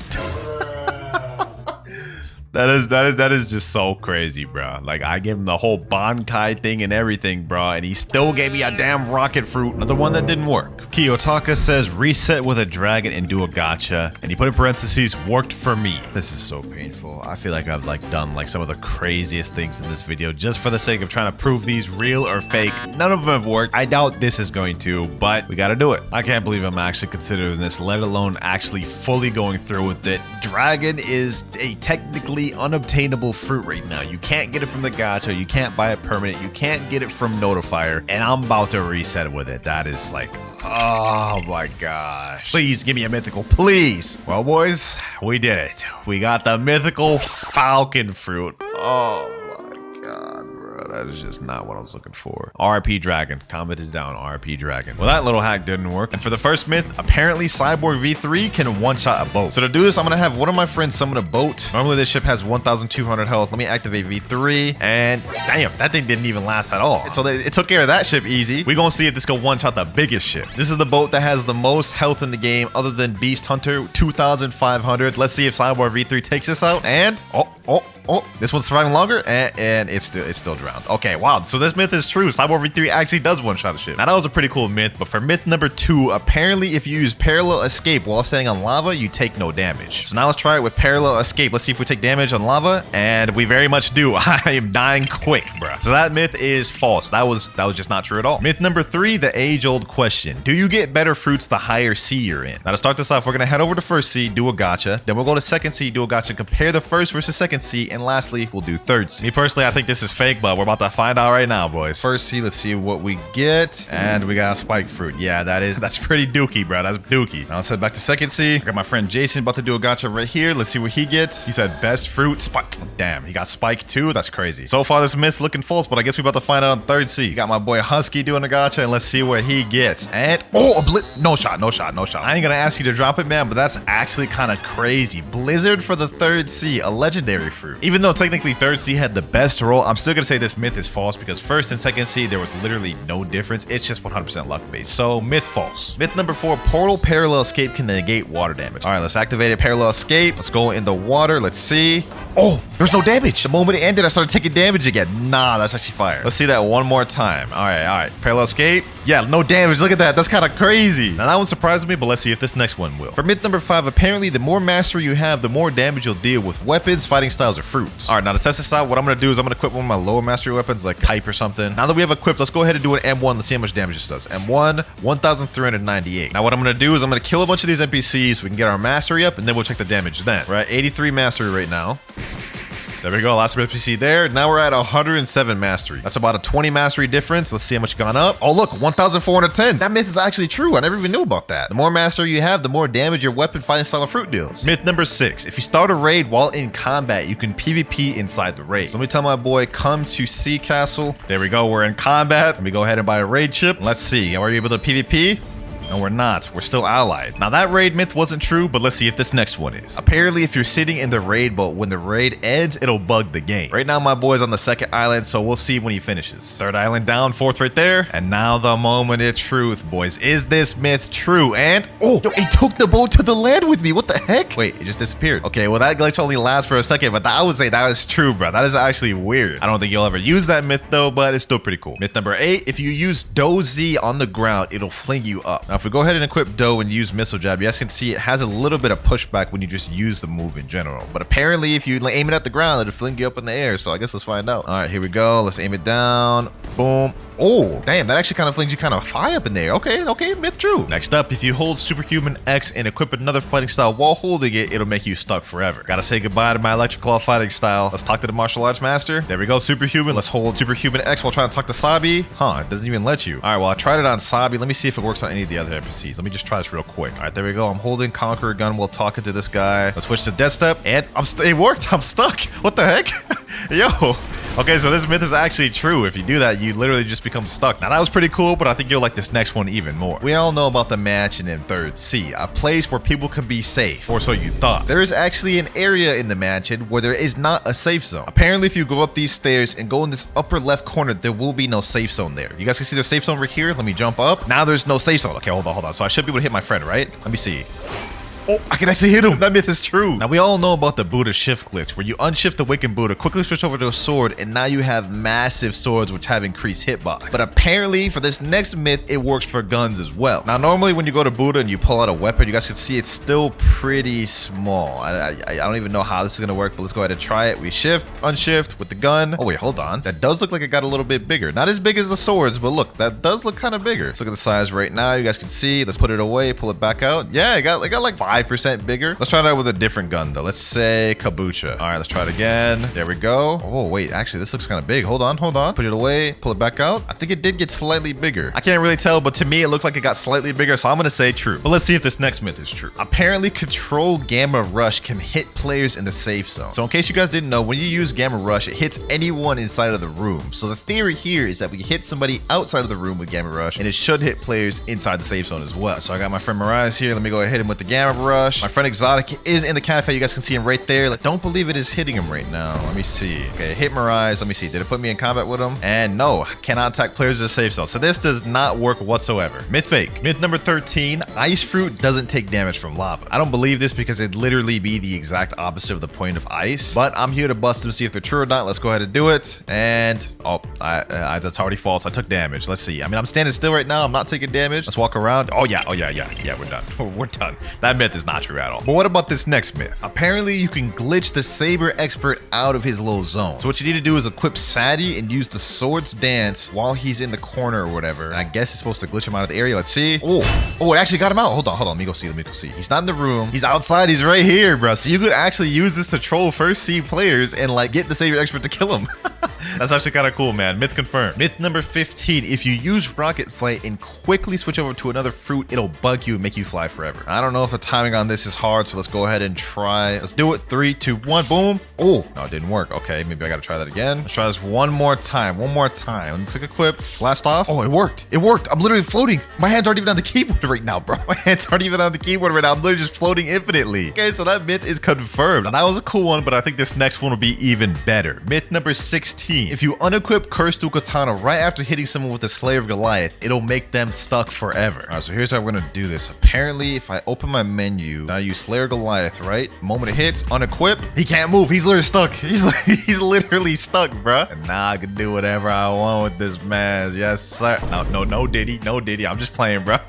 That is just so crazy, bro. Like, I gave him the whole Bankai thing and everything, bro, and he still gave me a damn rocket fruit. Another one that didn't work. Kiyotaka says reset with a dragon and do a gacha, and he put in parentheses worked for me. This is so painful. I feel like I've like done like some of the craziest things in this video just for the sake of trying to prove these real or fake. None of them have worked. I doubt this is going to, but we gotta do it. I can't believe I'm actually considering this, let alone actually fully going through with it. Dragon is a technically unobtainable fruit right now. You can't get it from the gacha, you can't buy it permanent, you can't get it from Notifier, and I'm about to reset with it. That is like, oh my gosh. Please give me a mythical, please. Well, boys, we did it. We got the mythical falcon fruit. Oh my god, bro. That is just not what I was looking for. RP Dragon. Commented down, RP Dragon. Well, that little hack didn't work. And for the first myth, apparently Cyborg V3 can one-shot a boat. So to do this, I'm gonna have one of my friends summon a boat. Normally this ship has 1,200 health. Let me activate V3, and damn, that thing didn't even last at all. So it took care of that ship easy. We gonna see if this can one-shot the biggest ship. This is the boat that has the most health in the game other than Beast Hunter, 2,500. Let's see if Cyborg V3 takes this out, and oh, this one's surviving longer, and it's still drowned. Okay, wow. So this myth is true. Cyborg V3 actually does one-shot a ship. Now that was a pretty cool myth, but for myth number 2, apparently if you use parallel escape while standing on lava, you take no damage. So now let's try it with parallel escape. Let's see if we take damage on lava, and we very much do. I am dying quick, bruh. So that myth is false. That was just not true at all. Myth number 3, the age-old question: do you get better fruits the higher sea you're in? Now to start this off, we're gonna head over to first sea, do a gacha, then we'll go to second sea, do a gacha, compare the first versus second sea, and lastly, we'll do third sea. Me personally, I think this is fake, but we're about to find out right now, boys. First sea, let's see what we get. And we got a spike fruit. Yeah, that's pretty dookie, bro. That's dookie. Now let's head back to second sea. I got my friend Jason about to do a gacha right here. Let's see what he gets. He said best fruit, spike. Damn, he got spike too. That's crazy. So far, this myth's looking false, but I guess we're about to find out on third sea. Got my boy Husky doing a gacha, and let's see what he gets. And no shot. I ain't gonna ask you to drop it, man, but that's actually kind of crazy. Blizzard for the third sea, a legendary fruit. Even though technically third sea had the best roll, I'm still gonna say this myth is false because first and second sea there was literally no difference. It's just 100% luck based. So myth false. Myth number 4, portal parallel escape can negate water damage. All right, let's activate it. Parallel escape. Let's go in the water. Let's see. Oh, there's no damage. The moment it ended, I started taking damage again. Nah, that's actually fire. Let's see that one more time. All right. Parallel escape. Yeah, no damage. Look at that. That's kind of crazy. Now that one surprised me, but let's see if this next one will. For myth number 5, apparently the more mastery you have, the more damage you'll deal with weapons, fighting styles, or fruits. All right, now to test this out, what I'm gonna do is I'm gonna equip one of my lower mastery weapons, like pipe or something. Now that we have equipped, let's go ahead and do an M1. Let's see how much damage this does. M1, 1,398. Now what I'm gonna do is I'm gonna kill a bunch of these NPCs so we can get our mastery up, and then we'll check the damage then. We're at 83 mastery right now. There we go, last NPC there. Now we're at 107 mastery. That's about a 20 mastery difference. Let's see how much gone up. Oh look, 1,410. That myth is actually true. I never even knew about that. The more mastery you have, the more damage your weapon, fighting style, or fruit deals. Myth number 6, if you start a raid while in combat, you can PvP inside the raid. So let me tell my boy, come to Sea Castle. There we go, we're in combat. Let me go ahead and buy a raid chip. Let's see, are we able to PvP? No, we're not. We're still allied. Now that raid myth wasn't true, but let's see if this next one is. Apparently, if you're sitting in the raid boat, when the raid ends, it'll bug the game. Right now, my boy's on the second island, so we'll see when he finishes. Third island down, fourth right there. And now the moment of truth, boys. Is this myth true? And, oh, yo, it took the boat to the land with me. What the heck? Wait, it just disappeared. Okay, well, that glitch only lasts for a second, but I would say that is true, bro. That is actually weird. I don't think you'll ever use that myth, though, but it's still pretty cool. Myth number 8, if you use Do Z on the ground, it'll fling you up. Now, if we go ahead and equip Do and use missile jab, you guys can see it has a little bit of pushback when you just use the move in general, but apparently if you aim it at the ground, it'll fling you up in the air. So I guess let's find out. All right, here we go. Let's aim it down. Boom. Oh, damn, that actually kind of flings you kind of high up in there. Okay, myth true. Next up, if you hold Superhuman X and equip another fighting style while holding it, it'll make you stuck forever. Gotta say goodbye to my electric claw fighting style. Let's talk to the martial arts master. There we go, Superhuman. Let's hold Superhuman X while trying to talk to Sabi. Huh, it doesn't even let you. All right, well, I tried it on Sabi. Let me see if it works on any of the other NPCs. Let me just try this real quick. All right, there we go. I'm holding Conqueror Gun while talking to this guy. Let's switch to Death Step, and it worked. I'm stuck. What the heck? Yo. Okay, so this myth is actually true. If you do that, you literally just become stuck. Now, that was pretty cool, but I think you'll like this next one even more. We all know about the mansion in 3rd C, a place where people can be safe, or so you thought. There is actually an area in the mansion where there is not a safe zone. Apparently, if you go up these stairs and go in this upper left corner, there will be no safe zone there. You guys can see the safe zone over here. Let me jump up. Now there's no safe zone. Okay, hold on. So I should be able to hit my friend, right? Let me see. Oh, I can actually hit him. That myth is true. Now, we all know about the Buddha shift glitch, where you unshift the Wicked Buddha, quickly switch over to a sword, and now you have massive swords which have increased hitbox. But apparently, for this next myth, it works for guns as well. Now, normally when you go to Buddha and you pull out a weapon, you guys can see it's still pretty small. I don't even know how this is going to work, but let's go ahead and try it. We shift, unshift with the gun. Oh, wait, hold on. That does look like it got a little bit bigger. Not as big as the swords, but look, that does look kind of bigger. Let's look at the size right now. You guys can see. Let's put it away, pull it back out. Yeah, it got like 5% bigger. Let's try that with a different gun though. Let's say Kabucha. All right, let's try it again. There we go. Oh, wait, actually, this looks kind of big. Hold on. Put it away, pull it back out. I think it did get slightly bigger. I can't really tell, but to me, it looks like it got slightly bigger, so I'm gonna say true. But let's see if this next myth is true. Apparently, Control Gamma Rush can hit players in the safe zone. So in case you guys didn't know, when you use Gamma Rush, it hits anyone inside of the room. So the theory here is that we hit somebody outside of the room with Gamma Rush, and it should hit players inside the safe zone as well. So I got my friend Mirage here. Let me go ahead and hit him with the Gamma Rush. My friend Exotic is in the cafe. You guys can see him right there. Like, don't believe it is hitting him right now. Let me see. Okay, hit Mirage. Let me see. Did it put me in combat with him? And no, cannot attack players in the safe zone. So this does not work whatsoever. Myth fake. Myth number 13, ice fruit doesn't take damage from lava. I don't believe this because it'd literally be the exact opposite of the point of ice. But I'm here to bust them, see if they're true or not. Let's go ahead and do it. And oh, that's already false. I took damage. Let's see. I mean, I'm standing still right now. I'm not taking damage. Let's walk around. Oh yeah, we're done. We're done. That myth is not true at all. But what about this next myth? Apparently, you can glitch the Saber Expert out of his little zone. So what you need to do is equip Sadie and use the Swords Dance while he's in the corner or whatever. And I guess it's supposed to glitch him out of the area. Let's see. Oh, it actually got him out. Hold on. Let me go see. He's not in the room. He's outside. He's right here, bro. So you could actually use this to troll first C players and like get the Saber Expert to kill him. That's actually kind of cool, man. Myth confirmed. Myth number 15. If you use Rocket Flight and quickly switch over to another fruit, it'll bug you and make you fly forever. I don't know if the timing on this is hard, so let's go ahead and try. Let's do it. 3, 2, 1. Boom. Oh, no, it didn't work. Okay, maybe I got to try that again. Let's try this one more time. Let me click equip. Blast off. Oh, it worked. I'm literally floating. My hands aren't even on the keyboard right now, bro. My hands aren't even on the keyboard right now. I'm literally just floating infinitely. Okay, so that myth is confirmed. And that was a cool one, but I think this next one will be even better. Myth number 16. If you unequip Curse to Katana right after hitting someone with the Slayer of Goliath, it'll make them stuck forever. All right, so here's how we're gonna do this. Apparently, if I open my menu, now I use Slayer Goliath, right? Moment it hits, unequip, he can't move. He's literally stuck. He's literally stuck, bruh. And now I can do whatever I want with this man. Yes, sir. No Diddy. I'm just playing, bruh.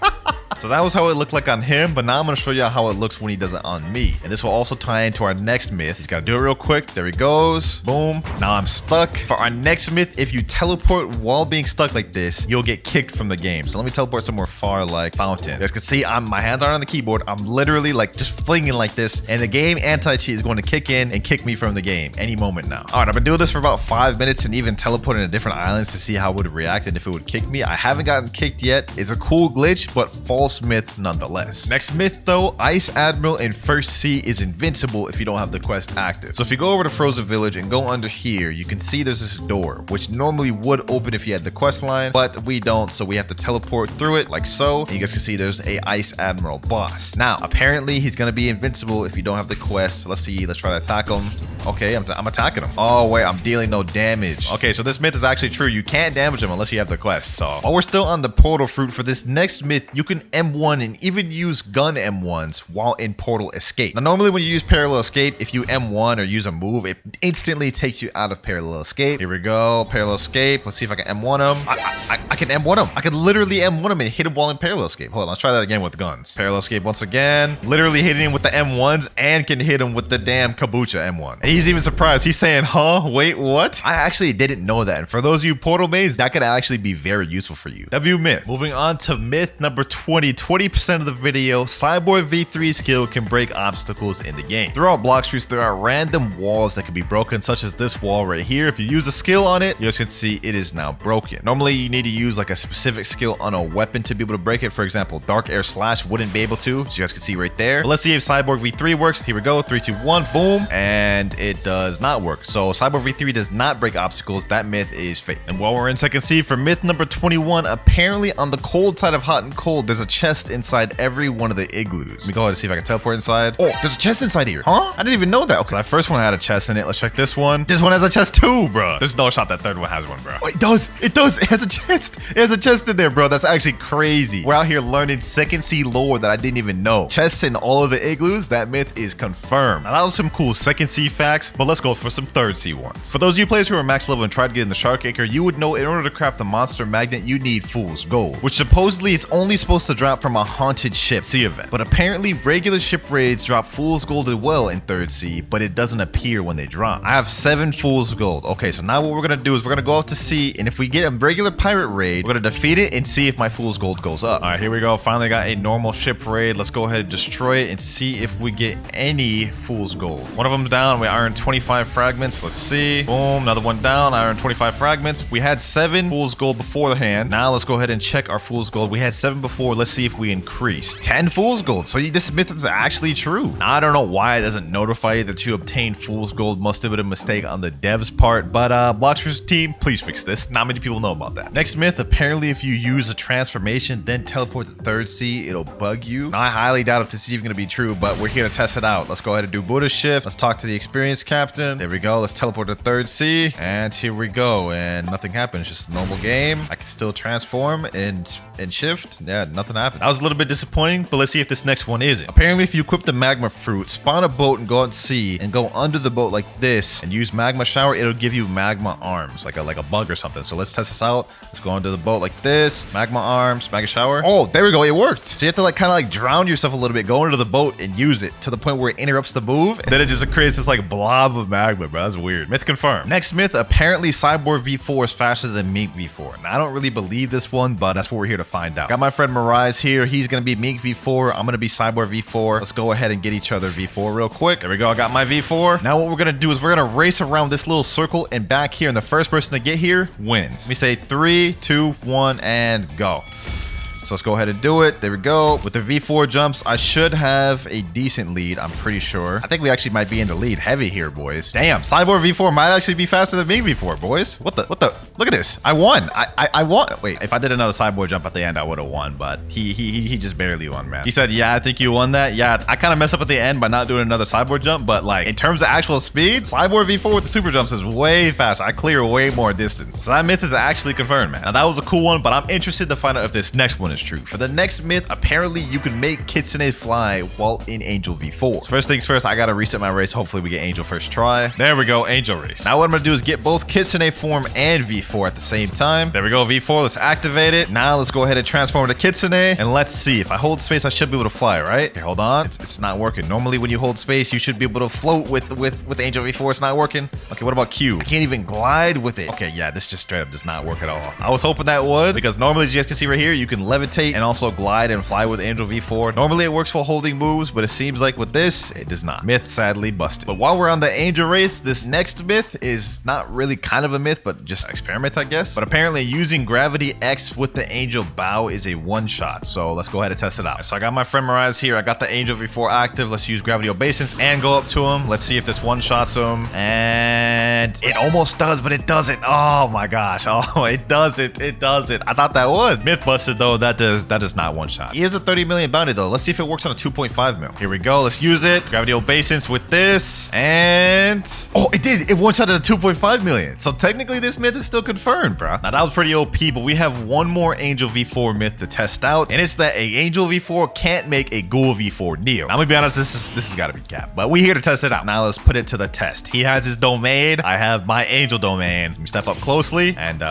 So that was how it looked like on him, but now I'm going to show you how it looks when he does it on me. And this will also tie into our next myth. He's got to do it real quick. There he goes. Boom. Now I'm stuck. For our next myth, if you teleport while being stuck like this, you'll get kicked from the game. So let me teleport somewhere far like Fountain. You guys can see my hands aren't on the keyboard. I'm literally like just flinging like this. And the game anti-cheat is going to kick in and kick me from the game any moment now. All right, I've been doing this for about 5 minutes and even teleporting to different islands to see how it would react and if it would kick me. I haven't gotten kicked yet. It's a cool glitch, but false myth nonetheless. Next myth though, Ice Admiral in First C is invincible if you don't have the quest active. So if you go over to Frozen Village and go under here, you can see there's this door, which normally would open if you had the quest line, but we don't, so we have to teleport through it like so. And you guys can see there's a Ice Admiral boss. Now, apparently he's gonna be invincible if you don't have the quest. Let's see, let's try to attack him. Okay, I'm attacking him. Oh wait, I'm dealing no damage. Okay, so this myth is actually true. You can't damage him unless you have the quest. So while we're still on the portal fruit, for this next myth, you can M1 and even use gun M1s while in portal escape. Now, normally when you use parallel escape, if you M1 or use a move, it instantly takes you out of parallel escape. Here we go, parallel escape. Let's see if I can M1 him. I can M1 him. I can literally M1 him and hit him while in parallel escape. Hold on, let's try that again with guns. Parallel escape once again. Literally hitting him with the M1s and can hit him with the damn Kabucha M1. And he's even surprised. He's saying, huh? Wait, what? I actually didn't know that. And for those of you portal mains, that could actually be very useful for you. W myth. Moving on to myth number 20. 20% of the video, Cyborg V3 skill can break obstacles in the game. Throughout Blox Fruits, there are random walls that can be broken, such as this wall right here. If you use a skill on it, you guys can see it is now broken. Normally, you need to use like a specific skill on a weapon to be able to break it. For example, Dark Air Slash wouldn't be able to, as you guys can see right there. But let's see if Cyborg V3 works. Here we go, 3, 2, 1, boom, and it does not work. So Cyborg V3 does not break obstacles. That myth is fake. And while we're in second C, for myth number 21, apparently on the cold side of hot and cold, there's a chest inside every one of the igloos. Let me go ahead and see if I can teleport inside. Oh, there's a chest inside here. Huh? I didn't even know that. Okay, that first one had a chest in it. Let's check this one. This one has a chest too, bro. There's no shot that third one has one, bro. Oh, it does. It does. It has a chest. It has a chest in there, bro. That's actually crazy. We're out here learning second C lore that I didn't even know. Chests in all of the igloos. That myth is confirmed. Now, that was some cool second C facts, but let's go for some third C ones. For those of you players who are max level and tried to get in the Shark Acre, you would know in order to craft the monster magnet, you need Fool's Gold, which supposedly is only supposed to drop from a haunted ship C event. But apparently regular ship raids drop Fool's Gold as well in third C, but it doesn't appear when they drop. I have 7 Fool's Gold. Okay, so now what we're gonna do is we're gonna go out to sea, and if we get a regular pirate raid, we're gonna defeat it and see if my Fool's Gold goes up. All right, here we go. Finally got a normal ship raid. Let's go ahead and destroy it and see if we get any Fool's Gold. One of them's down. We iron 25 fragments. Let's see. Boom, another one down. I iron 25 fragments. We had 7 Fool's Gold beforehand. Now let's go ahead and check our Fool's Gold. We had 7 before. Let's see if we increase. 10 Fool's Gold. So this myth is actually true. Now, I don't know why it doesn't notify you that you obtained Fool's Gold. Must have been a mistake on the dev's part, but Blox Fruits team, please fix this. Not many people know about that. Next myth, apparently if you use a transformation, then teleport to third C, it'll bug you. Now, I highly doubt if this is even going to be true, but we're here to test it out. Let's go ahead and do Buddha shift. Let's talk to the experienced captain. There we go. Let's teleport to third C, and here we go, and nothing happens. Just a normal game. I can still transform and shift. Yeah, nothing happened. That was a little bit disappointing, but let's see if this next one isn't. Apparently, if you equip the magma fruit, spawn a boat and go out to sea and go under the boat like this and use magma shower, it'll give you magma arms, like a bug or something. So let's test this out. Let's go under the boat like this. Magma arms, magma shower. Oh, there we go. It worked. So you have to kind of drown yourself a little bit, go into the boat and use it to the point where it interrupts the move. And then it just creates this blob of magma, bro. That's weird. Myth confirmed. Next myth, apparently Cyborg V4 is faster than Mink V4. Now, I don't really believe this one, but that's what we're here to find out. Got my friend Mirage here. He's going to be Mink V4. I'm going to be Cyborg V4. Let's go ahead and get each other V4 real quick. There we go. I got my V4. Now what we're going to do is we're going to race around this little circle and back here, and the first person to get here wins. Let me say 3, 2, 1, and go. So let's go ahead and do it. There we go. With the V4 jumps, I should have a decent lead, I'm pretty sure. I think we actually might be in the lead heavy here, boys. Damn, Cyborg V4 might actually be faster than me V4, boys. What the? Look at this. I won. I won. Wait, if I did another Cyborg jump at the end, I would have won, but he just barely won, man. He said, yeah, I think you won that. Yeah, I kind of messed up at the end by not doing another Cyborg jump, but in terms of actual speed, Cyborg V4 with the super jumps is way faster. I clear way more distance. So that myth is actually confirmed, man. Now, that was a cool one, but I'm interested to find out if this next one is true. For the next myth, apparently you can make Kitsune fly while in Angel V4. So first things first, I gotta reset my race. Hopefully we get Angel first try. There we go, Angel race. Now what I'm gonna do is get both Kitsune form and V4 at the same time. There we go, V4. Let's activate it. Now let's go ahead and transform to Kitsune, and let's see. If I hold space, I should be able to fly, right? Okay, hold on. It's not working. Normally when you hold space, you should be able to float with Angel V4. It's not working. Okay, what about Q? I can't even glide with it. Okay, yeah, this just straight up does not work at all. I was hoping that would, because normally, as you guys can see right here, you can levitate and also glide and fly with Angel V4. Normally it works while holding moves, but it seems like with this, it does not. Myth sadly busted. But while we're on the Angel race, this next myth is not really kind of a myth, but just an experiment, I guess. But apparently using Gravity X with the Angel Bow is a one-shot. So let's go ahead and test it out. So I got my friend Mirage here. I got the Angel V4 active. Let's use Gravity Obeisance and go up to him. Let's see if this one-shots him. And it almost does, but it doesn't. Oh my gosh. Oh, it doesn't. It doesn't. I thought that would. Myth busted though. That does not one-shot. He is a 30 million bounty though. Let's see if it works on a 2.5 mil. Here we go. Let's use it. Gravity Obeisance with this. And oh, it did. It one-shot at a 2.5 million. So technically this myth is still confirmed, bro. Now that was pretty OP, but we have one more Angel V4 myth to test out, and it's that a Angel V4 can't make a Ghoul V4 Neo. Now, I'm gonna be honest, this has got to be capped, but we're here to test it out. Now let's put it to the test. He has his domain. I have my Angel domain. Let me step up closely, and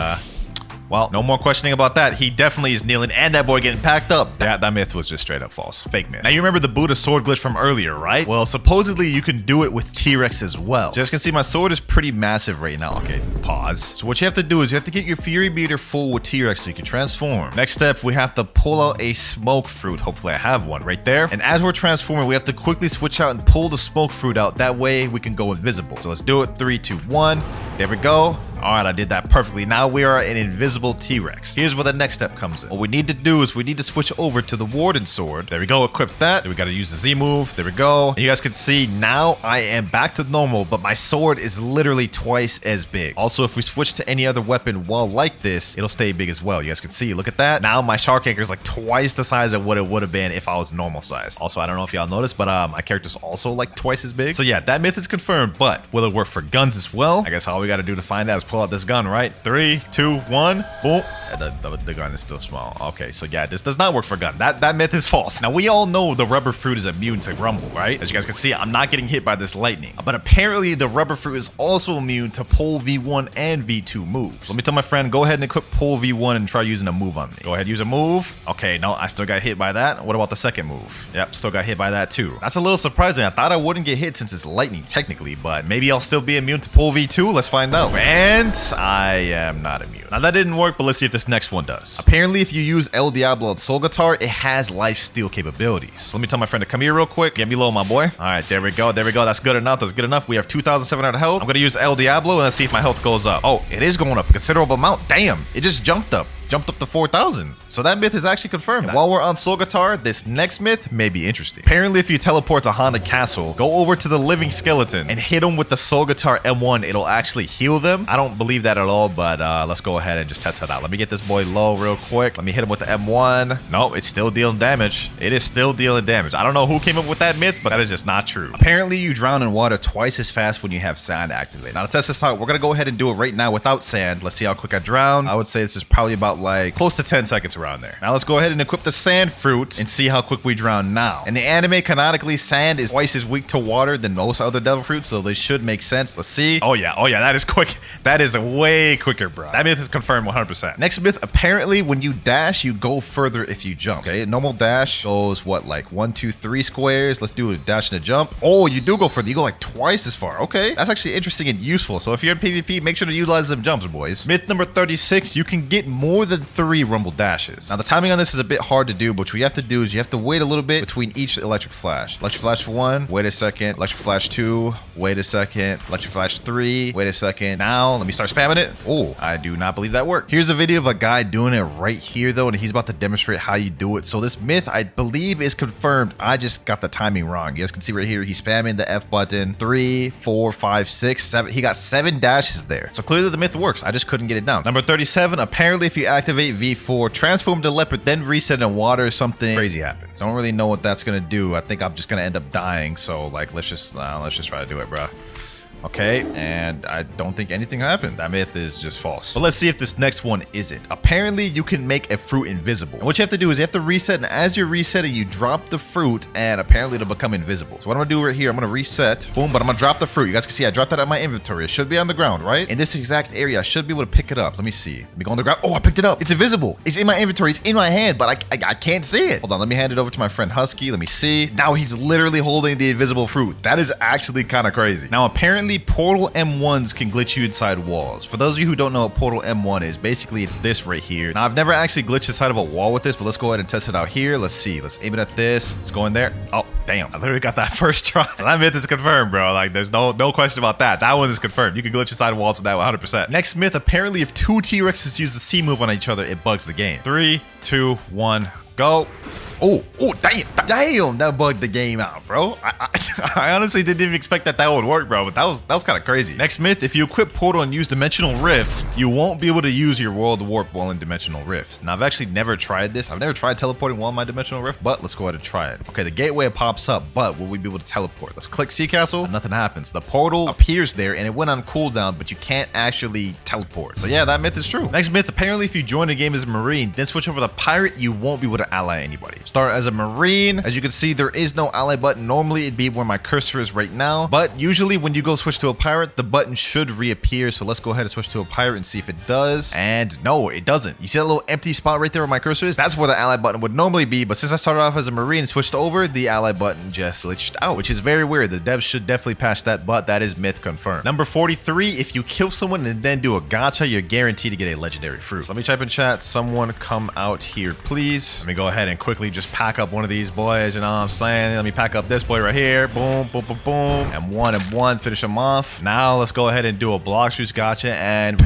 Well, no more questioning about that. He definitely is kneeling, and that boy getting packed up. That myth was just straight up false. Fake myth. Now, you remember the Buddha sword glitch from earlier, right? Well, supposedly you can do it with T-Rex as well. So as you can see, my sword is pretty massive right now. Okay, pause. So what you have to do is you have to get your Fury meter full with T-Rex so you can transform. Next step, we have to pull out a smoke fruit. Hopefully I have one right there. And as we're transforming, we have to quickly switch out and pull the smoke fruit out. That way we can go invisible. So let's do it. 3, 2, 1. There we go. All right, I did that perfectly. Now we are an invisible T-Rex. Here's where the next step comes in. What we need to do is we need to switch over to the Warden Sword. There we go, equip that. Then we gotta use the Z move. There we go. And you guys can see now I am back to normal, but my sword is literally twice as big. Also, if we switch to any other weapon while like this, it'll stay big as well. You guys can see, look at that. Now my shark anchor is like twice the size of what it would have been if I was normal size. Also, I don't know if y'all noticed, but my character's also like twice as big. So yeah, that myth is confirmed, but will it work for guns as well? I guess all we gotta do to find out is pull out this gun, right? 3, 2, 1, boom. The gun is still small. Okay, so yeah, this does not work for gun. That myth is false. Now, we all know the rubber fruit is immune to rumble, right? As you guys can see, I'm not getting hit by this lightning. But apparently, the rubber fruit is also immune to pull V1 and V2 moves. Let me tell my friend, go ahead and equip pull V1 and try using a move on me. Go ahead, use a move. Okay, no, I still got hit by that. What about the second move? Yep, still got hit by that too. That's a little surprising. I thought I wouldn't get hit since it's lightning, technically, but maybe I'll still be immune to pull V2. Let's find out. And I am not immune. Now, that didn't work, but let's see if this next one does. Apparently, if you use El Diablo on Soul Guitar, it has life steal capabilities. So let me tell my friend to come here real quick. Get me low, my boy. All right, there we go. There we go. That's good enough. That's good enough. We have 2,700 health. I'm going to use El Diablo and let's see if my health goes up. Oh, it is going up a considerable amount. Damn, it just jumped up to 4,000. So that myth is actually confirmed. And while we're on Soul Guitar, this next myth may be interesting. Apparently, if you teleport to Haunted Castle, go over to the living skeleton and hit them with the Soul Guitar M1, it'll actually heal them. I don't believe that at all, but let's go ahead and just test that out. Let me get this boy low real quick. Let me hit him with the M1. No, it's still dealing damage. It is still dealing damage. I don't know who came up with that myth, but that is just not true. Apparently, you drown in water twice as fast when you have sand activated. Now, to test this out, we're going to go ahead and do it right now without sand. Let's see how quick I drown. I would say this is probably about like close to 10 seconds around there. Now let's go ahead and equip the sand fruit and see how quick we drown now. In the anime, canonically, sand is twice as weak to water than most other devil fruits, so they should make sense. Let's see. Oh yeah, that is quick. That is way quicker, bro. That myth is confirmed 100%. Next myth, apparently when you dash, you go further if you jump. Okay, normal dash goes what, like 1, 2, 3 squares. Let's do a dash and a jump. Oh, you do go further. You go like twice as far. Okay, that's actually interesting and useful. So if you're in PvP, make sure to utilize them jumps, boys. Myth number 36, you can get more than 3 rumble dashes. Now the timing on this is a bit hard to do, but what you have to do is you have to wait a little bit between each electric flash. Electric flash for 1, wait a second. Electric flash 2, wait a second. Electric flash 3, wait a second. Now let me start spamming it. Oh, I do not believe that worked. Here's a video of a guy doing it right here though, and he's about to demonstrate how you do it. So this myth, I believe, is confirmed. I just got the timing wrong. You guys can see right here, he's spamming the F button. 3, 4, 5, 6, 7. He got 7 dashes there. So clearly the myth works. I just couldn't get it down. Number 37, apparently if you activate V4, transform to leopard, then reset in water, something crazy happens. Don't really know what that's gonna do. I think I'm just gonna end up dying. So like, let's just try to do it, bro. Okay, and I don't think anything happened. That myth is just false. But let's see if this next one isn't. Apparently, you can make a fruit invisible. And what you have to do is you have to reset, and as you're resetting, you drop the fruit, and apparently it'll become invisible. So what I'm gonna do right here, I'm gonna reset, boom, but I'm gonna drop the fruit. You guys can see I dropped that out of my inventory. It should be on the ground, right? In this exact area, I should be able to pick it up. Let me see. Let me go on the ground. Oh, I picked it up. It's invisible. It's in my inventory. It's in my hand, but I can't see it. Hold on, let me hand it over to my friend Husky. Let me see. Now he's literally holding the invisible fruit. That is actually kind of crazy. Now, apparently, Portal M1s can glitch you inside walls. For those of you who don't know what Portal M1 is, basically it's this right here. Now, I've never actually glitched inside of a wall with this, but let's go ahead and test it out here. Let's see. Let's aim it at this. Let's go in there. Oh, damn. I literally got that first try. So that myth is confirmed, bro. Like, there's no question about that. That one is confirmed. You can glitch inside walls with that 100%. Next myth, apparently if 2 T-Rexes use the C move on each other, it bugs the game. 3, 2, 1, go. Oh, damn, that bugged the game out, bro. I honestly didn't even expect that would work, bro, but that was kind of crazy. Next myth, if you equip Portal and use Dimensional Rift, you won't be able to use your World Warp while in Dimensional Rift. Now, I've actually never tried this. I've never tried teleporting while in my Dimensional Rift, but let's go ahead and try it. Okay, the gateway pops up, but will we be able to teleport? Let's click Sea Castle, and nothing happens. The portal appears there, and it went on cooldown, but you can't actually teleport. So yeah, that myth is true. Next myth, apparently if you join a game as a Marine, then switch over to Pirate, you won't be able to ally anybody. Start as a Marine. As you can see, there is no ally button. Normally, it'd be where my cursor is right now. But usually, when you go switch to a pirate, the button should reappear. So let's go ahead and switch to a pirate and see if it does. And no, it doesn't. You see that little empty spot right there where my cursor is? That's where the ally button would normally be. But since I started off as a Marine and switched over, the ally button just glitched out, which is very weird. The devs should definitely patch that, but that is myth confirmed. Number 43, if you kill someone and then do a gacha, you're guaranteed to get a legendary fruit. So let me type in chat, someone come out here, please. Let me go ahead and quickly just pack up one of these boys, you know what I'm saying? Let me pack up this boy right here. Boom, boom, boom, boom. And one, finish him off. Now let's go ahead and do a Blox gacha and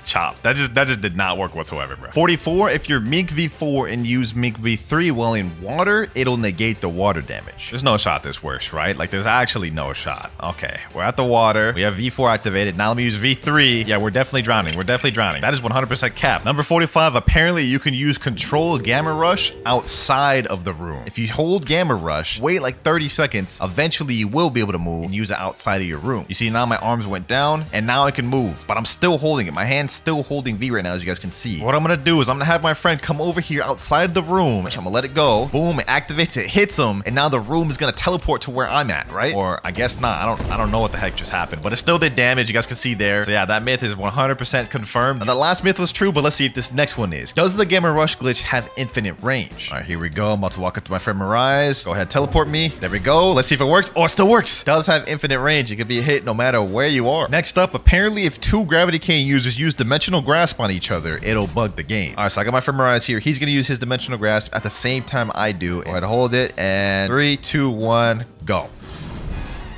chop. That just did not work whatsoever, bro. 44, if you're Mink V4 and use Mink V3 while in water, it'll negate the water damage. There's no shot this works, right? Like, there's actually no shot. Okay, we're at the water. We have V4 activated. Now let me use V3. Yeah, we're definitely drowning. We're definitely drowning. That is 100% cap. Number 45, apparently you can use Control Gamma Rush outside of the room. If you hold Gamma Rush, wait like 30 seconds, eventually you will be able to move and use it outside of your room. You see, now my arms went down and now I can move, but I'm still holding it. My hand's still holding V right now, as you guys can see. What I'm gonna do is I'm gonna have my friend come over here outside the room. I'm gonna let it go. Boom, it activates, it hits him, and now the room is gonna teleport to where I'm at, right? Or I guess not. I don't know what the heck just happened, but it still did damage. You guys can see there. So yeah, that myth is 100% confirmed. And the last myth was true, but let's see if this next one is. Does the Gamma Rush glitch have infinite range? All right, here we go. I'm about to walk up to my friend Mirai. Go ahead, teleport me. There we go. Let's see if it works. Oh, it still works. It does have infinite range. It can be hit no matter where you are. Next up, apparently if two Gravity Cane users use Dimensional Grasp on each other, it'll bug the game. All right, so I got my friend Mirai here. He's gonna use his Dimensional Grasp at the same time I do. Go ahead, hold it, and 3, 2, 1, go.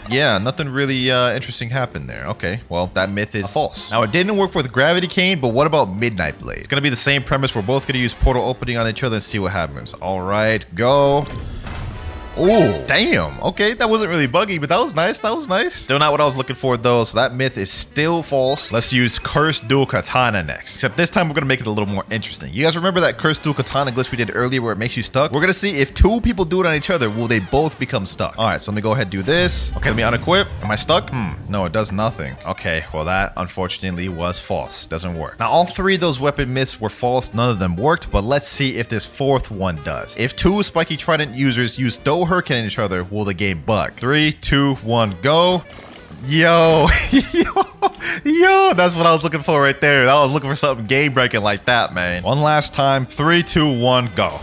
Yeah, nothing really interesting happened there. Okay, well, that myth is false. Now, it didn't work with Gravity Cane, but what about Midnight Blade? It's gonna be the same premise. We're both gonna use portal opening on each other and see what happens. All right, go. Oh, damn. Okay, that wasn't really buggy, but that was nice. That was nice. Still not what I was looking for, though, so that myth is still false. Let's use Cursed Dual Katana next. Except this time, we're going to make it a little more interesting. You guys remember that Cursed Dual Katana glitch we did earlier where it makes you stuck? We're going to see if two people do it on each other, will they both become stuck? All right, so let me go ahead and do this. Okay, let me unequip. Am I stuck? No, it does nothing. Okay, well, that unfortunately was false. Doesn't work. Now, all three of those weapon myths were false. None of them worked, but let's see if this fourth one does. If two Spiky Trident users use Stow Hurricane on each other, will the game bug? 3, 2, 1, go. Yo, yo, that's what I was looking for right there. I was looking for something game breaking like that, man. One last time. 3, 2, 1, go.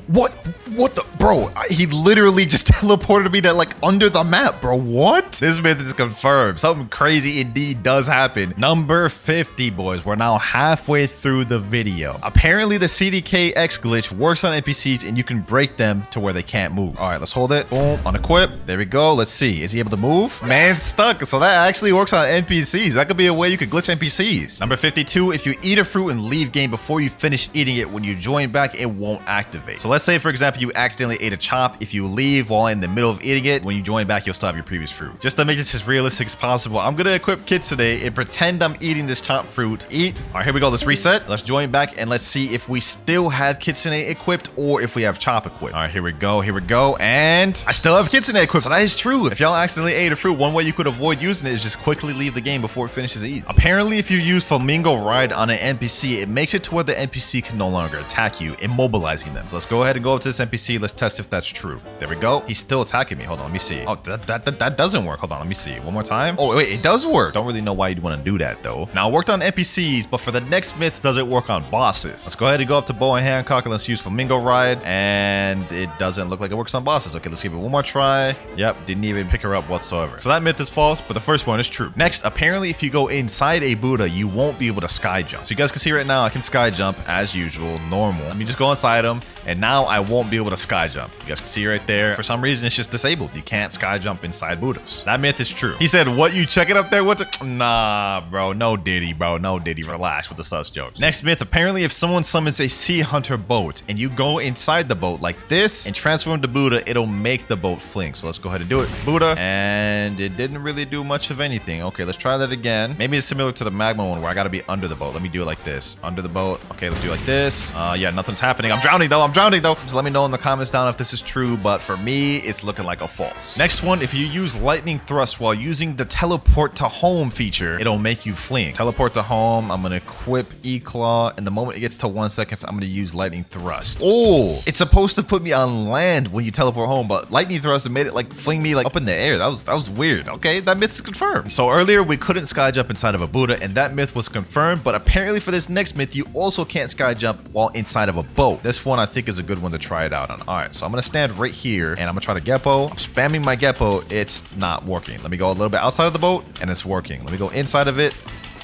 What the, bro? He literally just teleported me to like under the map, bro. What? This myth is confirmed. Something crazy indeed does happen. Number 50, boys. We're now halfway through the video. Apparently, the CDKX glitch works on NPCs and you can break them to where they can't move. All right, let's hold it. Boom, unequip. There we go. Let's see. Is he able to move? Man, stuck. So that actually works on NPCs. That could be a way you could glitch NPCs. Number 52, if you eat a fruit and leave game before you finish eating it, when you join back, it won't activate. So let's say, for example, you accidentally ate a chop. If you leave while in the middle of eating it, when you join back, you'll still have your previous fruit. Just to make this as realistic as possible, I'm gonna equip kids today and pretend I'm eating this chop fruit. Eat. All right, here we go. Let's reset. Let's join back and let's see if we still have Kitsune equipped or if we have chop equipped. All right, here we go. Here we go. And I still have Kitsune equipped. So that is true. If y'all accidentally ate a fruit, one way you could avoid using it is just quickly leave the game before it finishes eating. Apparently, if you use Flamingo Ride on an NPC, it makes it to where the NPC can no longer attack you, immobilizing them. So let's go ahead and go up to this NPC. Let's test if that's true. There we go. He's still attacking me. Hold on, let me see. Oh, that doesn't work. Hold on, let me see. One more time. Oh, wait, it does work. Don't really know why you'd want to do that, though. Now, it worked on NPCs, but for the next myth, does it work on bosses? Let's go ahead and go up to Bow and Hancock and let's use Flamingo Ride. And it doesn't look like it works on bosses. Okay, let's give it one more try. Yep, didn't even pick her up whatsoever. So that myth is false, but the first one is true. Next, apparently, if you go inside a Buddha, you won't be able to sky jump. So you guys can see right now, I can sky jump as usual, normal. Let me just go inside him, and now I won't be able to sky jump. You guys can see right there. For some reason, it's just disabled. You can't sky jump inside Buddhas. That myth is true. He said, what, you checking up there? Nah, bro. No Diddy, bro. No Diddy. Relax with the sus jokes. Next myth, apparently if someone summons a Sea Hunter boat and you go inside the boat like this and transform to Buddha, it'll make the boat fling. So let's go ahead and do it. Buddha. And it didn't really do much of anything. Okay, let's try that again. Maybe it's similar to the magma one where I gotta be under the boat. Let me do it like this. Under the boat. Okay, let's do it like this. Yeah, nothing's happening. I'm drowning though. I'm drowning. expounding though. Just let me know in the comments down if this is true, but for me, it's looking like a false. Next one, if you use lightning thrust while using the teleport to home feature, it'll make you fleeing. Teleport to home, I'm gonna equip E-Claw, and the moment it gets to 1 second, I'm gonna use lightning thrust. Oh, it's supposed to put me on land when you teleport home, but lightning thrust made it like fling me like up in the air. That was weird. Okay, that myth's confirmed. So earlier we couldn't sky jump inside of a Buddha, and that myth was confirmed, but apparently for this next myth, you also can't sky jump while inside of a boat. This one I think is a good one to try it out on. All right, so I'm gonna stand right here and I'm gonna try to Geppo. I'm spamming my Geppo. It's not working. Let me go a little bit outside of the boat and it's working. Let me go inside of it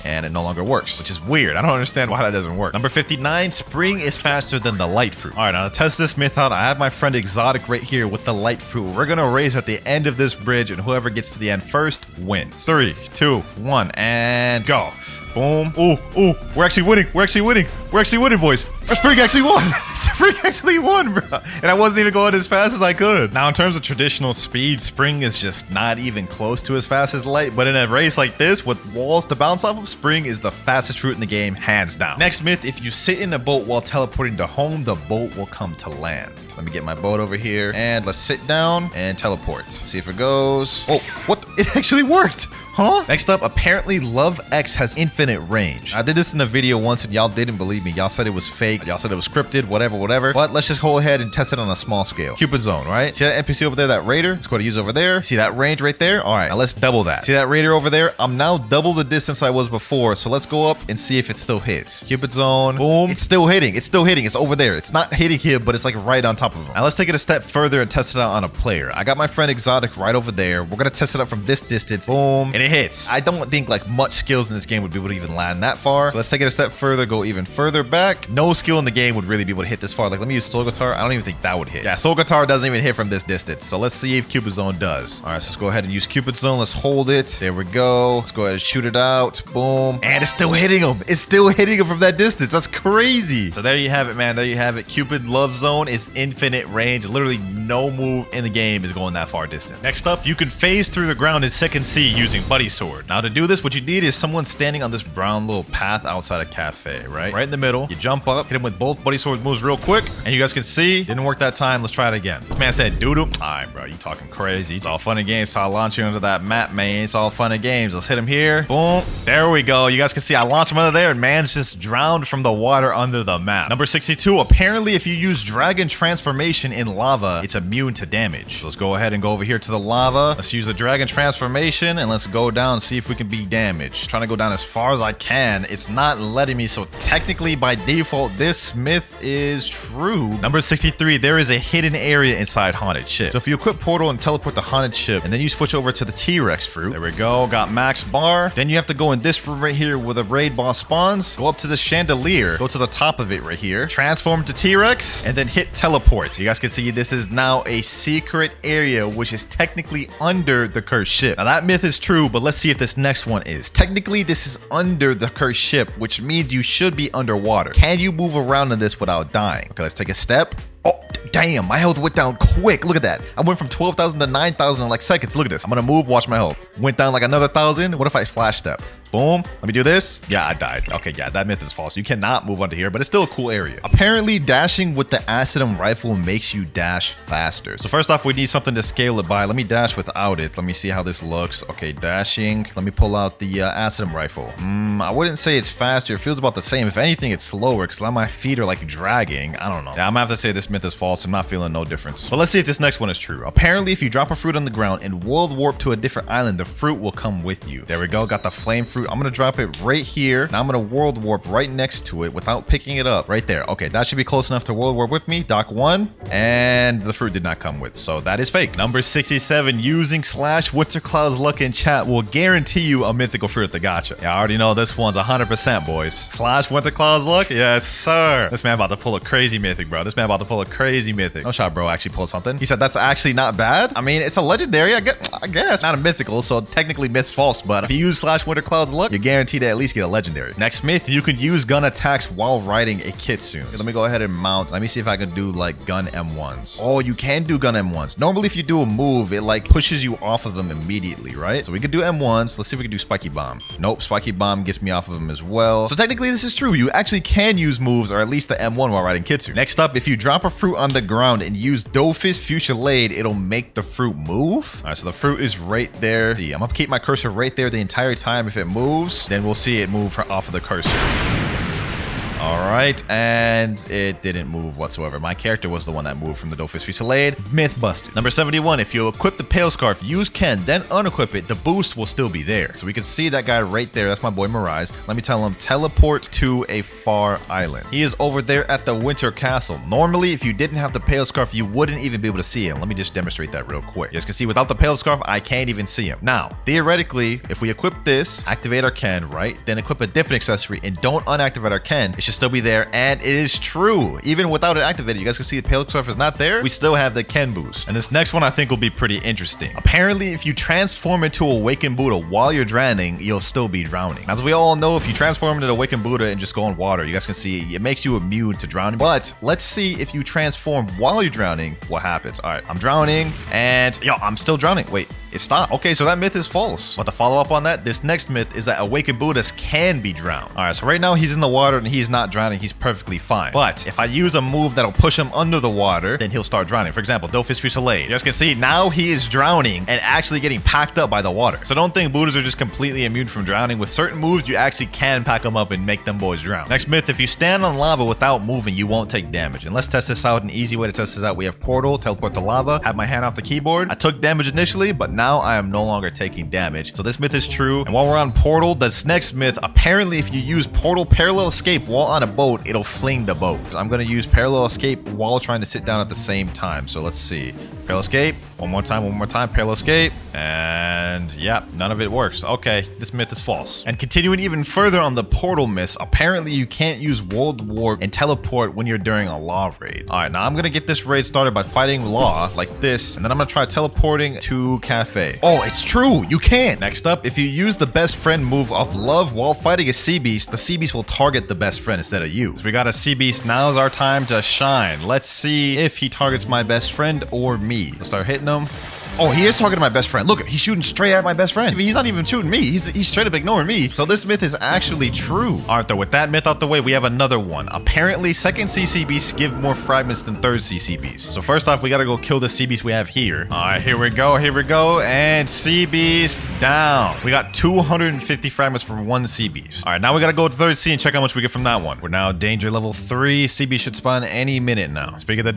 and it no longer works, which is weird. I don't understand why that doesn't work. Number 59, spring is faster than the light fruit. All right, now to test this myth out, I have my friend Exotic right here with the light fruit. We're gonna race at the end of this bridge and whoever gets to the end first wins. 3, 2, 1, and go. Boom. Ooh, we're actually winning. We're actually winning, boys. Spring actually won. Spring actually won, bro. And I wasn't even going as fast as I could. Now, in terms of traditional speed, Spring is just not even close to as fast as Light. But in a race like this with walls to bounce off of, Spring is the fastest route in the game, hands down. Next myth, if you sit in a boat while teleporting to home, the boat will come to land. So let me get my boat over here and let's sit down and teleport. See if it goes. Oh, what? It actually worked. Huh? Next up, apparently Love X has infinite range. I did this in a video once and y'all didn't believe me. Y'all said it was fake. Y'all said it was scripted, whatever. But let's just go ahead and test it on a small scale. Cupid Zone, right? See that NPC over there, that raider? Let's go to use over there. See that range right there? All right, now let's double that. See that raider over there? I'm now double the distance I was before. So let's go up and see if it still hits. Cupid Zone, boom. It's still hitting. It's over there. It's not hitting here, but it's like right on top of him. Now let's take it a step further and test it out on a player. I got my friend Exotic right over there. We're gonna test it out from this distance. Boom, and it hits. I don't think like much skills in this game would be able to even land that far. So let's take it a step further, go even further back. No skill in the game would really be able to hit this far. Like let me use Soul Guitar. I don't even think that would hit. Yeah, Soul Guitar doesn't even hit from this distance. So let's see if Cupid Zone does. All right, so let's go ahead and use Cupid Zone. Let's hold it. There we go. Let's go ahead and shoot it out. Boom. And it's still hitting him. It's still hitting him from that distance. That's crazy. So there you have it, man. There you have it. Cupid Love Zone is infinite range. Literally no move in the game is going that far distant. Next up, you can phase through the ground in second C using Buddy Sword. Now to do this, what you need is someone standing on this brown little path outside a cafe, right? Right in the middle. You jump up, hit him with both Buddy Sword moves real quick, and you guys can see, didn't work that time. Let's try it again. This man said doo-doo. All right, bro, you talking crazy. It's all fun and games, so I launch you into that map, man. It's all fun and games. Let's hit him here. Boom. There we go. You guys can see I launched him under there, and man's just drowned from the water under the map. Number 62, apparently if you use Dragon Transformation in lava, it's immune to damage. So let's go ahead and go over here to the lava. Let's use the Dragon Transformation, and let's go down and see if we can be damaged. Trying to go down as far as I can. It's not letting me, so technically by default this myth is true. Number 63, there is a hidden area inside Haunted Ship. So if you equip Portal and teleport the Haunted Ship, and then you switch over to the T-Rex fruit, there we go, got max bar. Then you have to go in this room right here where the raid boss spawns, go up to the chandelier, go to the top of it right here, transform to T-Rex, and then hit teleport. You guys can see this is now a secret area which is technically under the cursed ship. Now that myth is true, but let's see if this next one is. Technically, this is under the cursed ship, which means you should be underwater. Can you move around in this without dying? Okay, let's take a step. Oh, damn, my health went down quick. Look at that. I went from 12,000 to 9,000 in like seconds. Look at this. I'm gonna move, watch my health. Went down like another 1,000. What if I flash step? Boom. Let me do this. Yeah, I died. Okay, yeah, that myth is false. You cannot move under here, but it's still a cool area. Apparently, dashing with the Acidum rifle makes you dash faster. So first off, we need something to scale it by. Let me dash without it. Let me see how this looks. Okay, dashing. Let me pull out the Acidum rifle. I wouldn't say it's faster. It feels about the same. If anything, it's slower because my feet are like dragging. I don't know. Yeah, I'm gonna have to say this myth is false. I'm not feeling no difference. But let's see if this next one is true. Apparently, if you drop a fruit on the ground and world warp to a different island, the fruit will come with you. There we go. Got the flame fruit. I'm gonna drop it right here. Now I'm gonna world warp right next to it without picking it up. Right there. Okay, that should be close enough to world warp with me. Dock 1. And the fruit did not come with. So that is fake. Number 67. Using /WinterKloudz luck in chat will guarantee you a mythical fruit at the gacha. Yeah, I already know this one's 100%, boys. /WinterKloudz luck? Yes, sir. This man about to pull a crazy mythic, bro. This man about to pull a crazy mythic. No shot, bro. Actually pulled something. He said that's actually not bad. I mean, it's a legendary. I guess not a mythical, so technically myth's false. But if you use /WinterKloudz WinterKloudz luck, you're guaranteed to at least get a legendary. Next myth, you can use gun attacks while riding a kitsune. Okay, let me go ahead and mount. Let me see if I can do like gun M1s. Oh, you can do gun M1s. Normally, if you do a move, it like pushes you off of them immediately, right? So we could do M1s. Let's see if we can do spiky bomb. Nope, spiky bomb gets me off of them as well. So technically, this is true. You actually can use moves, or at least the M1 while riding kitsune. Next up, if you drop a fruit on the ground and use Dofus Fuchsialade, it'll make the fruit move. All right, so the fruit is right there. See, I'm gonna keep my cursor right there the entire time. If it moves, then we'll see it move off of the cursor. All right, and it didn't move whatsoever. My character was the one that moved from the Dofus Fuchsialade. Myth busted. Number 71, if you equip the Pale Scarf, use Ken, then unequip it, the boost will still be there. So we can see that guy right there. That's my boy Mirage. Let me tell him, teleport to a far island. He is over there at the Winter Castle. Normally, if you didn't have the Pale Scarf, you wouldn't even be able to see him. Let me just demonstrate that real quick. You guys can see without the Pale Scarf, I can't even see him. Now, theoretically, if we equip this, activate our Ken, right? Then equip a different accessory and don't unactivate our Ken, it should still be there, and it is true. Even without it activated, you guys can see the Pale Scarf is not there. We still have the Ken boost. And this next one I think will be pretty interesting. Apparently, if you transform into Awakened Buddha while you're drowning, you'll still be drowning. As we all know, if you transform into Awakened Buddha and just go in water, you guys can see it makes you immune to drowning. But let's see if you transform while you're drowning, what happens. All right, I'm drowning, and yo, I'm still drowning. Wait, it stopped. Okay, so that myth is false. But to follow up on that, this next myth is that Awakened Buddhas can be drowned. All right, so right now he's in the water and he's not drowning. He's perfectly fine. But if I use a move that'll push him under the water, then he'll start drowning. For example, Dofus Fuchsialade. You guys can see now he is drowning and actually getting packed up by the water. So don't think Buddhas are just completely immune from drowning. With certain moves, you actually can pack them up and make them boys drown. Next myth, if you stand on lava without moving, you won't take damage. And let's test this out. An easy way to test this out, we have Portal, teleport to lava, have my hand off the keyboard. I took damage initially, but now I am no longer taking damage. So this myth is true. And while we're on Portal, this next myth, apparently if you use Portal Parallel Escape while on a boat, it'll fling the boat. So I'm going to use Parallel Escape while trying to sit down at the same time. So let's see. Parallel Escape. One more time. Parallel Escape. And yeah, none of it works. Okay, this myth is false. And continuing even further on the Portal myths, apparently you can't use World Warp and teleport when you're during a Law raid. All right, now I'm going to get this raid started by fighting Law like this. And then I'm going to try teleporting to Cafe. Oh, it's true. You can. Next up, if you use the best friend move of Love while fighting a Sea Beast, the Sea Beast will target the best friend instead of you. So we got a Sea Beast. Now's our time to shine. Let's see if he targets my best friend or me. Let's start hitting him. Oh, he is talking to my best friend. Look, he's shooting straight at my best friend. He's not even shooting me. He's straight up ignoring me. So this myth is actually true. All right, though, with that myth out the way, we have another one. Apparently, second CC beasts give more fragments than third CC beasts. So first off, we got to go kill the Sea Beast we have here. All right, here we go. And Sea Beast down. We got 250 fragments from one Sea Beast. All right, now we got to go to third sea and check how much we get from that one. We're now danger level 3. Sea Beast should spawn any minute now. Speak of the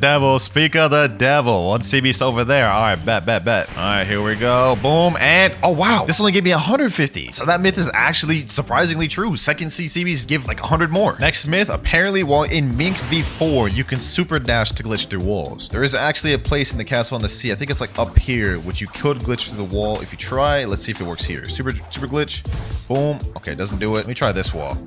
devil. One Sea Beast over there. All right, bet. All right, here we go. Boom. And oh, wow. This only gave me 150. So that myth is actually surprisingly true. Second CCBs give like 100 more. Next myth, apparently while in Mink V4, you can super dash to glitch through walls. There is actually a place in the castle on the sea. I think it's like up here, which you could glitch through the wall if you try. Let's see if it works here. Super glitch. Boom. Okay, it doesn't do it. Let me try this wall.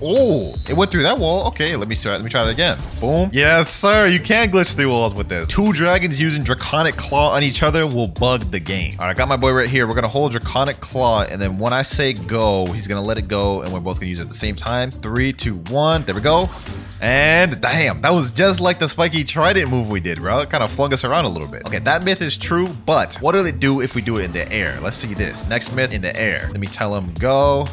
Oh, it went through that wall. Okay, let me try it again. Boom. Yes, sir. You can glitch through walls with this. 2 dragons using Draconic Claw on each other will bug the game. All right, I got my boy right here. We're gonna hold Draconic Claw, and then when I say go, he's gonna let it go, and we're both gonna use it at the same time. 3, 2, 1. There we go. And damn, that was just like the spiky trident move we did, bro. It kind of flung us around a little bit. Okay, that myth is true, but what will it do if we do it in the air? Let's see this. Next myth, in the air. Let me tell him go.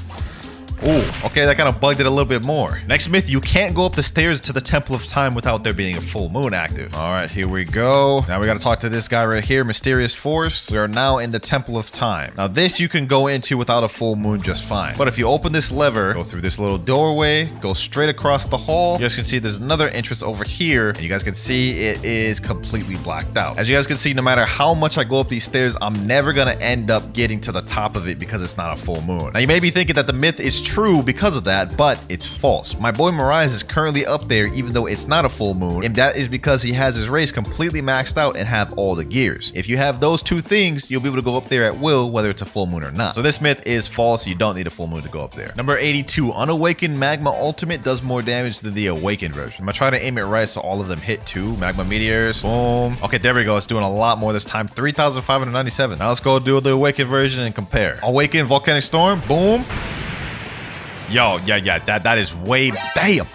Oh, okay, that kind of bugged it a little bit more. Next myth, you can't go up the stairs to the Temple of Time without there being a full moon active. All right, here we go. Now we got to talk to this guy right here, Mysterious Force. We are now in the Temple of Time. Now this you can go into without a full moon just fine. But if you open this lever, go through this little doorway, go straight across the hall, you guys can see there's another entrance over here, and you guys can see it is completely blacked out. As you guys can see, no matter how much I go up these stairs, I'm never going to end up getting to the top of it because it's not a full moon. Now you may be thinking that the myth is true because of that, but it's false. My boy Mirage is currently up there even though it's not a full moon, and that is because he has his race completely maxed out and have all the gears. If you have those 2 things, you'll be able to go up there at will, whether it's a full moon or not. So this myth is false. You don't need a full moon to go up there. Number 82, Unawakened Magma Ultimate does more damage than the Awakened version. I'm gonna try to aim it right so all of them hit too. Magma Meteors, boom. Okay, there we go. It's doing a lot more this time. 3,597. Now let's go do the Awakened version and compare. Awakened Volcanic Storm, boom. Yo, yeah, that is way, damn,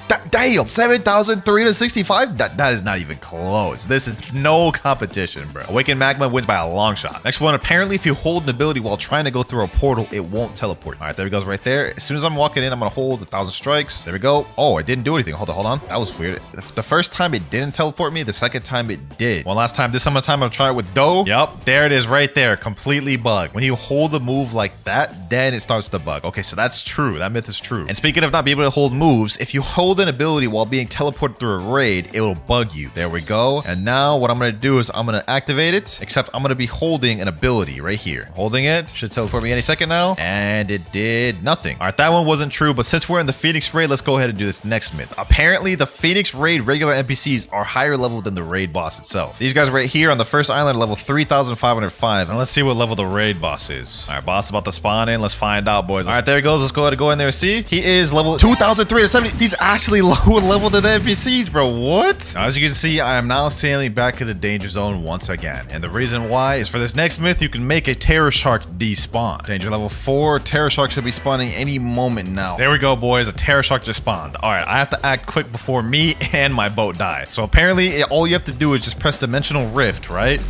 7,365? That is not even close. This is no competition, bro. Awakened Magma wins by a long shot. Next one, apparently if you hold an ability while trying to go through a portal, it won't teleport. All right, there he goes right there. As soon as I'm walking in, I'm gonna hold 1,000 strikes. There we go. Oh, it didn't do anything. Hold on. That was weird. The first time it didn't teleport me, the second time it did. One last time, this time I'm gonna try it with Doe. Yup, there it is right there, completely bugged. When you hold a move like that, then it starts to bug. Okay, so that's true. That myth is true. And speaking of not being able to hold moves, if you hold an ability while being teleported through a raid, it will bug you. There we go. And now what I'm gonna do is I'm gonna activate it, except I'm gonna be holding an ability right here. Holding it, should teleport me any second now, and it did nothing. All right, that one wasn't true, but since we're in the Phoenix raid, let's go ahead and do this next myth. Apparently, the Phoenix raid regular NPCs are higher level than the raid boss itself. These guys right here on the first island are level 3,505, and let's see what level the raid boss is. All right, boss about to spawn in. Let's find out, boys. All right, there he goes. Let's go ahead and go in there and see. He is level 2,370. He's actually lower level than the NPCs, bro. What? Now, as you can see, I am now sailing back to the danger zone once again, and the reason why is for this next myth, you can make a Terror Shark despawn. Danger level 4. Terror Shark should be spawning any moment now. There we go, boys. A Terror Shark just spawned. All right, I have to act quick before me and my boat die. So apparently, all you have to do is just press Dimensional Rift, right?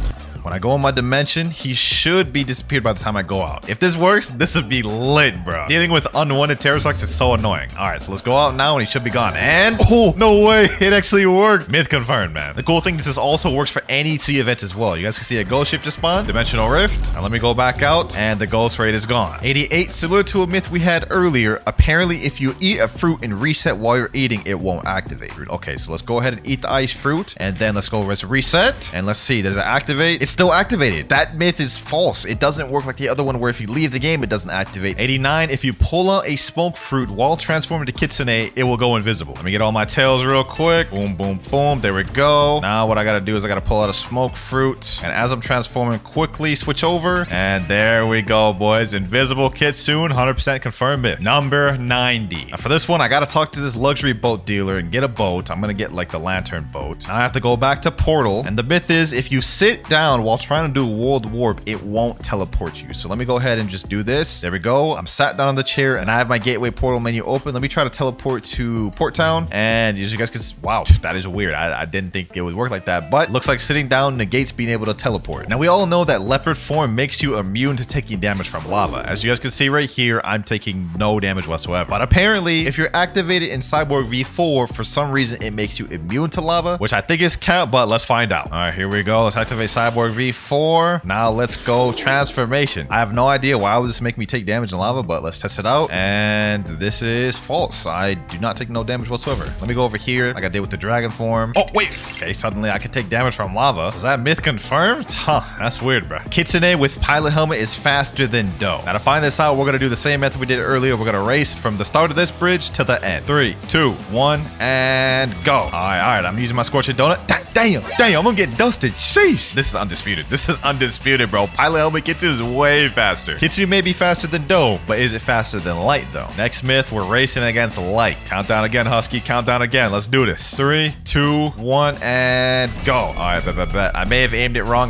When I go in my dimension, he should be disappeared by the time I go out. If this works, this would be lit, bro. Dealing with unwanted Terror Sharks is so annoying. All right, so let's go out now and he should be gone. And, oh, no way. It actually worked. Myth confirmed, man. The cool thing, this also works for any sea event as well. You guys can see a ghost ship just spawned. Dimensional Rift. Now let me go back out and the ghost raid is gone. 88, similar to a myth we had earlier. Apparently, if you eat a fruit and reset while you're eating, it won't activate. Okay, so let's go ahead and eat the ice fruit. And then let's go reset. And let's see, does it activate? It's still activated. That myth is false. It doesn't work like the other one where if you leave the game, it doesn't activate. 89, if you pull out a smoke fruit while transforming to Kitsune, it will go invisible. Let me get all my tails real quick. Boom, boom, boom. There we go. Now what I gotta do is I gotta pull out a smoke fruit. And as I'm transforming, quickly switch over. And there we go, boys. Invisible Kitsune, 100% confirmed myth. Number 90. Now for this one, I gotta talk to this luxury boat dealer and get a boat. I'm gonna get like the lantern boat. Now I have to go back to Portal. And the myth is if you sit down while trying to do World Warp, it won't teleport you. So let me go ahead and just do this. There we go. I'm sat down on the chair and I have my gateway portal menu open. Let me try to teleport to Port Town. And as you guys can see, wow, that is weird. I didn't think it would work like that, but looks like sitting down negates being able to teleport. Now we all know that leopard form makes you immune to taking damage from lava. As you guys can see right here, I'm taking no damage whatsoever. But apparently, if you're activated in Cyborg V4, for some reason, it makes you immune to lava, which I think is cap, but let's find out. All right, here we go. Let's activate Cyborg V4. Now let's go transformation. I have no idea why would this make me take damage in lava, but let's test it out. And this is false. I do not take no damage whatsoever. Let me go over here like I did with the dragon form. Oh, wait. Okay, suddenly I can take damage from lava. So is that myth confirmed? Huh, that's weird, bro. Kitsune with pilot helmet is faster than Doe. Now to find this out, we're going to do the same method we did earlier. We're going to race from the start of this bridge to the end. 3, 2, 1, and go. All right. I'm using my scorching donut. Damn, I'm going to get dusted. Sheesh. This is undisputed. This is undisputed, bro. Pilot helmet Kitsune is way faster. Kitsune may be faster than Doe, but is it faster than Light, though? Next myth, we're racing against Light. Countdown again, Husky. Countdown again. Let's do this. 3, 2, 1, and go. All right, bet. I may have aimed it wrong.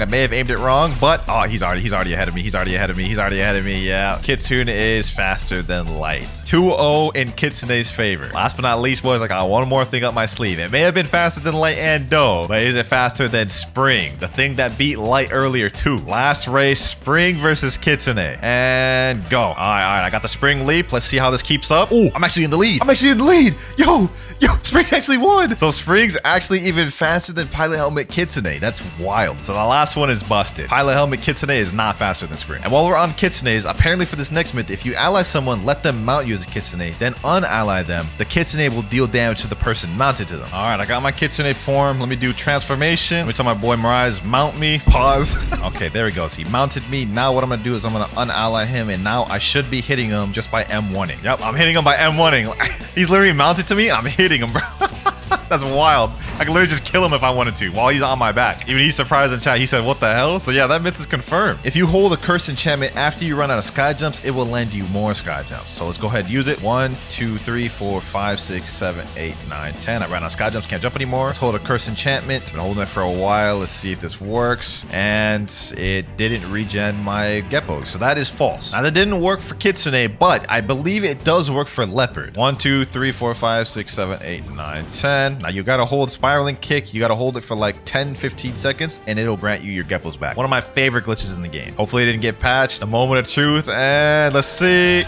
But oh, he's already ahead of me. He's already ahead of me. Yeah. Kitsune is faster than Light. 2-0 in Kitsune's favor. Last but not least, boys, I got one more thing up my sleeve. It may have been faster than Light and Doe, but is it faster than Spring? The thing that beat Light earlier too. Last race, Spring versus Kitsune. And go. All right. I got the Spring leap. Let's see how this keeps up. Oh, I'm actually in the lead. Yo, Spring actually won. So Spring's actually even faster than Pilot Helmet Kitsune. That's wild. So the last one is busted. Pilot Helmet Kitsune is not faster than Spring. And while we're on Kitsunes, apparently for this next myth, if you ally someone, let them mount you as a Kitsune, then unally them, the Kitsune will deal damage to the person mounted to them. All right, I got my Kitsune form. Let me do transformation. Let me tell my boy Mirage, mount me. Pause. Okay, there he goes. He mounted me. Now what I'm gonna do is I'm gonna unally him, and now I should be hitting him just by M1ing. Yep, I'm hitting him by M1ing. He's literally mounted to me, and I'm hitting him, bro. That's wild. I can literally just kill him if I wanted to while he's on my back. Even he's surprised in chat. He said, what the hell? So yeah, that myth is confirmed. If you hold a cursed enchantment after you run out of sky jumps, it will lend you more sky jumps. So let's go ahead and use it. 1, 2, 3, 4, 5, 6, 7, 8, 9, 10. I ran out of sky jumps. Can't jump anymore. Let's hold a cursed enchantment. Been holding it for a while. Let's see if this works. And it didn't regen my Geppo. So that is false. Now that didn't work for Kitsune, but I believe it does work for Leopard. 1, 2, 3, 4, 5, 6, 7, 8, 9, 10. Now you gotta hold spiraling kick. You gotta hold it for like 10, 15 seconds, and it'll grant you your Geppos back. One of my favorite glitches in the game. Hopefully it didn't get patched. The moment of truth, and let's see.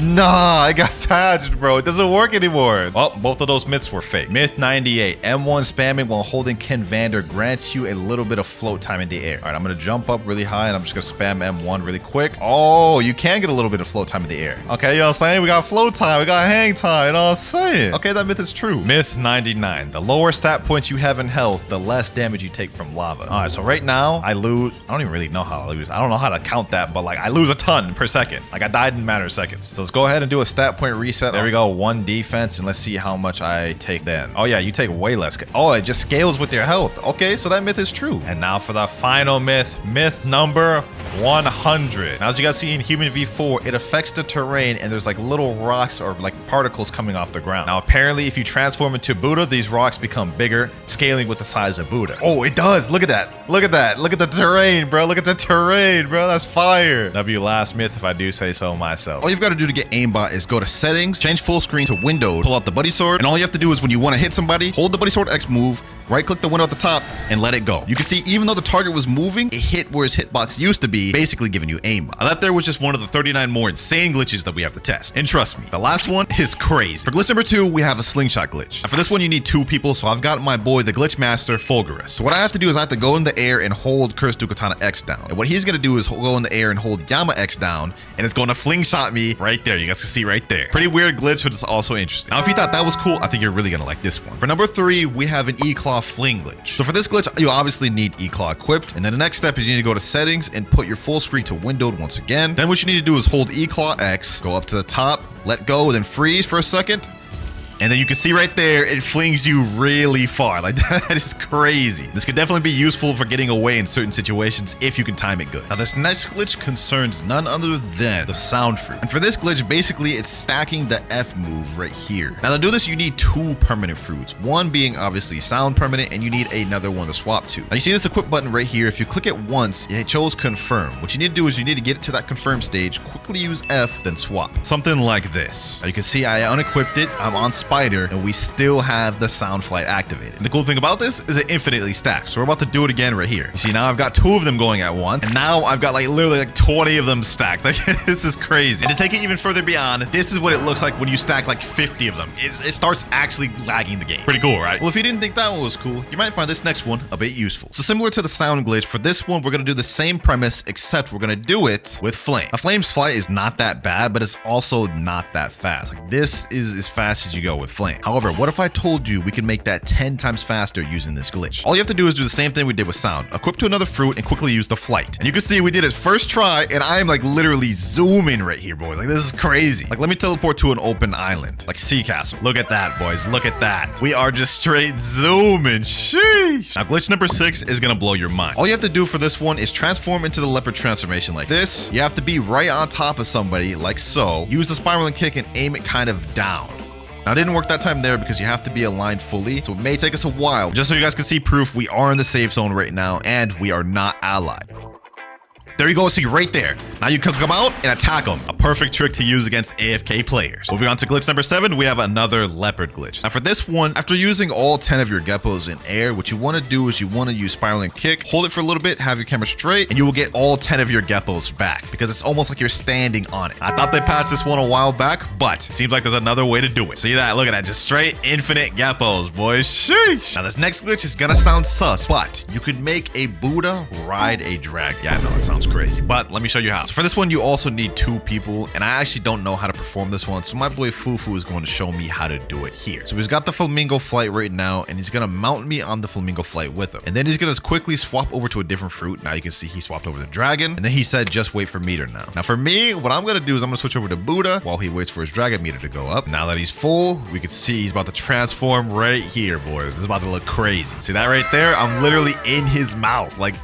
Nah, I got patched, bro. It doesn't work anymore. Well, both of those myths were fake. Myth 98. M1 spamming while holding Ken Vander grants you a little bit of float time in the air. All right, I'm going to jump up really high, and I'm just going to spam M1 really quick. Oh, you can get a little bit of float time in the air. Okay, you know what I'm saying? We got float time. We got hang time. You know what I'm saying? Okay, that myth is true. Myth 99. The lower stat points you have in health, the less damage you take from lava. All right, so right now, I lose. I don't even really know how I lose. I don't know how to count that, but like I lose a ton per second. Like I died in a matter of seconds. So let's go ahead and do a stat point reset. There we go. 1 defense, and let's see how much I take then. Oh yeah, you take way less. Oh, it just scales with your health. Okay, so that myth is true. And now for the final myth. Myth number 100. Now, as you guys see in Human V4, it affects the terrain, and there's like little rocks or like particles coming off the ground. Now, apparently, if you transform into Buddha, these rocks become bigger, scaling with the size of Buddha. Oh, it does. Look at that. Look at that. Look at the terrain, bro. Look at the terrain, bro. That's fire. That'll be your last myth if I do say so myself. All you've got to do to get aimbot is go to settings, change full screen to window, pull out the buddy sword, and all you have to do is when you want to hit somebody, hold the buddy sword X move, right click the window at the top, and let it go. You can see even though the target was moving, it hit where his hitbox used to be, basically giving you aimbot. That there was just one of the 39 more insane glitches that we have to test. And trust me, the last one is crazy. For glitch number 2, we have a slingshot glitch. And for this one, you need 2 people, so I've got my boy, the glitch master, Fulgurus. So what I have to do is I have to go in the air and hold Curse Katana X down. And what he's gonna do is go in the air and hold Yama X down, and it's going to slingshot me right there. You guys can see right there. Pretty weird glitch, but it's also interesting. Now, if you thought that was cool, I think you're really gonna like this one. For number 3, we have an E-Claw Fling glitch. So for this glitch, you obviously need E-Claw equipped, and then the next step is you need to go to settings and put your full screen to windowed once again. Then what you need to do is hold E-Claw X, go up to the top, let go, then freeze for a second. And then you can see right there, it flings you really far. Like, that is crazy. This could definitely be useful for getting away in certain situations if you can time it good. Now, this next glitch concerns none other than the sound fruit. And for this glitch, basically, it's stacking the F move right here. Now, to do this, you need 2 permanent fruits. One being, obviously, sound permanent, and you need another one to swap to. Now, you see this equip button right here. If you click it once, it shows confirm. What you need to do is you need to get to that confirm stage, quickly use F, then swap. Something like this. Now, you can see I unequipped it. I'm on Spider, and we still have the sound flight activated. And the cool thing about this is it infinitely stacks. So we're about to do it again right here. You see, now I've got 2 of them going at once, and now I've got like literally like 20 of them stacked. Like, this is crazy. And to take it even further beyond, this is what it looks like when you stack like 50 of them. It starts actually lagging the game. Pretty cool, right? Well, if you didn't think that one was cool, you might find this next one a bit useful. So similar to the sound glitch, for this one, we're gonna do the same premise, except we're gonna do it with Flame. A Flame's flight is not that bad, but it's also not that fast. Like, this is as fast as you go with Flame. However, what if I told you we could make that 10 times faster using this glitch? All you have to do is do the same thing we did with sound. Equip to another fruit and quickly use the flight. And you can see we did it first try, and I am like literally zooming right here, boys. Like, this is crazy. Like, let me teleport to an open island, like Sea Castle. Look at that, boys. Look at that. We are just straight zooming. Sheesh. Now, glitch number 6 is gonna blow your mind. All you have to do for this one is transform into the leopard transformation like this. You have to be right on top of somebody like so. Use the spiraling kick and aim it kind of down. Now, it didn't work that time there because you have to be aligned fully, so it may take us a while. Just so you guys can see proof, we are in the safe zone right now, and we are not allied. There you go, see right there. Now you can come out and attack them. A perfect trick to use against AFK players. Moving on to glitch number 7, we have another leopard glitch. Now for this one, after using all 10 of your Geppos in air, what you want to do is you want to use spiraling kick, hold it for a little bit, have your camera straight, and you will get all 10 of your Geppos back because it's almost like you're standing on it. I thought they patched this one a while back, but it seems like there's another way to do it. See that? Look at that. Just straight infinite Geppos, boys. Sheesh. Now this next glitch is gonna sound sus, but you could make a Buddha ride a dragon. Yeah, I know that sounds was crazy. But let me show you how. So for this one, you also need 2 people, and I actually don't know how to perform this one. So my boy Fufu is going to show me how to do it here. So he's got the flamingo flight right now, and he's going to mount me on the flamingo flight with him. And then he's going to quickly swap over to a different fruit. Now you can see he swapped over the dragon, and then he said, just wait for meter now. Now for me, what I'm going to do is I'm going to switch over to Buddha while he waits for his dragon meter to go up. Now that he's full, we can see he's about to transform right here, boys. This is about to look crazy. See that right there? I'm literally in his mouth. Like,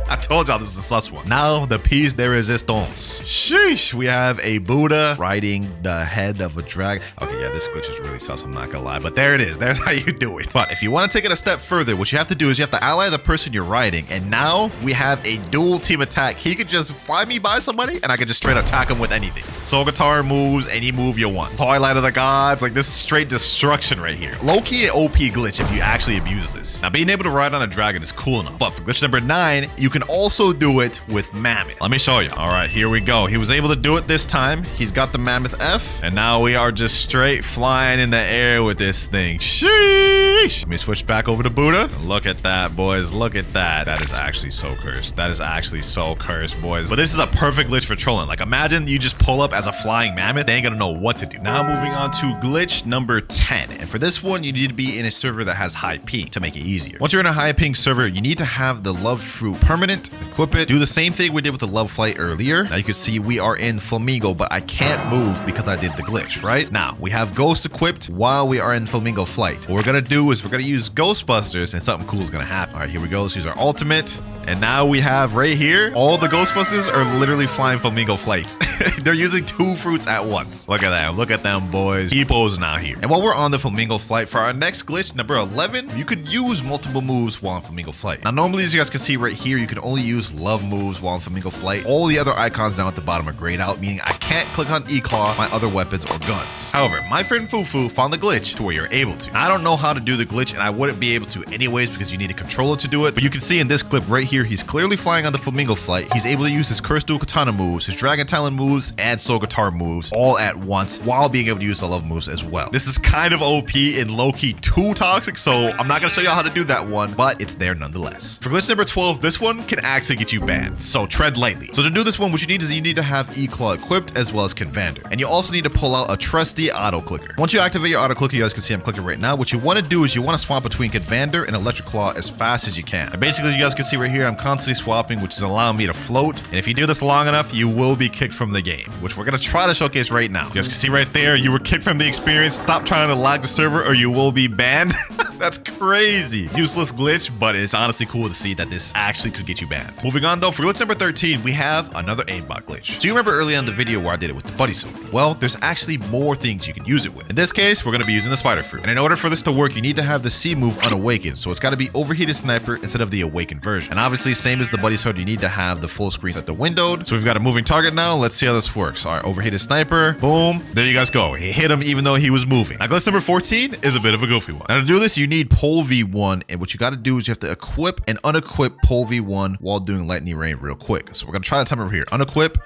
I told y'all this is a sus one. Now the piece de resistance. Sheesh. We have a Buddha riding the head of a dragon. Okay, yeah, this glitch is really sus, I'm not gonna lie, but there it is. There's how you do it. But if you want to take it a step further, what you have to do is you have to ally the person you're riding, and now we have a dual team attack. He could just fly me by somebody, and I could just straight attack him with anything. Soul Guitar moves, any move you want. Twilight of the Gods, like this is straight destruction right here. Low-key an OP glitch if you actually abuse this. Now, being able to ride on a dragon is cool enough, but for glitch number 9, you can also do it with Mammoth. Let me show you. All right, here we go. He was able to do it this time. He's got the Mammoth F, and now we are just straight flying in the air with this thing. Sheesh. Let me switch back over to Buddha. Look at that, boys. Look at that. That is actually so cursed. That is actually so cursed, boys. But this is a perfect glitch for trolling. Like, imagine you just pull up as a flying mammoth. They ain't gonna know what to do. Now moving on to glitch number 10. And for this one, you need to be in a server that has high ping to make it easier. Once you're in a high ping server, you need to have the love fruit permanent, equip it, do the same thing we did with the love flight earlier. Now you can see we are in Flamingo, but I can't move because I did the glitch, right? Now we have Ghost equipped while we are in Flamingo flight. What we're gonna do is we're gonna use Ghostbusters and something cool is gonna happen. All right, here we go. Let's use our ultimate. And now we have right here, all the Ghostbusters are literally flying Flamingo flights. They're using 2 fruits at once. Look at that. Look at them, boys. He posing out here. And while we're on the Flamingo flight, for our next glitch, number 11, you could use multiple moves while on Flamingo flight. Now, normally, as you guys can see right here, you can only use love moves while on Flamingo flight. All the other icons down at the bottom are grayed out, meaning I can't click on E-Claw, my other weapons or guns. However, my friend Fufu found the glitch to where you're able to. Now, I don't know how to do the glitch, and I wouldn't be able to anyways because you need a controller to do it. But you can see in this clip right here, he's clearly flying on the Flamingo flight. He's able to use his Cursed Dual Katana moves, his Dragon Talon moves, and Soul Guitar moves all at once while being able to use the love moves as well. This is kind of OP and low-key too toxic, so I'm not going to show y'all how to do that one, but it's there nonetheless. For glitch number 12, this one can actually get you banned, so tread lightly. So to do this one, what you need is you need to have E-Claw equipped as well as Convander, and you also need to pull out a trusty auto clicker. Once you activate your auto clicker, you guys can see I'm clicking right now. What you want to do is you want to swap between Convander and Electric Claw as fast as you can. And basically, you guys can see right here, I'm constantly swapping, which is allowing me to float. And if you do this long enough, you will be kicked from the game, which we're going to try to showcase right now. You guys can see right there, you were kicked from the experience. Stop trying to lag the server or you will be banned. That's crazy. Useless glitch, but it's honestly cool to see that this actually could get you banned. Moving on though, for glitch number 13, we have another aimbot glitch. So you remember earlier in the video where I did it with the buddy suit? Well, there's actually more things you can use it with. In this case, we're going to be using the spider fruit. And in order for this to work, you need to have the C move unawakened. So it's got to be overheated sniper instead of the awakened version. And obviously, same as the buddy sword, you need to have the full screen at the windowed. So we've got a moving target now. Let's see how this works. All right, overheated sniper. Boom. There you guys go. He hit him even though he was moving. Now, glitch number 14 is a bit of a goofy one. Now, to do this, you need pole V1. And what you got to do is you have to equip and unequip pole V1 while doing lightning rain real quick. So we're going to try to time it over here. Unequip.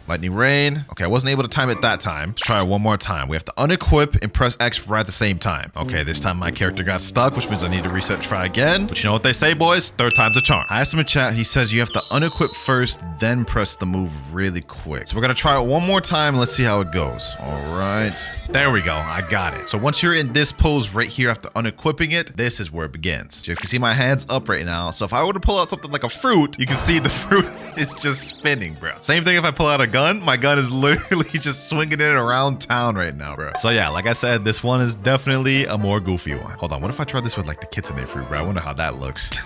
Lightning rain. Okay, I wasn't able to time it that time. Let's try it one more time. We have to unequip and press X right at the same time. Okay, this time my character got stuck, which means I need to reset, try again. But you know what they say, boys? Third time's a charm. I asked him in chat. He says you have to unequip first, then press the move really quick. So we're gonna try it one more time. Let's see how it goes. All right. There we go. I got it. So once you're in this pose right here after unequipping it, this is where it begins. So you can see my hands up right now. So if I were to pull out something like a fruit, you can see the fruit is just spinning, bro. Same thing if I pull out a gun. My gun is literally just swinging it around town right now, bro. So yeah, like I said, this one is definitely a more goofy one. Hold on. What if I try this with like the kitsune fruit, bro? I wonder how that looks.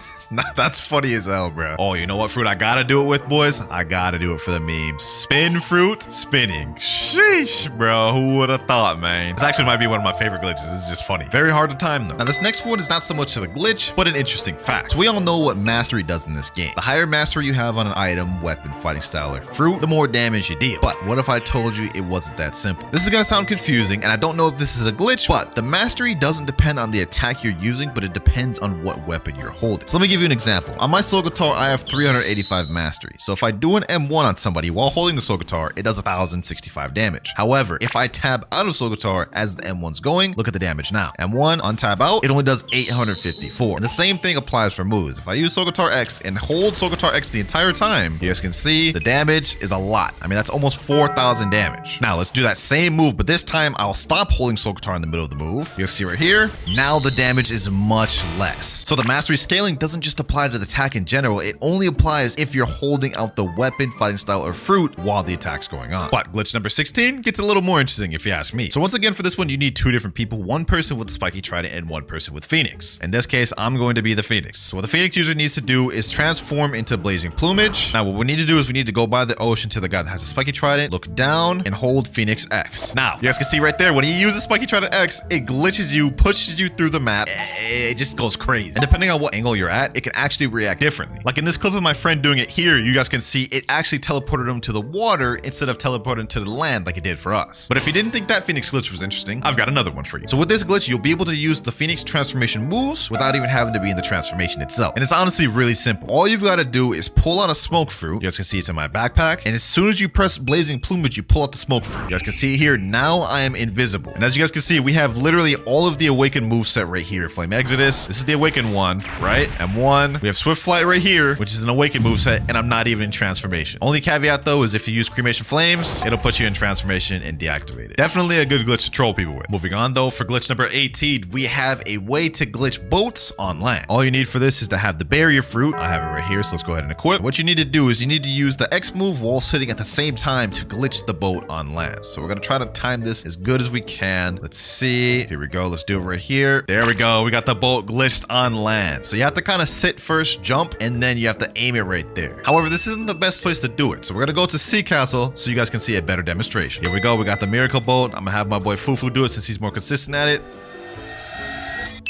That's funny as hell, bro. Oh, you know what fruit I gotta do it with, boys? I gotta do it for the memes. Spin fruit, spinning. Sheesh, bro. Who would have thought, man? This actually might be one of my favorite glitches. This is just funny. Very hard to time, though. Now, this next one is not so much of a glitch, but an interesting fact. So we all know what mastery does in this game. The higher mastery you have on an item, weapon, fighting style, or fruit, the more damage you deal. But what if I told you it wasn't that simple? This is gonna sound confusing, and I don't know if this is a glitch, but the mastery doesn't depend on the attack you're using, but it depends on what weapon you're holding. So let me give give you an example. On my soul guitar, I have 385 mastery. So if I do an M1 on somebody while holding the soul guitar, it does 1065 damage. However, if I tab out of soul guitar as the M1's going, look at the damage now. M1 on tab out, it only does 854. And the same thing applies for moves. If I use soul guitar X and hold soul guitar X the entire time, you guys can see the damage is a lot. I mean, that's almost 4,000 damage. Now let's do that same move, but this time I'll stop holding soul guitar in the middle of the move. You see right here, now the damage is much less. So the mastery scaling doesn't just apply to the attack in general, it only applies if you're holding out the weapon, fighting style, or fruit while the attack's going on. But glitch number 16 gets a little more interesting if you ask me. So once again, for this one, you need two different people, one person with the spiky trident and one person with Phoenix. In this case, I'm going to be the Phoenix. So what the Phoenix user needs to do is transform into blazing plumage. Now what we need to do is we need to go by the ocean to the guy that has a spiky trident, look down, and hold Phoenix X. Now, you guys can see right there, when he uses spiky trident X, it glitches you, pushes you through the map. It just goes crazy. And depending on what angle you're at, it can actually react differently. Like in this clip of my friend doing it here, you guys can see it actually teleported him to the water instead of teleporting to the land like it did for us. But if you didn't think that Phoenix glitch was interesting, I've got another one for you. So with this glitch, you'll be able to use the Phoenix transformation moves without even having to be in the transformation itself. And it's honestly really simple. All you've got to do is pull out a smoke fruit. You guys can see it's in my backpack. And as soon as you press blazing plumage, you pull out the smoke fruit. You guys can see here, now I am invisible. And as you guys can see, we have literally all of the awakened moveset right here. Flame Exodus, this is the awakened one, right? M1, we have Swift Flight right here, which is an awakened moveset, and I'm not even in transformation. Only caveat though is if you use cremation flames, it'll put you in transformation and deactivate it. Definitely a good glitch to troll people with. Moving on though, for glitch number 18, we have a way to glitch boats on land. All you need for this is to have the barrier fruit. I have it right here, so let's go ahead and equip. What you need to do is you need to use the X move while sitting at the same time to glitch the boat on land. So we're gonna try to time this as good as we can. Let's see. Here we go. Let's do it right here. There we go. We got the boat glitched on land. So you have to kind of sit first, jump, and then you have to aim it right there. However, this isn't the best place to do it. So we're gonna go to Sea Castle so you guys can see a better demonstration. Here we go. We got the miracle boat. I'm gonna have my boy Fufu do it since he's more consistent at it.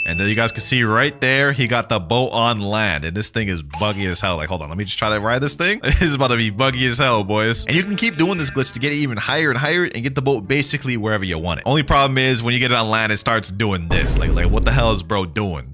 And then you guys can see right there, he got the boat on land. And this thing is buggy as hell. Like, hold on, let me just try to ride this thing. This is about to be buggy as hell, boys. And you can keep doing this glitch to get it even higher and higher and get the boat basically wherever you want it. Only problem is when you get it on land, it starts doing this. Like what the hell is bro doing?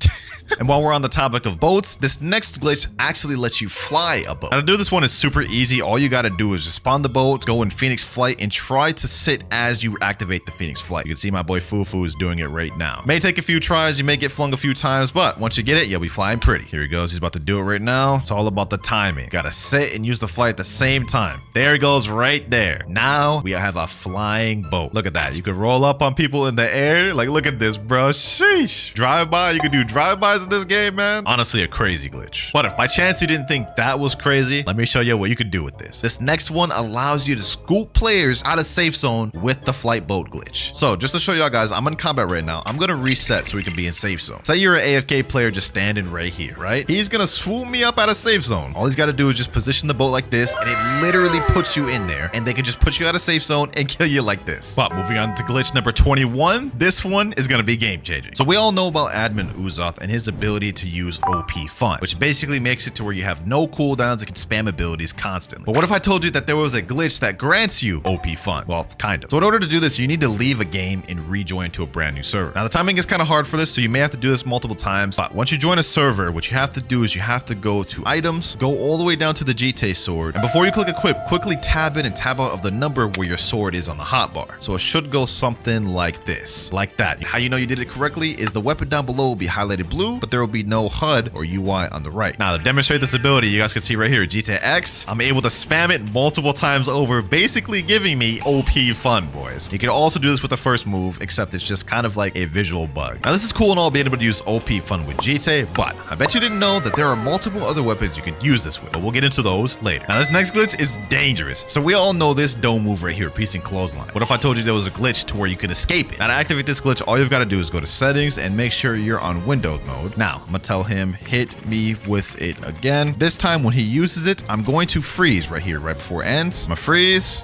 And while we're on the topic of boats, this next glitch actually lets you fly a boat. Now to do this one is super easy. All you gotta do is just spawn the boat, go in Phoenix Flight, and try to sit as you activate the Phoenix Flight. You can see my boy Fufu is doing it right now. May take a few tries, you may get flung a few times, but once you get it, you'll be flying pretty. Here he goes, he's about to do it right now. It's all about the timing. Gotta sit and use the flight at the same time. There he goes right there. Now we have a flying boat. Look at that. You can roll up on people in the air. Like, look at this, bro. Sheesh. Drive-by. You can do drive-bys in this game, man. Honestly, a crazy glitch. But if by chance you didn't think that was crazy, let me show you what you can do with this. This next one allows you to scoop players out of safe zone with the flight boat glitch. So just to show y'all guys, I'm in combat right now. I'm gonna reset so we can be in safe zone. Say you're an AFK player just standing right here, right? He's gonna swoop me up out of safe zone. All he's gotta do is just position the boat like this, and it literally puts you in there, and they can just put you out of safe zone and kill you like this. But moving on to glitch number 21, this one is gonna be game changing. So we all know about Admin Uzoth and his ability to use OP Fun, which basically makes it to where you have no cooldowns and can spam abilities constantly. But what if I told you that there was a glitch that grants you OP Fun? Well, kind of. So in order to do this, you need to leave a game and rejoin to a brand new server. Now the timing is kind of hard for this, so you may have to do this multiple times. But once you join a server, what you have to do is you have to go to items, go all the way down to the GT sword, and before you click equip, quickly tab in and tab out of the number where your sword is on the hotbar. So it should go something like this, like that. How you know you did it correctly is the weapon down below will be highlighted blue, but there will be no HUD or UI on the right. Now to demonstrate this ability, you guys can see right here, GTX, I'm able to spam it multiple times over, basically giving me OP Fun, boys. You can also do this with the first move, except it's just kind of like a visual bug. Now this is cool and all being able to use OP Fun with GT, but I bet you didn't know that there are multiple other weapons you can use this with, but we'll get into those later. Now this next glitch is dangerous. So we all know this dome move right here, piece and clothesline. What if I told you there was a glitch to where you could escape it? Now to activate this glitch, all you've got to do is go to settings and make sure you're on Windows mode. Now I'm gonna tell him hit me with it again. This time when he uses it, I'm going to freeze right here, right before it ends. I'm gonna freeze.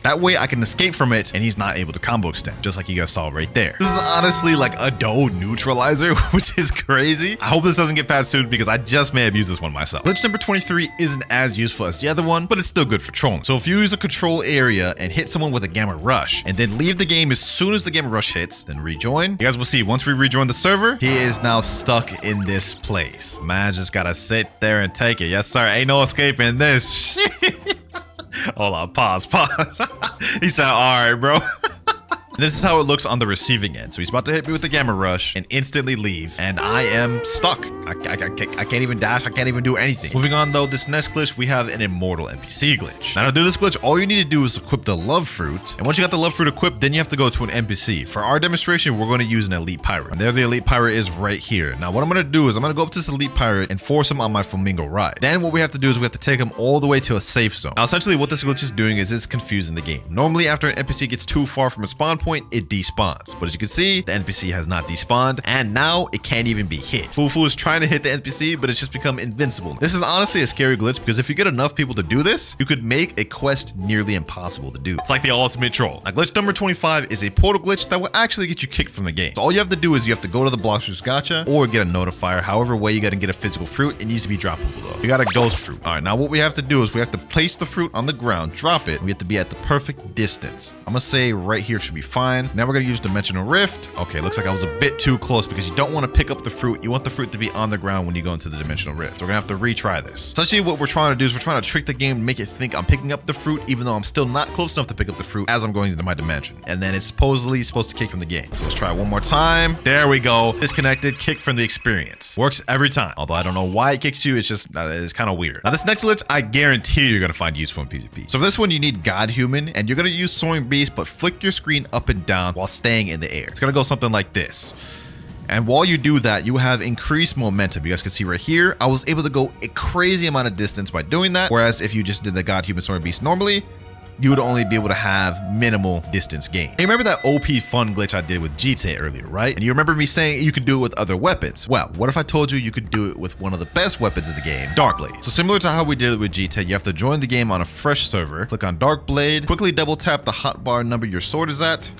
That way I can escape from it and he's not able to combo extend, just like you guys saw right there. This is honestly like a dough neutralizer, which is crazy. I hope this doesn't get patched soon because I just may have used this one myself. Glitch number 23 isn't as useful as the other one, but it's still good for trolling. So if you use a control area and hit someone with a gamma rush and then leave the game as soon as the gamma rush hits, then rejoin, you guys will see once we rejoin the server, he is now stuck in this place. Man just gotta sit there and take it. Yes, sir. Ain't no escaping this. Hold on, pause. He said, all right, bro. This is how it looks on the receiving end. So he's about to hit me with the gamma rush and instantly leave. And I am stuck. I can't even dash. I can't even do anything. Moving on though, this next glitch, we have an immortal NPC glitch. Now to do this glitch, all you need to do is equip the love fruit. And once you got the love fruit equipped, then you have to go to an NPC. For our demonstration, we're going to use an elite pirate. And there the elite pirate is right here. Now what I'm going to do is I'm going to go up to this elite pirate and force him on my flamingo ride. Then what we have to do is we have to take him all the way to a safe zone. Now essentially what this glitch is doing is it's confusing the game. Normally after an NPC gets too far from a spawn point, it despawns. But as you can see, the NPC has not despawned and now it can't even be hit. Fufu is trying to hit the NPC, but it's just become invincible. This is honestly a scary glitch because if you get enough people to do this, you could make a quest nearly impossible to do. It's like the ultimate troll. Now glitch number 25 is a portal glitch that will actually get you kicked from the game. So all you have to do is you have to go to the Blox gacha or get a notifier. However way you got to get a physical fruit, it needs to be droppable though. You got a ghost fruit. All right, now what we have to do is we have to place the fruit on the ground, drop it. We have to be at the perfect distance. I'm gonna say right here should be fine. Now we're gonna use Dimensional Rift. Okay, looks like I was a bit too close because you don't want to pick up the fruit. You want the fruit to be on the ground when you go into the Dimensional Rift. So we're gonna have to retry this. Essentially what we're trying to do is we're trying to trick the game and make it think I'm picking up the fruit even though I'm still not close enough to pick up the fruit as I'm going into my dimension. And then it's supposedly supposed to kick from the game. So let's try it one more time. There we go. Disconnected, kick from the experience. Works every time. Although I don't know why it kicks you. It's just, it's kind of weird. Now this next glitch, I guarantee you're gonna find useful in PvP. So for this one, you need God Human and you're gonna use Soaring Beast, but flick your screen up and down while staying in the air. It's gonna go something like this. And while you do that, you have increased momentum. You guys can see right here, I was able to go a crazy amount of distance by doing that. Whereas if you just did the God Human Soaring Beast normally, you would only be able to have minimal distance gain. Hey, remember that OP fun glitch I did with GTA earlier, right? And you remember me saying you could do it with other weapons. Well, what if I told you you could do it with one of the best weapons in the game, Darkblade? So similar to how we did it with GTA, you have to join the game on a fresh server, click on Darkblade, quickly double tap the hotbar number your sword is at,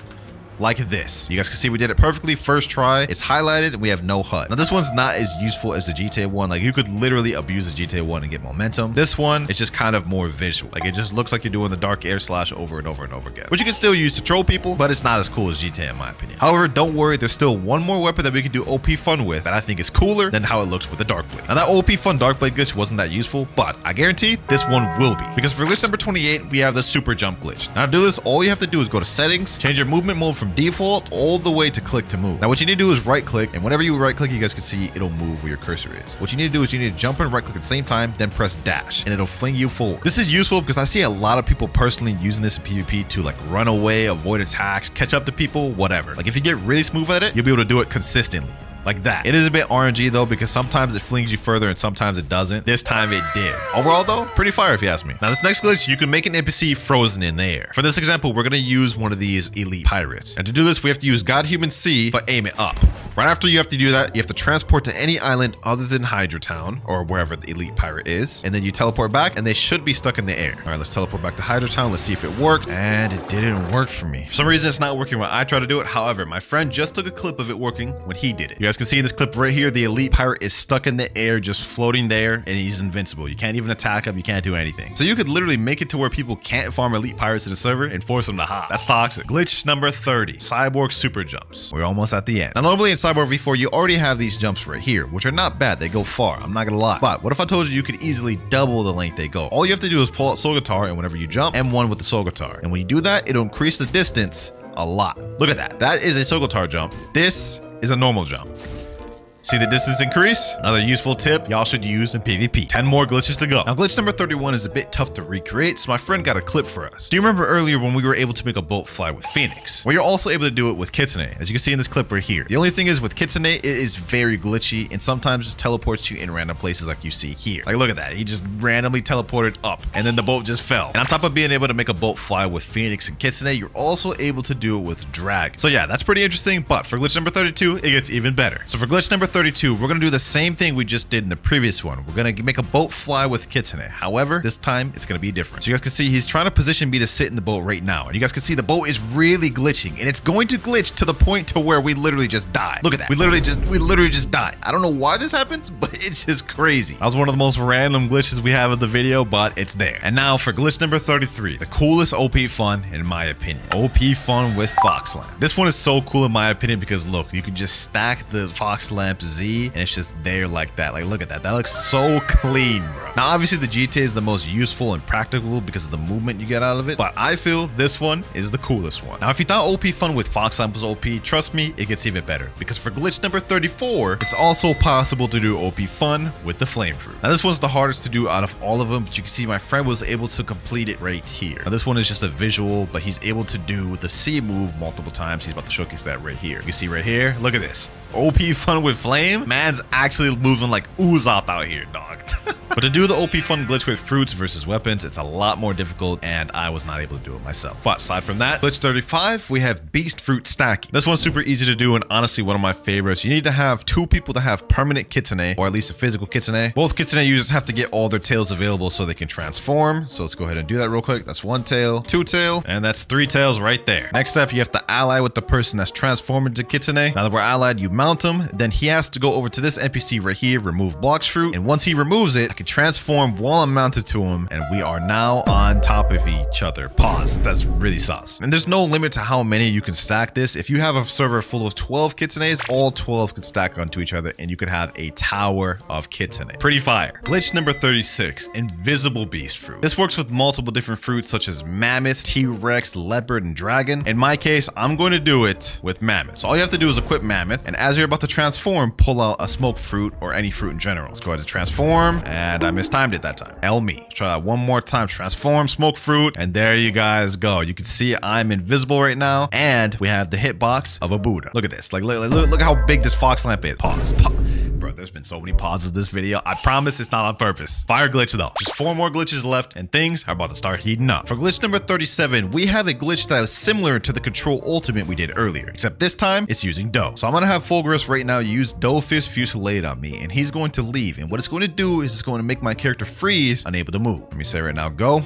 like this. You guys can see we did it perfectly first try. It's highlighted and we have no HUD. Now this one's not as useful as the GTA one. Like you could literally abuse the GTA one and get momentum. This one is just kind of more visual. Like it just looks like you're doing the dark air slash over and over and over again, which you can still use to troll people, but it's not as cool as GTA in my opinion. However, don't worry, there's still one more weapon that we can do OP fun with that I think is cooler than how it looks with the Darkblade. Now that OP fun Darkblade glitch wasn't that useful, but I guarantee this one will be, because for glitch number 28, we have the super jump glitch. Now to do this, all you have to do is go to settings, change your movement mode from default all the way to click to move. Now what you need to do is right click, and whenever you right click, you guys can see it'll move where your cursor is. What you need to do is you need to jump and right click at the same time, then press dash, and it'll fling you forward. This is useful because I see a lot of people personally using this in PvP to like run away, avoid attacks, catch up to people, whatever. Like if you get really smooth at it, you'll be able to do it consistently. Like that. It is a bit RNG though, because sometimes it flings you further and sometimes it doesn't. This time it did. Overall though, pretty fire if you ask me. Now this next glitch, you can make an NPC frozen in the air. For this example, we're gonna use one of these elite pirates. And to do this, we have to use God Human C, but aim it up. Right after you have to do that, you have to transport to any island other than Hydra Town or wherever the elite pirate is. And then you teleport back and they should be stuck in the air. All right, let's teleport back to Hydra Town. Let's see if it worked. And it didn't work for me. For some reason, it's not working when I try to do it. However, my friend just took a clip of it working when he did it. You guys can see in this clip right here, the elite pirate is stuck in the air, just floating there, and he's invincible. You can't even attack him. You can't do anything. So you could literally make it to where people can't farm elite pirates in the server and force them to hop. That's toxic. Glitch number 30, Cyborg super jumps. We're almost at the end. Now, normally in Cyborg V4, you already have these jumps right here, which are not bad. They go far. I'm not gonna lie. But what if I told you you could easily double the length they go? All you have to do is pull out Soul Guitar, and whenever you jump, M1 with the Soul Guitar. And when you do that, it'll increase the distance a lot. Look at that. That is a Soul Guitar jump. This is a normal jump. See the distance increase? Another useful tip y'all should use in PvP. 10 more glitches to go. Now glitch number 31 is a bit tough to recreate, so my friend got a clip for us. Do you remember earlier when we were able to make a bolt fly with Phoenix? Well, you're also able to do it with Kitsune, as you can see in this clip right here. The only thing is with Kitsune, it is very glitchy and sometimes just teleports you in random places like you see here. Like look at that, he just randomly teleported up and then the bolt just fell. And on top of being able to make a bolt fly with Phoenix and Kitsune, you're also able to do it with Dragon. So yeah, that's pretty interesting, but for glitch number 32, it gets even better. So for glitch number 32, we're gonna do the same thing we just did in the previous one. We're gonna make a boat fly with Kitsune. However, this time it's gonna be different. So you guys can see he's trying to position me to sit in the boat right now. And you guys can see the boat is really glitching, and it's going to glitch to the point to where we literally just die. Look at that. We literally just die. I don't know why this happens, but it's just crazy. That was one of the most random glitches we have in the video, but it's there. And now for glitch number 33, the coolest OP fun in my opinion. OP fun with Fox Lamp. This one is so cool in my opinion because look, you can just stack the Fox Lamp Z and it's just there like that. Like look at that. That looks so clean, bro. Now obviously the GTA is the most useful and practical because of the movement you get out of it, but I feel this one is the coolest one. Now if you thought OP fun with Fox Lamp was OP, trust me, it gets even better because for glitch number 34, it's also possible to do OP fun with the flame fruit. Now this one's the hardest to do out of all of them, but you can see my friend was able to complete it right here. Now this one is just a visual, but he's able to do the C move multiple times. He's about to showcase that right here. You can see right here, look at this. OP fun with flame. Man's actually moving like Uzoth out here, dog. But to do the OP fun glitch with fruits versus weapons, it's a lot more difficult, and I was not able to do it myself. But aside from that, glitch 35, we have beast fruit stacking. This one's super easy to do, and honestly one of my favorites. You need to have 2 people that have permanent Kitsune, or at least a physical Kitsune. Both Kitsune users have to get all their tails available so they can transform. So let's go ahead and do that real quick. That's 1 tail, 2 tail, and that's 3 tails right there. Next step, you have to ally with the person that's transformed into Kitsune. Now that we're allied, you mount him, then he has to go over to this NPC right here, remove Blox fruit, and once he removes it, I can transform while I'm mounted to him, and we are now on top of each other. Pause. That's really sus. And there's no limit to how many you can stack this. If you have a server full of 12 Kitsunes, all 12 can stack onto each other, and you could have a tower of Kitsune. Pretty fire. Glitch number 36, invisible beast fruit. This works with multiple different fruits such as mammoth, T-Rex, leopard, and dragon. In my case, I'm going to do it with mammoth. So all you have to do is equip mammoth, and as you're about to transform, pull out a smoke fruit or any fruit in general. Let's go ahead and transform, and I mistimed it that time. Me. Let's try that one more time. Transform, smoke fruit, and there you guys go. You can see I'm invisible right now, and we have the hitbox of a Buddha. Look at this. Like look how big this Fox Lamp is. Pause. Bro, there's been so many pauses this video. I promise it's not on purpose. Fire glitch though. Just 4 more glitches left, and things are about to start heating up. For glitch number 37, we have a glitch that is similar to the Control Ultimate we did earlier, except this time it's using Dough. So I'm gonna have Fulgurus right now use Doughfist Fusillade on me, and he's going to leave. And what it's going to do is it's going to make my character freeze, unable to move. Let me say right now, go.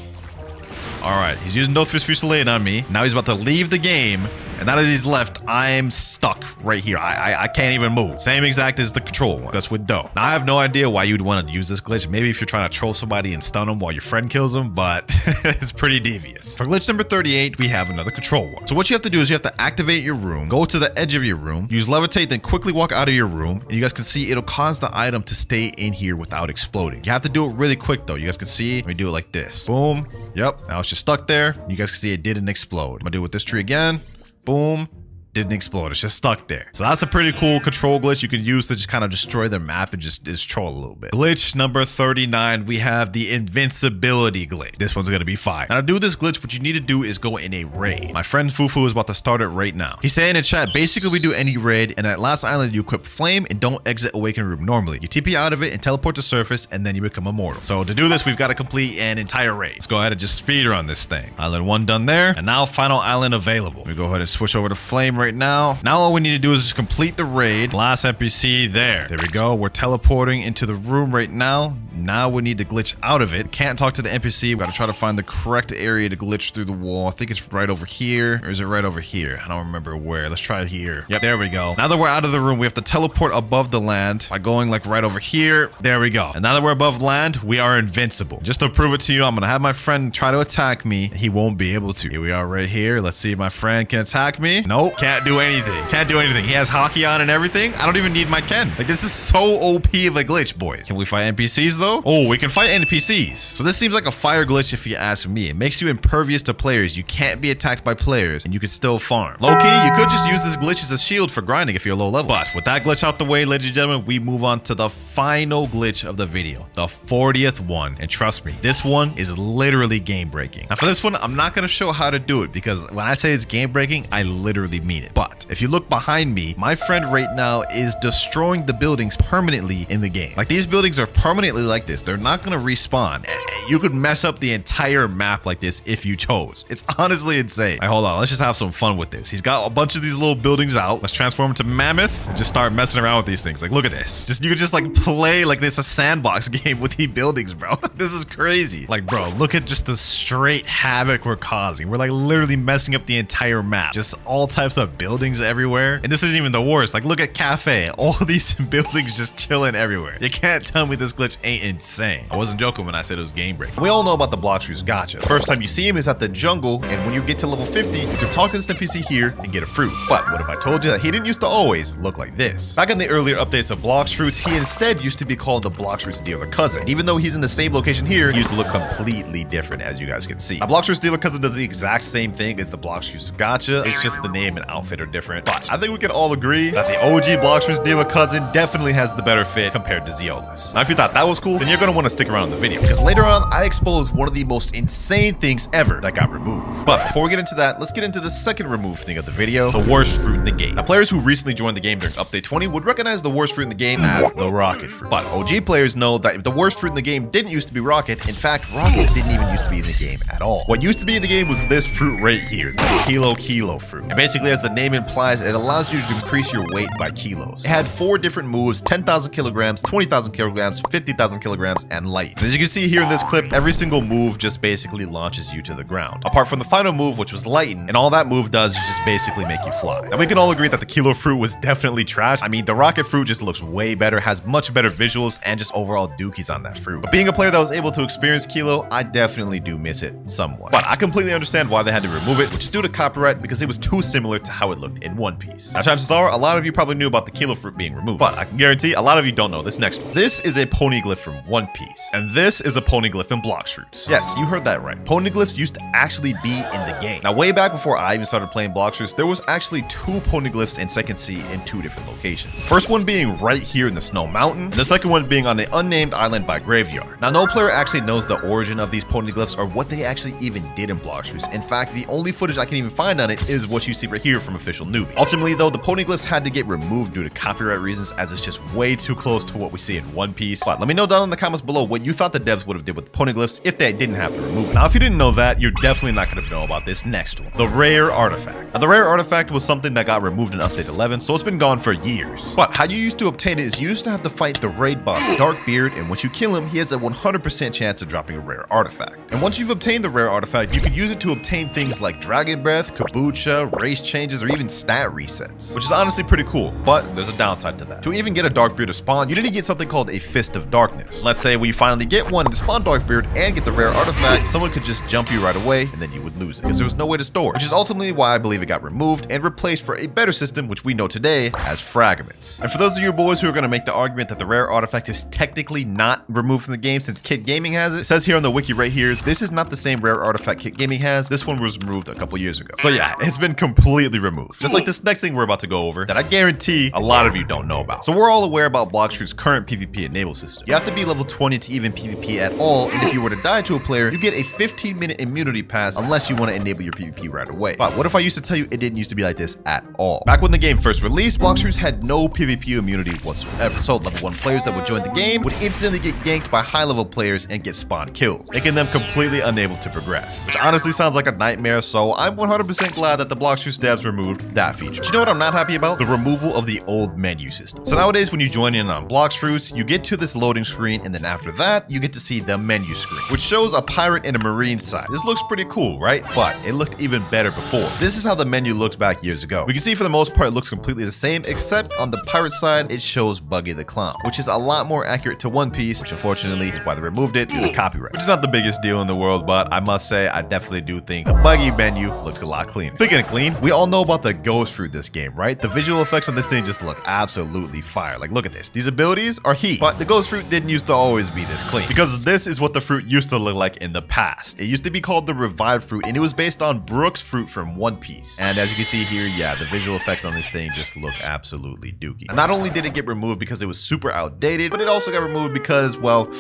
All right, he's using Doughfist Fusillade on me. Now he's about to leave the game, and now that he's left, I'm stuck right here. I can't even move. Same exact as the Control one. That's with Dough. Now I have no idea why you'd want to use this glitch. Maybe if you're trying to troll somebody and stun them while your friend kills them, but it's pretty devious. For glitch number 38, we have another Control one. So what you have to do is you have to activate your room, go to the edge of your room, use levitate, then quickly walk out of your room, and you guys can see it'll cause the item to stay in here without exploding. You have to do it really quick though. You guys can see, let me do it like this. Boom. Yep. Now it's just stuck there. You guys can see it didn't explode. I'm gonna do it with this tree again. Boom. Didn't explode. It's just stuck there. So that's a pretty cool control glitch you can use to just kind of destroy their map and just troll a little bit. Glitch number 39, we have the invincibility glitch. This one's gonna be fire. Now to do this glitch, what you need to do is go in a raid. My friend Fufu is about to start it right now. He's saying in chat, basically we do any raid, and at last island you equip flame and don't exit awakened room normally. You TP out of it and teleport to surface, and then you become immortal. So to do this, we've got to complete an entire raid. Let's go ahead and just speed run this thing. Island 1 done there, and now final island available. We go ahead and switch over to flame right now. Now all we need to do is just complete the raid. Last NPC there. There we go. We're teleporting into the room right now. Now we need to glitch out of it. Can't talk to the NPC. We gotta try to find the correct area to glitch through the wall. I think it's right over here. Or is it right over here? I don't remember where. Let's try it here. Yep, there we go. Now that we're out of the room, we have to teleport above the land by going like right over here. There we go. And now that we're above land, we are invincible. Just to prove it to you, I'm gonna have my friend try to attack me. He won't be able to. Here we are right here. Let's see if my friend can attack me. Nope, can't do anything. Can't do anything. He has hockey on and everything. I don't even need my Ken. Like, this is so OP of a glitch, boys. Can we fight NPCs though? Oh, we can fight NPCs. So this seems like a fire glitch if you ask me. It makes you impervious to players. You can't be attacked by players, and you can still farm. Low-key, you could just use this glitch as a shield for grinding if you're low level. But with that glitch out the way, ladies and gentlemen, we move on to the final glitch of the video, the 40th one. And trust me, this one is literally game breaking. Now for this one, I'm not going to show how to do it, because when I say it's game breaking, I literally mean it. seen it. But if you look behind me, my friend right now is destroying the buildings permanently in the game. Like, these buildings are permanently like this. They're not going to respawn. You could mess up the entire map like this if you chose. It's honestly insane. All right, hold on. Let's just have some fun with this. He's got a bunch of these little buildings out. Let's transform into mammoth and just start messing around with these things. Like, look at this. You could just like play like this a sandbox game with these buildings, bro. This is crazy. Like, bro, look at just the straight havoc we're causing. We're like literally messing up the entire map. Just all types of buildings everywhere. And this isn't even the worst. Like, look at Cafe. All these buildings just chilling everywhere. You can't tell me this glitch ain't insane. I wasn't joking when I said it was game breaking. We all know about the Blox fruits gotcha. The first time you see him is at the jungle, and when you get to level 50, you can talk to this NPC here and get a fruit. But what if I told you that he didn't used to always look like this? Back in the earlier updates of Blox fruits, he instead used to be called the Blox fruits dealer cousin. Even though he's in the same location here, he used to look completely different, as you guys can see. A Blox fruits dealer cousin does the exact same thing as the Blox fruits gotcha. It's just the name and outfit are different. But I think we can all agree that the OG Blox fruits dealer cousin definitely has the better fit compared to Zeola's. Now, if you thought that was cool, then you're gonna want to stick around in the video, because later on I expose one of the most insane things ever that got removed. But before we get into that, let's get into the second removed thing of the video, the worst fruit in the game. Now, players who recently joined the game during update 20 would recognize the worst fruit in the game as the rocket fruit. But OG players know that if the worst fruit in the game didn't used to be rocket, in fact, rocket didn't even used to be in the game at all. What used to be in the game was this fruit right here, the kilo fruit. And basically, as the name implies, it allows you to increase your weight by kilos. It had 4 different moves: 10,000 kilograms, 20,000 kilograms, 50,000 kilograms, and light. And as you can see here in this clip, every single move just basically launches you to the ground. Apart from the final move, which was lighten, and all that move does is just basically make you fly. Now, we can all agree that the kilo fruit was definitely trash. I mean, the rocket fruit just looks way better, has much better visuals, and just overall dookies on that fruit. But being a player that was able to experience kilo, I definitely do miss it somewhat. But I completely understand why they had to remove it, which is due to copyright, because it was too similar to how it looked in One Piece. Now, chances are a lot of you probably knew about the kilo fruit being removed, but I can guarantee a lot of you don't know this next one. This is a poneglyph from One Piece, and this is a poneglyph in Blox fruits. Yes, you heard that right. Poneglyphs used to actually be in the game. Now, way back before I even started playing Blox fruits, there was actually 2 poneglyphs in Second Sea in 2 different locations. First one being right here in the Snow Mountain, and the second one being on the unnamed island by Graveyard. Now, no player actually knows the origin of these poneglyphs or what they actually even did in Blox fruits. In fact, the only footage I can even find on it is what you see right here from official newbies. Ultimately, though, the poneglyphs had to get removed due to copyright reasons, as it's just way too close to what we see in One Piece. But let me know down in the comments below what you thought the devs would have did with the poneglyphs if they didn't have to remove it. Now, if you didn't know that, you're definitely not going to know about this next one, the rare artifact. Now, the rare artifact was something that got removed in update 11, so it's been gone for years. But how you used to obtain it is you used to have to fight the raid boss Darkbeard, and once you kill him, he has a 100% chance of dropping a rare artifact. And once you've obtained the rare artifact, you can use it to obtain things like Dragon Breath, Kombucha, race changes, or even stat resets, which is honestly pretty cool. But there's a downside to that. To even get a Darkbeard to spawn, you need to get something called a Fist of Darkness. Let's say we finally get one to spawn Darkbeard and get the rare artifact, someone could just jump you right away and then you would lose it because there was no way to store it, which is ultimately why I believe it got removed and replaced for a better system, which we know today as fragments. And for those of you boys who are going to make the argument that the rare artifact is technically not removed from the game since Kid Gaming has it says here on the wiki right here, this is not the same rare artifact Kid Gaming has. This one was removed a couple years ago. So yeah, it's been completely removed. Just like this next thing we're about to go over that I guarantee a lot of you don't know about. So we're all aware about Blox fruit's current PvP enable system. You have to be level 20 to even PvP at all, and if you were to die to a player, you get a 15-minute immunity pass unless you want to enable your PvP right away. But what if I used to tell you it didn't used to be like this at all? Back when the game first released, Blox fruits had no PvP immunity whatsoever. So level 1 players that would join the game would instantly get ganked by high-level players and get spawn killed, making them completely unable to progress, which honestly sounds like a nightmare. So I'm 100% glad that the Blox fruits devs removed that feature. But you know what I'm not happy about? The removal of the old menu system. So nowadays when you join in on Blox fruits, you get to this loading screen, and then after that you get to see the menu screen, which shows a pirate and a marine side. This looks pretty cool, right? But it looked even better before. This is how the menu looked back years ago. We can see for the most part it looks completely the same, except on the pirate side it shows Buggy the Clown, which is a lot more accurate to One Piece, which unfortunately is why they removed it due to copyright, which is not the biggest deal in the world, but I must say I definitely do think the Buggy menu looked a lot cleaner. Speaking of clean, we all know about the ghost fruit this game, right? The visual effects on this thing just look absolutely fire. Like, look at this. These abilities are heat, but the ghost fruit didn't used to always be this clean, because this is what the fruit used to look like in the past. It used to be called the revived fruit, and it was based on Brook's fruit from One Piece. And as you can see here, yeah, the visual effects on this thing just look absolutely dookie. And not only did it get removed because it was super outdated, but it also got removed because, well,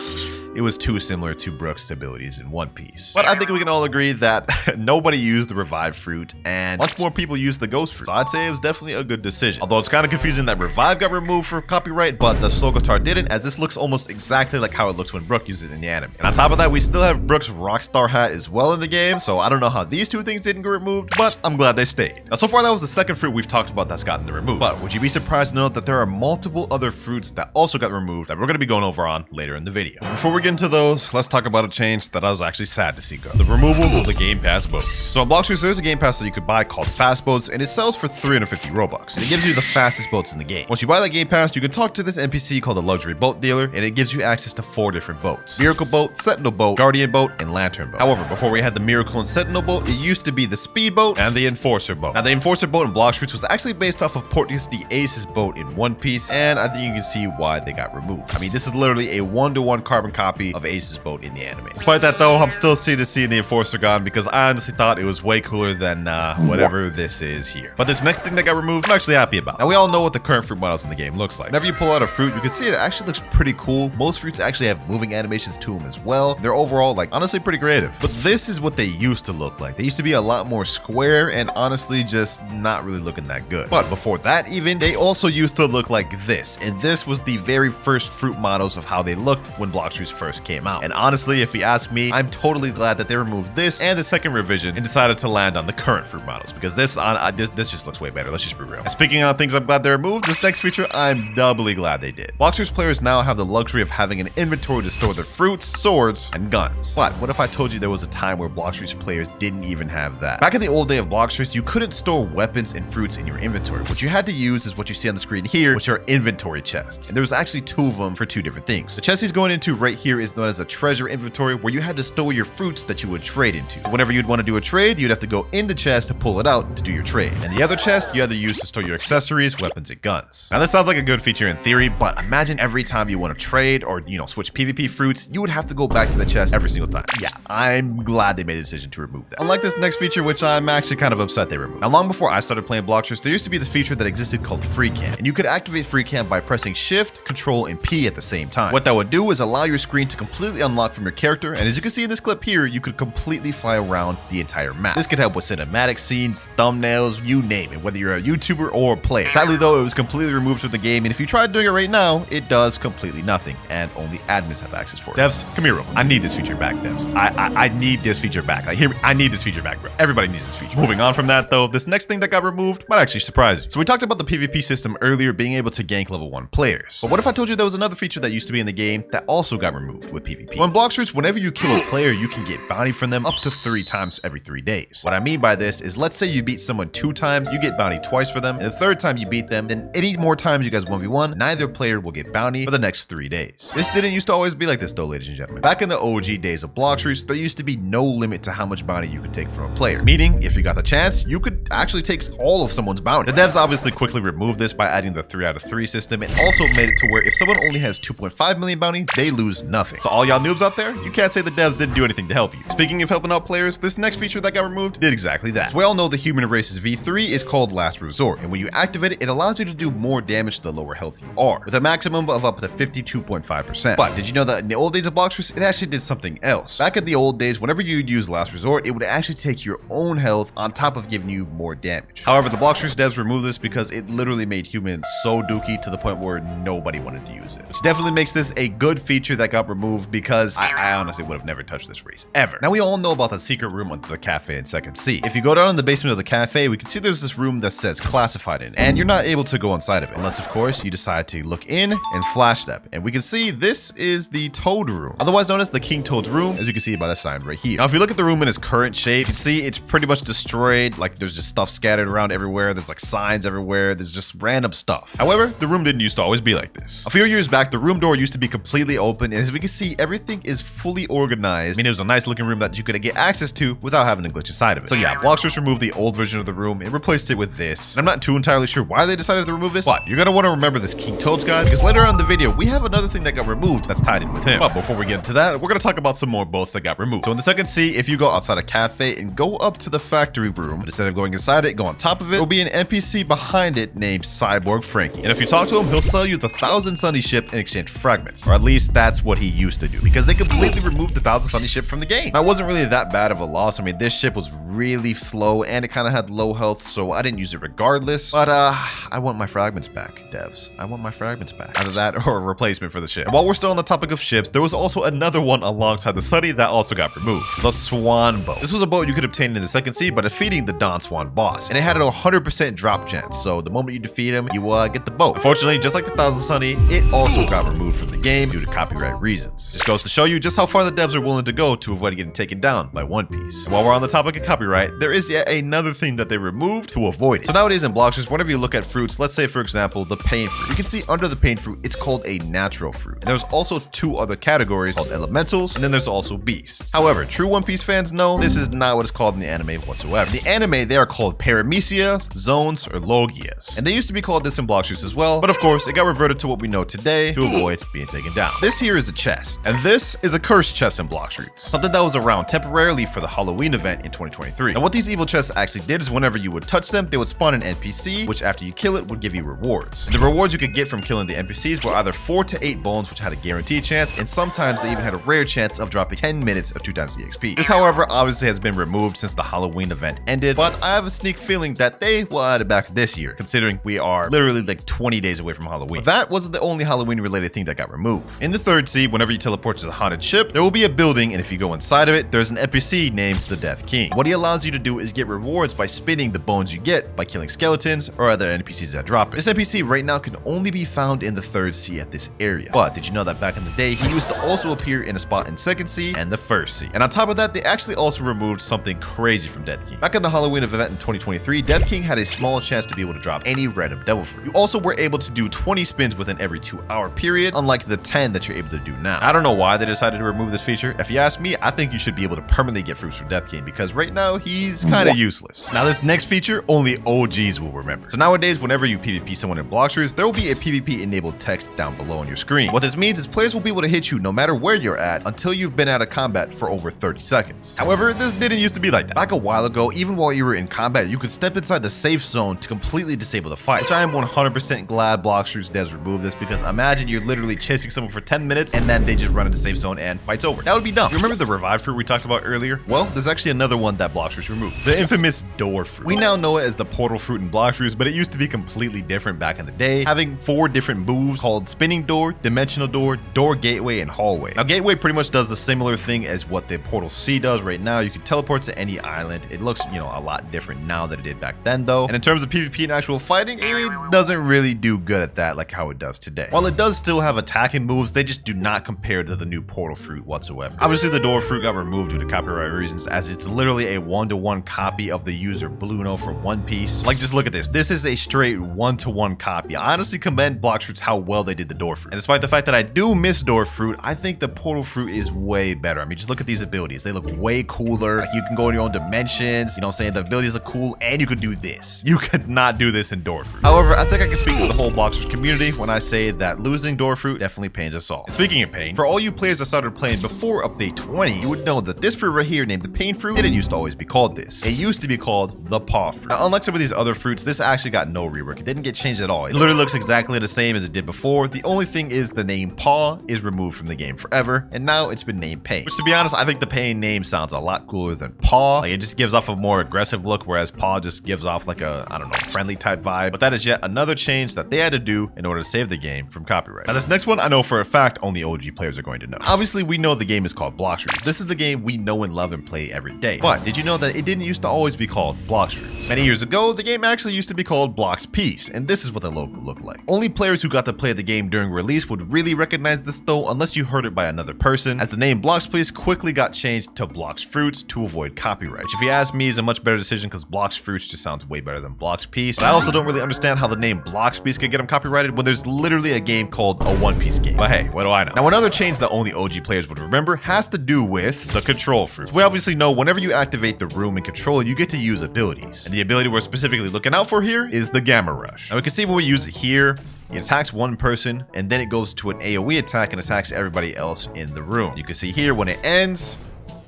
it was too similar to Brook's abilities in One Piece. But I think we can all agree that nobody used the revived fruit and much more people used the ghost fruit. So I'd say it was definitely a good decision. Although it's kind of confusing that revive got removed for copyright, but the Sogotar didn't, as this looks almost exactly like how it looks when Brook uses it in the anime. And on top of that, we still have Brook's Rockstar hat as well in the game, so I don't know how these two things didn't get removed, but I'm glad they stayed. Now, so far that was the second fruit we've talked about that's gotten removed. But would you be surprised to know that there are multiple other fruits that also got removed that we're going to be going over on later in the video? Before we get into those, let's talk about a change that I was actually sad to see go. The removal of the Game Pass boats. So on Blox, there's a Game Pass that you could buy called Fast Boats, and it sells for 350 Robux. And it gives you the fastest boats in the game. Once you buy that Game Pass, you can talk to this NPC called the Luxury Boat Dealer, and it gives you access to 4 different boats: Miracle Boat, Sentinel Boat, Guardian Boat, and Lantern Boat. However, before we had the Miracle and Sentinel Boat, it used to be the Speed Boat and the Enforcer Boat. Now, the Enforcer Boat in Blox was actually based off of Portent's the Ace's boat in One Piece, and I think you can see why they got removed. I mean, this is literally a 1-to-1 carbon copy of Ace's boat in the anime. Despite that though, I'm still sad to see the Enforcer gone because I honestly thought it was way cooler than whatever this is here. But this next thing that got removed, I'm actually happy about. Now, we all know what the current fruit models in the game looks like. Whenever you pull out a fruit, you can see it actually looks pretty cool. Most fruits actually have moving animations to them as well. They're overall, like, honestly pretty creative. But this is what they used to look like. They used to be a lot more square and honestly just not really looking that good. But before that even, they also used to look like this. And this was the very first fruit models of how they looked when Blox first came out. And honestly, if you ask me, I'm totally glad that they removed this and the second revision and decided to land on the current fruit models, because this just looks way better. Let's just be real. And speaking of things I'm glad they removed, this next feature I'm doubly glad they did. Blox players now have the luxury of having an inventory to store their fruits, swords, and guns. But what if I told you there was a time where Blox players didn't even have that? Back in the old day of Blox, you couldn't store weapons and fruits in your inventory. What you had to use is what you see on the screen here, which are inventory chests. And there was actually 2 of them for 2 different things. The chest he's going into right here is known as a treasure inventory, where you had to store your fruits that you would trade into. So whenever you'd want to do a trade, you'd have to go in the chest to pull it out to do your trade. And the other chest you had to use to store your accessories, weapons, and guns. Now this sounds like a good feature in theory, but imagine every time you want to trade or, switch PvP fruits, you would have to go back to the chest every single time. Yeah, I'm glad they made the decision to remove that. Unlike this next feature, which I'm actually kind of upset they removed. Now, long before I started playing Blox, there used to be this feature that existed called Free Cam, and you could activate Free Cam by pressing Shift, Control, and P at the same time. What that would do is allow your screen to completely unlock from your character, and as you can see in this clip here, you could completely fly around the entire map. This could help with cinematic scenes, thumbnails, you name it, whether you're a YouTuber or a player. Sadly though, it was completely removed from the game, and if you try doing it right now, it does completely nothing, and only admins have access for it. Devs, come here real quick. I need this feature back, devs. I need this feature back. Like, hear me? I need this feature back, bro. Everybody needs this feature. Moving on from that though, this next thing that got removed might actually surprise you. So we talked about the PvP system earlier being able to gank level 1 players. But what if I told you there was another feature that used to be in the game that also got removed with PvP? Well, in Blox, whenever you kill a player, you can get bounty from them up to 3 times every 3 days. What I mean by this is, let's say you beat someone 2 times, you get bounty twice for them, and the 3rd time you beat them, then any more times you guys 1v1, neither player will get bounty for the next 3 days. This didn't used to always be like this though, ladies and gentlemen. Back in the OG days of Blox, there used to be no limit to how much bounty you could take from a player. Meaning, if you got the chance, you could actually take all of someone's bounty. The devs obviously quickly removed this by adding the 3 out of 3 system, and also made it to where if someone only has 2.5 million bounty, they lose nothing. So all y'all noobs out there, you can't say the devs didn't do anything to help you. Speaking of helping out players, this next feature that got removed did exactly that. So we all know the human race's V3 is called Last Resort, and when you activate it, it allows you to do more damage to the lower health you are, with a maximum of up to 52.5%. But did you know that in the old days of Blox, it actually did something else? Back in the old days, whenever you'd use Last Resort, it would actually take your own health on top of giving you more damage. However, the Blox devs removed this because it literally made humans so dookie to the point where nobody wanted to use it. Which definitely makes this a good feature that got removed, because I honestly would have never touched this race, ever. Now, we all know about the secret room under the cafe in Second C. If you go down in the basement of the cafe, we can see there's this room that says classified in, and you're not able to go inside of it, unless of course you decide to look in and flash step. And we can see this is the Toad room, otherwise known as the King Toad's room, as you can see by the sign right here. Now, if you look at the room in its current shape, you can see it's pretty much destroyed. Like, there's just stuff scattered around everywhere. There's like signs everywhere. There's just random stuff. However, the room didn't used to always be like this. A few years back, the room door used to be completely open, and as we can see, everything is fully organized. I mean, it was a nice looking room that you could get access to without having to glitch inside of it. So yeah, Blox removed the old version of the room and replaced it with this. And I'm not too entirely sure why they decided to remove this, but you're gonna want to remember this King Toad's guy, because later on in the video, we have another thing that got removed that's tied in with him. But before we get into that, we're gonna talk about some more boats that got removed. So in the Second C, if you go outside a cafe and go up to the factory room, instead of going inside it, go on top of it, there'll be an NPC behind it named Cyborg Frankie. And if you talk to him, he'll sell you the 1,000 Sunny ship in exchange for fragments. Or at least that's what he used to do, because they completely removed the Thousand Sunny ship from the game. Now, it wasn't really that bad of a loss. I mean, this ship was really slow and it kind of had low health, so I didn't use it regardless. But I want my fragments back, devs. I want my fragments back. Either that or a replacement for the ship. And while we're still on the topic of ships, there was also another one alongside the Sunny that also got removed. The Swan boat. This was a boat you could obtain in the second sea by defeating the Don Swan boss, and it had a 100% drop chance. So the moment you defeat him, you get the boat. Unfortunately, just like the Thousand Sunny, it also got removed from the game due to copyright reasons. Just goes to show you just how far the devs are willing to go to avoid getting taken down by One Piece. And while we're on the topic of copyright, there is yet another thing that they removed to avoid it. So nowadays in Bloxers, whenever you look at fruits, let's say for example the pain fruit, you can see under the pain fruit it's called a natural fruit. And there's also two other categories called elementals, and then there's also beasts. However, true One Piece fans know this is not what it's called in the anime whatsoever. In the anime, they are called paramecias, zones, or logias, and they used to be called this in Bloxers as well, but of course it got reverted to what we know today to avoid being taken down. This here is a chest, and this is a cursed chest in Bloxers, something that was around temporarily for the Halloween event in 2023. And what these evil chests actually did is whenever you would touch them, they would spawn an NPC, which after you kill it would give you rewards. And the rewards you could get from killing the NPCs were either 4 to 8 bones, which had a guaranteed chance, and sometimes they even had a rare chance of dropping 10 minutes of 2 times EXP. This, however, obviously has been removed since the Halloween event ended, but I have a sneak feeling that they will add it back this year, considering we are literally like 20 days away from Halloween. But that wasn't the only Halloween related thing that got removed. In the third sea, whenever you teleport to the haunted ship, there will be a building, and if you go inside of it, there's an NPC named the Death King. What he allows you to do is get rewards by spinning the bones you get by killing skeletons or other NPCs that drop it. This NPC right now can only be found in the third sea at this area. But did you know that back in the day, he used to also appear in a spot in second sea and the first sea? And on top of that, they actually also removed something crazy from Death King. Back in the Halloween event in 2023, Death King had a small chance to be able to drop any random devil fruit. You also were able to do 20 spins within every 2-hour period, unlike the 10 that you're able to do now. I don't know why they decided to remove this feature. If you ask me, I think you should be able to permanently get fruits from Death King, because right now he's kind of useless. Now this next feature, only OGs will remember. So nowadays, whenever you PvP someone in Bloxers, there will be a PvP enabled text down below on your screen. What this means is players will be able to hit you no matter where you're at until you've been out of combat for over 30 seconds. However, this didn't used to be like that. Back a while ago, even while you were in combat, you could step inside the safe zone to completely disable the fight, which I am 100% glad Bloxers devs removed this, because imagine you're literally chasing someone for 10 minutes and then they just run into safe zone and fight's over. That would be dumb. You remember the revive fruit we talked about earlier? Well, there's actually another one that Bloxers removed. The infamous door fruit. We now know it as the portal fruit in Bloxers, but it used to be completely different back in the day, having 4 different moves called spinning door, dimensional door, door gateway, and hallway. Now gateway pretty much does the similar thing as what the portal C does right now. You can teleport to any island. It looks, a lot different now than it did back then though. And in terms of PvP and actual fighting, it doesn't really do good at that like how it does today. While it does still have attacking moves, they just do not compare to the new portal fruit whatsoever. Obviously the door fruit got removed due to copyright reasons, as it's literally a 1-to-1 copy of the user Bluno from One Piece. Like, just look at this. This is a straight 1-to-1 copy. I honestly commend Bloxers how well they did the door fruit. And despite the fact that I do miss door fruit, I think the portal fruit is way better. I mean, just look at these abilities. They look way cooler. Like, you can go in your own dimensions. You know what I'm saying? The abilities look cool, and you could do this. You could not do this in door fruit. However, I think I can speak for the whole Bloxers community when I say that losing door fruit definitely pains us all. And speaking of pain, for all you players that started playing before update 20, you would know that this fruit right here named the pain fruit didn't used to always be called this. It used to be called the paw fruit. Now, unlike some of these other fruits, this actually got no rework. It didn't get changed at all. It literally looks exactly the same as it did before. The only thing is the name paw is removed from the game forever, and now it's been named pain. Which, to be honest, I think the pain name sounds a lot cooler than paw. Like, it just gives off a more aggressive look, whereas paw just gives off like a, I don't know, friendly type vibe. But that is yet another change that they had to do in order to save the game from copyright. Now, this next one, I know for a fact only OG players are going to know. Obviously, we know the game is called Bloxers. This is the game we know and love and play every day. But did you know that it didn't used to always be called Bloxers? Many years ago, the game actually used to be called Blox Peace, and this is what the logo looked like. Only players who got to play the game during release would really recognize this though, unless you heard it by another person, as the name Blox Peace quickly got changed to Blox Fruits to avoid copyright. Which, if you ask me, is a much better decision, because Blox Fruits just sounds way better than Blox Peace. But I also don't really understand how the name Blox Peace could get them copyrighted when there's literally a game called a One Piece game. But hey, what do I know? Now, another change that only OG players would remember has to do with the control fruits. We obviously know whenever you activate the room in control, you get to use abilities. And the ability we're specifically looking out for here is the Gamma Rush. Now, we can see when we use it here, it attacks one person, and then it goes to an AoE attack and attacks everybody else in the room. You can see here when it ends,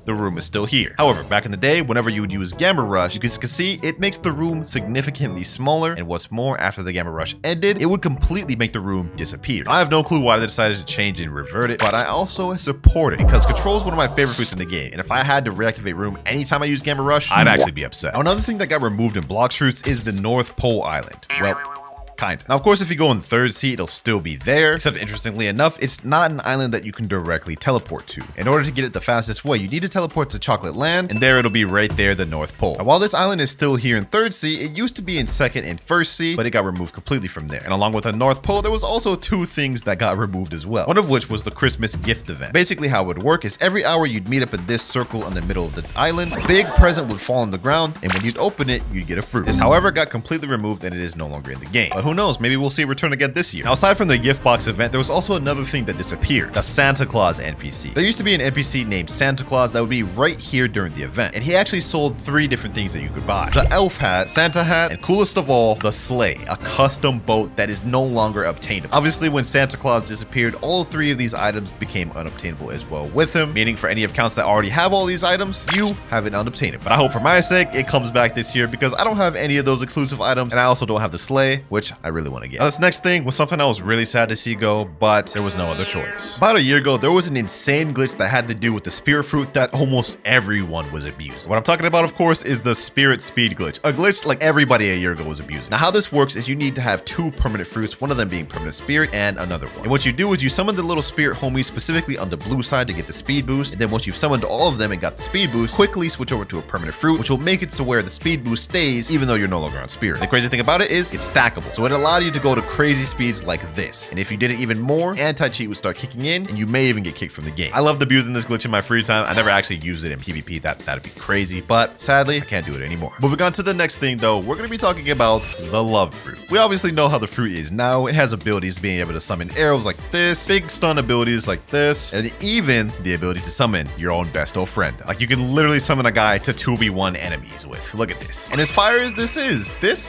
the room is still here. However, back in the day, whenever you would use Gamma Rush, you guys can see it makes the room significantly smaller, and what's more, after the Gamma Rush ended, it would completely make the room disappear. I have no clue why they decided to change and revert it, but I also support it because control is one of my favorite fruits in the game, and if I had to reactivate room anytime I use Gamma Rush, I'd actually be upset. Now, another thing that got removed in Blox fruits is the North Pole Island. Well, kind. Now, of course, if you go in third sea, it'll still be there, except interestingly enough, it's not an island that you can directly teleport to. In order to get it the fastest way, you need to teleport to Chocolate Land, and there it'll be right there, the North Pole. Now, while this island is still here in third sea, it used to be in second and first sea, but it got removed completely from there. And along with the North Pole, there was also two things that got removed as well. One of which was the Christmas gift event. Basically, how it would work is every hour you'd meet up in this circle in the middle of the island, a big present would fall on the ground, and when you'd open it, you'd get a fruit. This, however, got completely removed and it is no longer in the game. But who knows, maybe we'll see it return again this year. Now, aside from the gift box event, there was also another thing that disappeared, the Santa Claus NPC. There used to be an NPC named Santa Claus that would be right here during the event, and he actually sold 3 different things that you could buy: the elf hat, Santa hat, and coolest of all, the sleigh, a custom boat that is no longer obtainable. Obviously, when Santa Claus disappeared, all 3 of these items became unobtainable as well with him, meaning for any accounts that already have all these items, you have it unobtainable. But I hope for my sake, it comes back this year because I don't have any of those exclusive items, and I also don't have the sleigh, which I really want to get. Now, this next thing was something I was really sad to see go, but there was no other choice. About a year ago, there was an insane glitch that had to do with the spirit fruit that almost everyone was abusing. What I'm talking about, of course, is the spirit speed glitch, a glitch like everybody a year ago was abusing. Now, how this works is you need to have 2 permanent fruits, one of them being permanent spirit and another one. And what you do is you summon the little spirit homies specifically on the blue side to get the speed boost, and then once you've summoned all of them and got the speed boost, quickly switch over to a permanent fruit, which will make it so where the speed boost stays even though you're no longer on spirit. The crazy thing about it is it's stackable, so it allowed you to go to crazy speeds like this. And if you did it even more, anti-cheat would start kicking in, and you may even get kicked from the game. I loved abusing this glitch in my free time. I never actually used it in PvP. That'd be crazy, but sadly, I can't do it anymore. Moving on to the next thing, though, we're going to be talking about the love fruit. We obviously know how the fruit is now. It has abilities being able to summon arrows like this, big stun abilities like this, and even the ability to summon your own best old friend. Like, you can literally summon a guy to 2v1 enemies with. Look at this. And as fire as this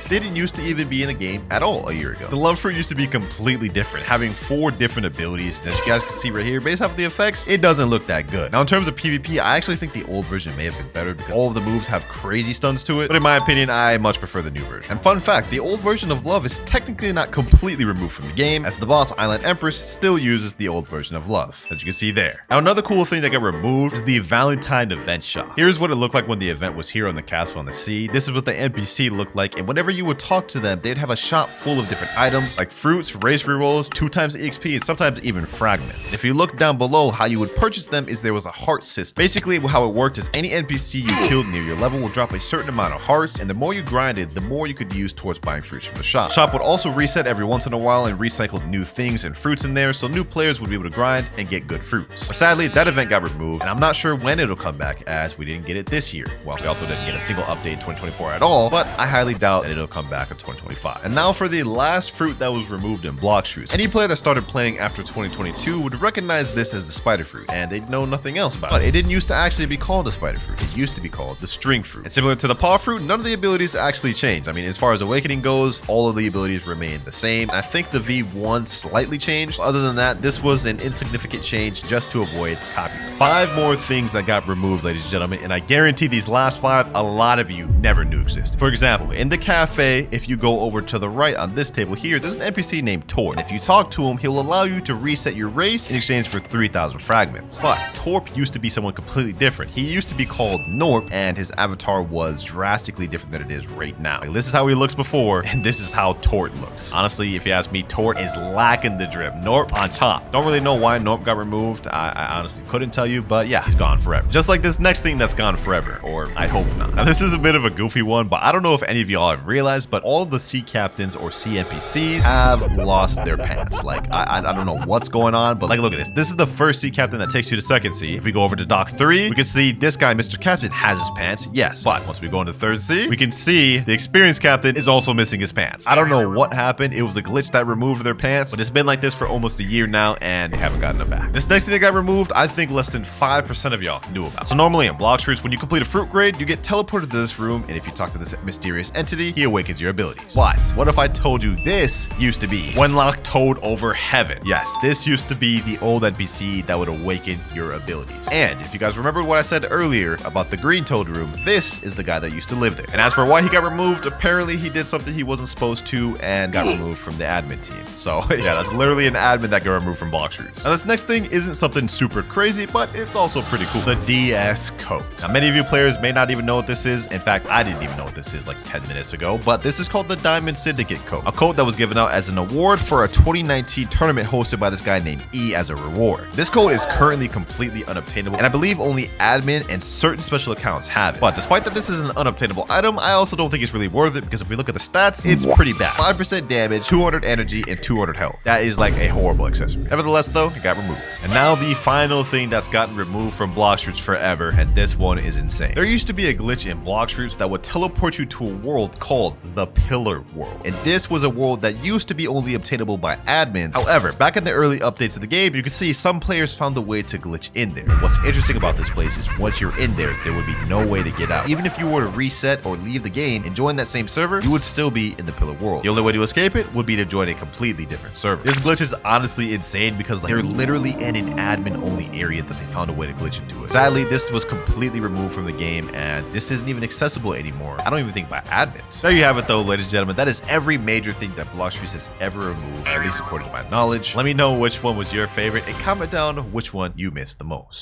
didn't used to even be in the game at all a year ago. The love fruit used to be completely different, having 4 different abilities. And as you guys can see right here, based off of the effects, it doesn't look that good. Now, in terms of PvP, I actually think the old version may have been better because all of the moves have crazy stuns to it. But in my opinion, I much prefer the new version. And fun fact, the old version of Love is technically not completely removed from the game, as the boss Island Empress still uses the old version of Love, as you can see there. Now, another cool thing that got removed is the Valentine event shop. Here's what it looked like when the event was here on the castle on the sea. This is what the NPC looked like, and whenever you would talk to them, they'd have a shop full of different items like fruits, race rerolls, 2 times EXP, and sometimes even fragments. If you look down below, how you would purchase them is there was a heart system. Basically, how it worked is any NPC you killed near your level will drop a certain amount of hearts, and the more you grinded, the more you could use towards buying fruits from the shop. The shop would also reset every once in a while and recycle new things and fruits in there, so new players would be able to grind and get good fruits. But sadly, that event got removed, and I'm not sure when it'll come back, as we didn't get it this year. Well, we also didn't get a single update in 2024 at all, but I highly doubt that it'll come back in 2025. And now for the last fruit that was removed in Blox fruits. Any player that started playing after 2022 would recognize this as the spider fruit, and they'd know nothing else about it. But it didn't used to actually be called the spider fruit. It used to be called the string fruit. And similar to the paw fruit, none of the abilities actually changed. I mean, as far as awakening goes, all of the abilities remain the same. And I think the V1 slightly changed. Other than that, this was an insignificant change just to avoid copyright. 5 more things that got removed, ladies and gentlemen, and I guarantee these last 5, a lot of you never knew existed. For example, in the cafe, if you go over to the right on this table here, there's an NPC named Torp. And if you talk to him, he'll allow you to reset your race in exchange for 3,000 fragments. But Torp used to be someone completely different. He used to be called Norp, and his avatar was drastically different than it is right now. Like, this is how he looks before, and this is how Tort looks. Honestly, if you ask me, Tort is lacking the drip. Norp on top. Don't really know why Norp got removed. I honestly couldn't tell you, but yeah, he's gone forever. Just like this next thing that's gone forever, or I hope not. Now, this is a bit of a goofy one, but I don't know if any of y'all have realized, but all of the sea captains or sea NPCs have lost their pants. Like, I don't know what's going on, but like, look at this. This is the first sea captain that takes you to second sea. If we go over to dock 3, we can see this guy, Mr. Captain, has his pants. Yes, but once we go into third sea, we can see the experienced captain is also missing his pants. I don't know what happened. It was a glitch that removed their pants, but it's been like this for almost a year now, and they haven't gotten them back. This next thing that got removed, I think less than 5% of y'all knew about. So normally in Blox fruits, when you complete a fruit grade, you get teleported to this room, and if you talk to this mysterious entity, he awakens your abilities. But what if I told you this used to be Wenlock Toad over Heaven? Yes, this used to be the old NPC that would awaken your abilities. And if you guys remember what I said earlier about the Green Toad room, this is the guy that used to live there. And as for why he got removed, apparently he did something he wasn't supposed to and got removed from the admin team. So yeah, that's literally an admin that got removed from Blox Roots. Now this next thing isn't something super crazy, but it's also pretty cool. The DS code. Now many of you players may not even know what this is. In fact, I didn't even know what this is like 10 minutes ago, but this is called the Diamond Syndicate code. A code that was given out as an award for a 2019 tournament hosted by this guy named E as a reward. This code is currently completely unobtainable, and I believe only admin and certain special accounts have it. But despite that this is an unobtainable item, I also don't think it's really worth it because if we look at the stats, it's pretty bad. 5% damage, 200 energy, and 200 health. That is like a horrible accessory. Nevertheless though, it got removed. And now the final thing that's gotten removed from Blox Roots forever, and this one is insane. There used to be a glitch in Blox Roots that would teleport you to a world called the Pillar World. And this was a world that used to be only obtainable by admins. However, back in the early updates of the game, you could see some players found a way to glitch in there. And what's interesting about this place is once you're in there would be no way to get out. Even if you were to reset or leave the game and join that same server, you would still be in the Pillar World. The only way to escape it would be to join a completely different server. This glitch is honestly insane because they're literally in an admin only area that they found a way to glitch into it. Sadly, this was completely removed from the game and this isn't even accessible anymore. I don't even think by admins. There you have it though, ladies and gentlemen. That is every major thing that Blox Roots has ever removed, at least according to my knowledge. Let me know which one was your favorite and comment down which one you missed the most.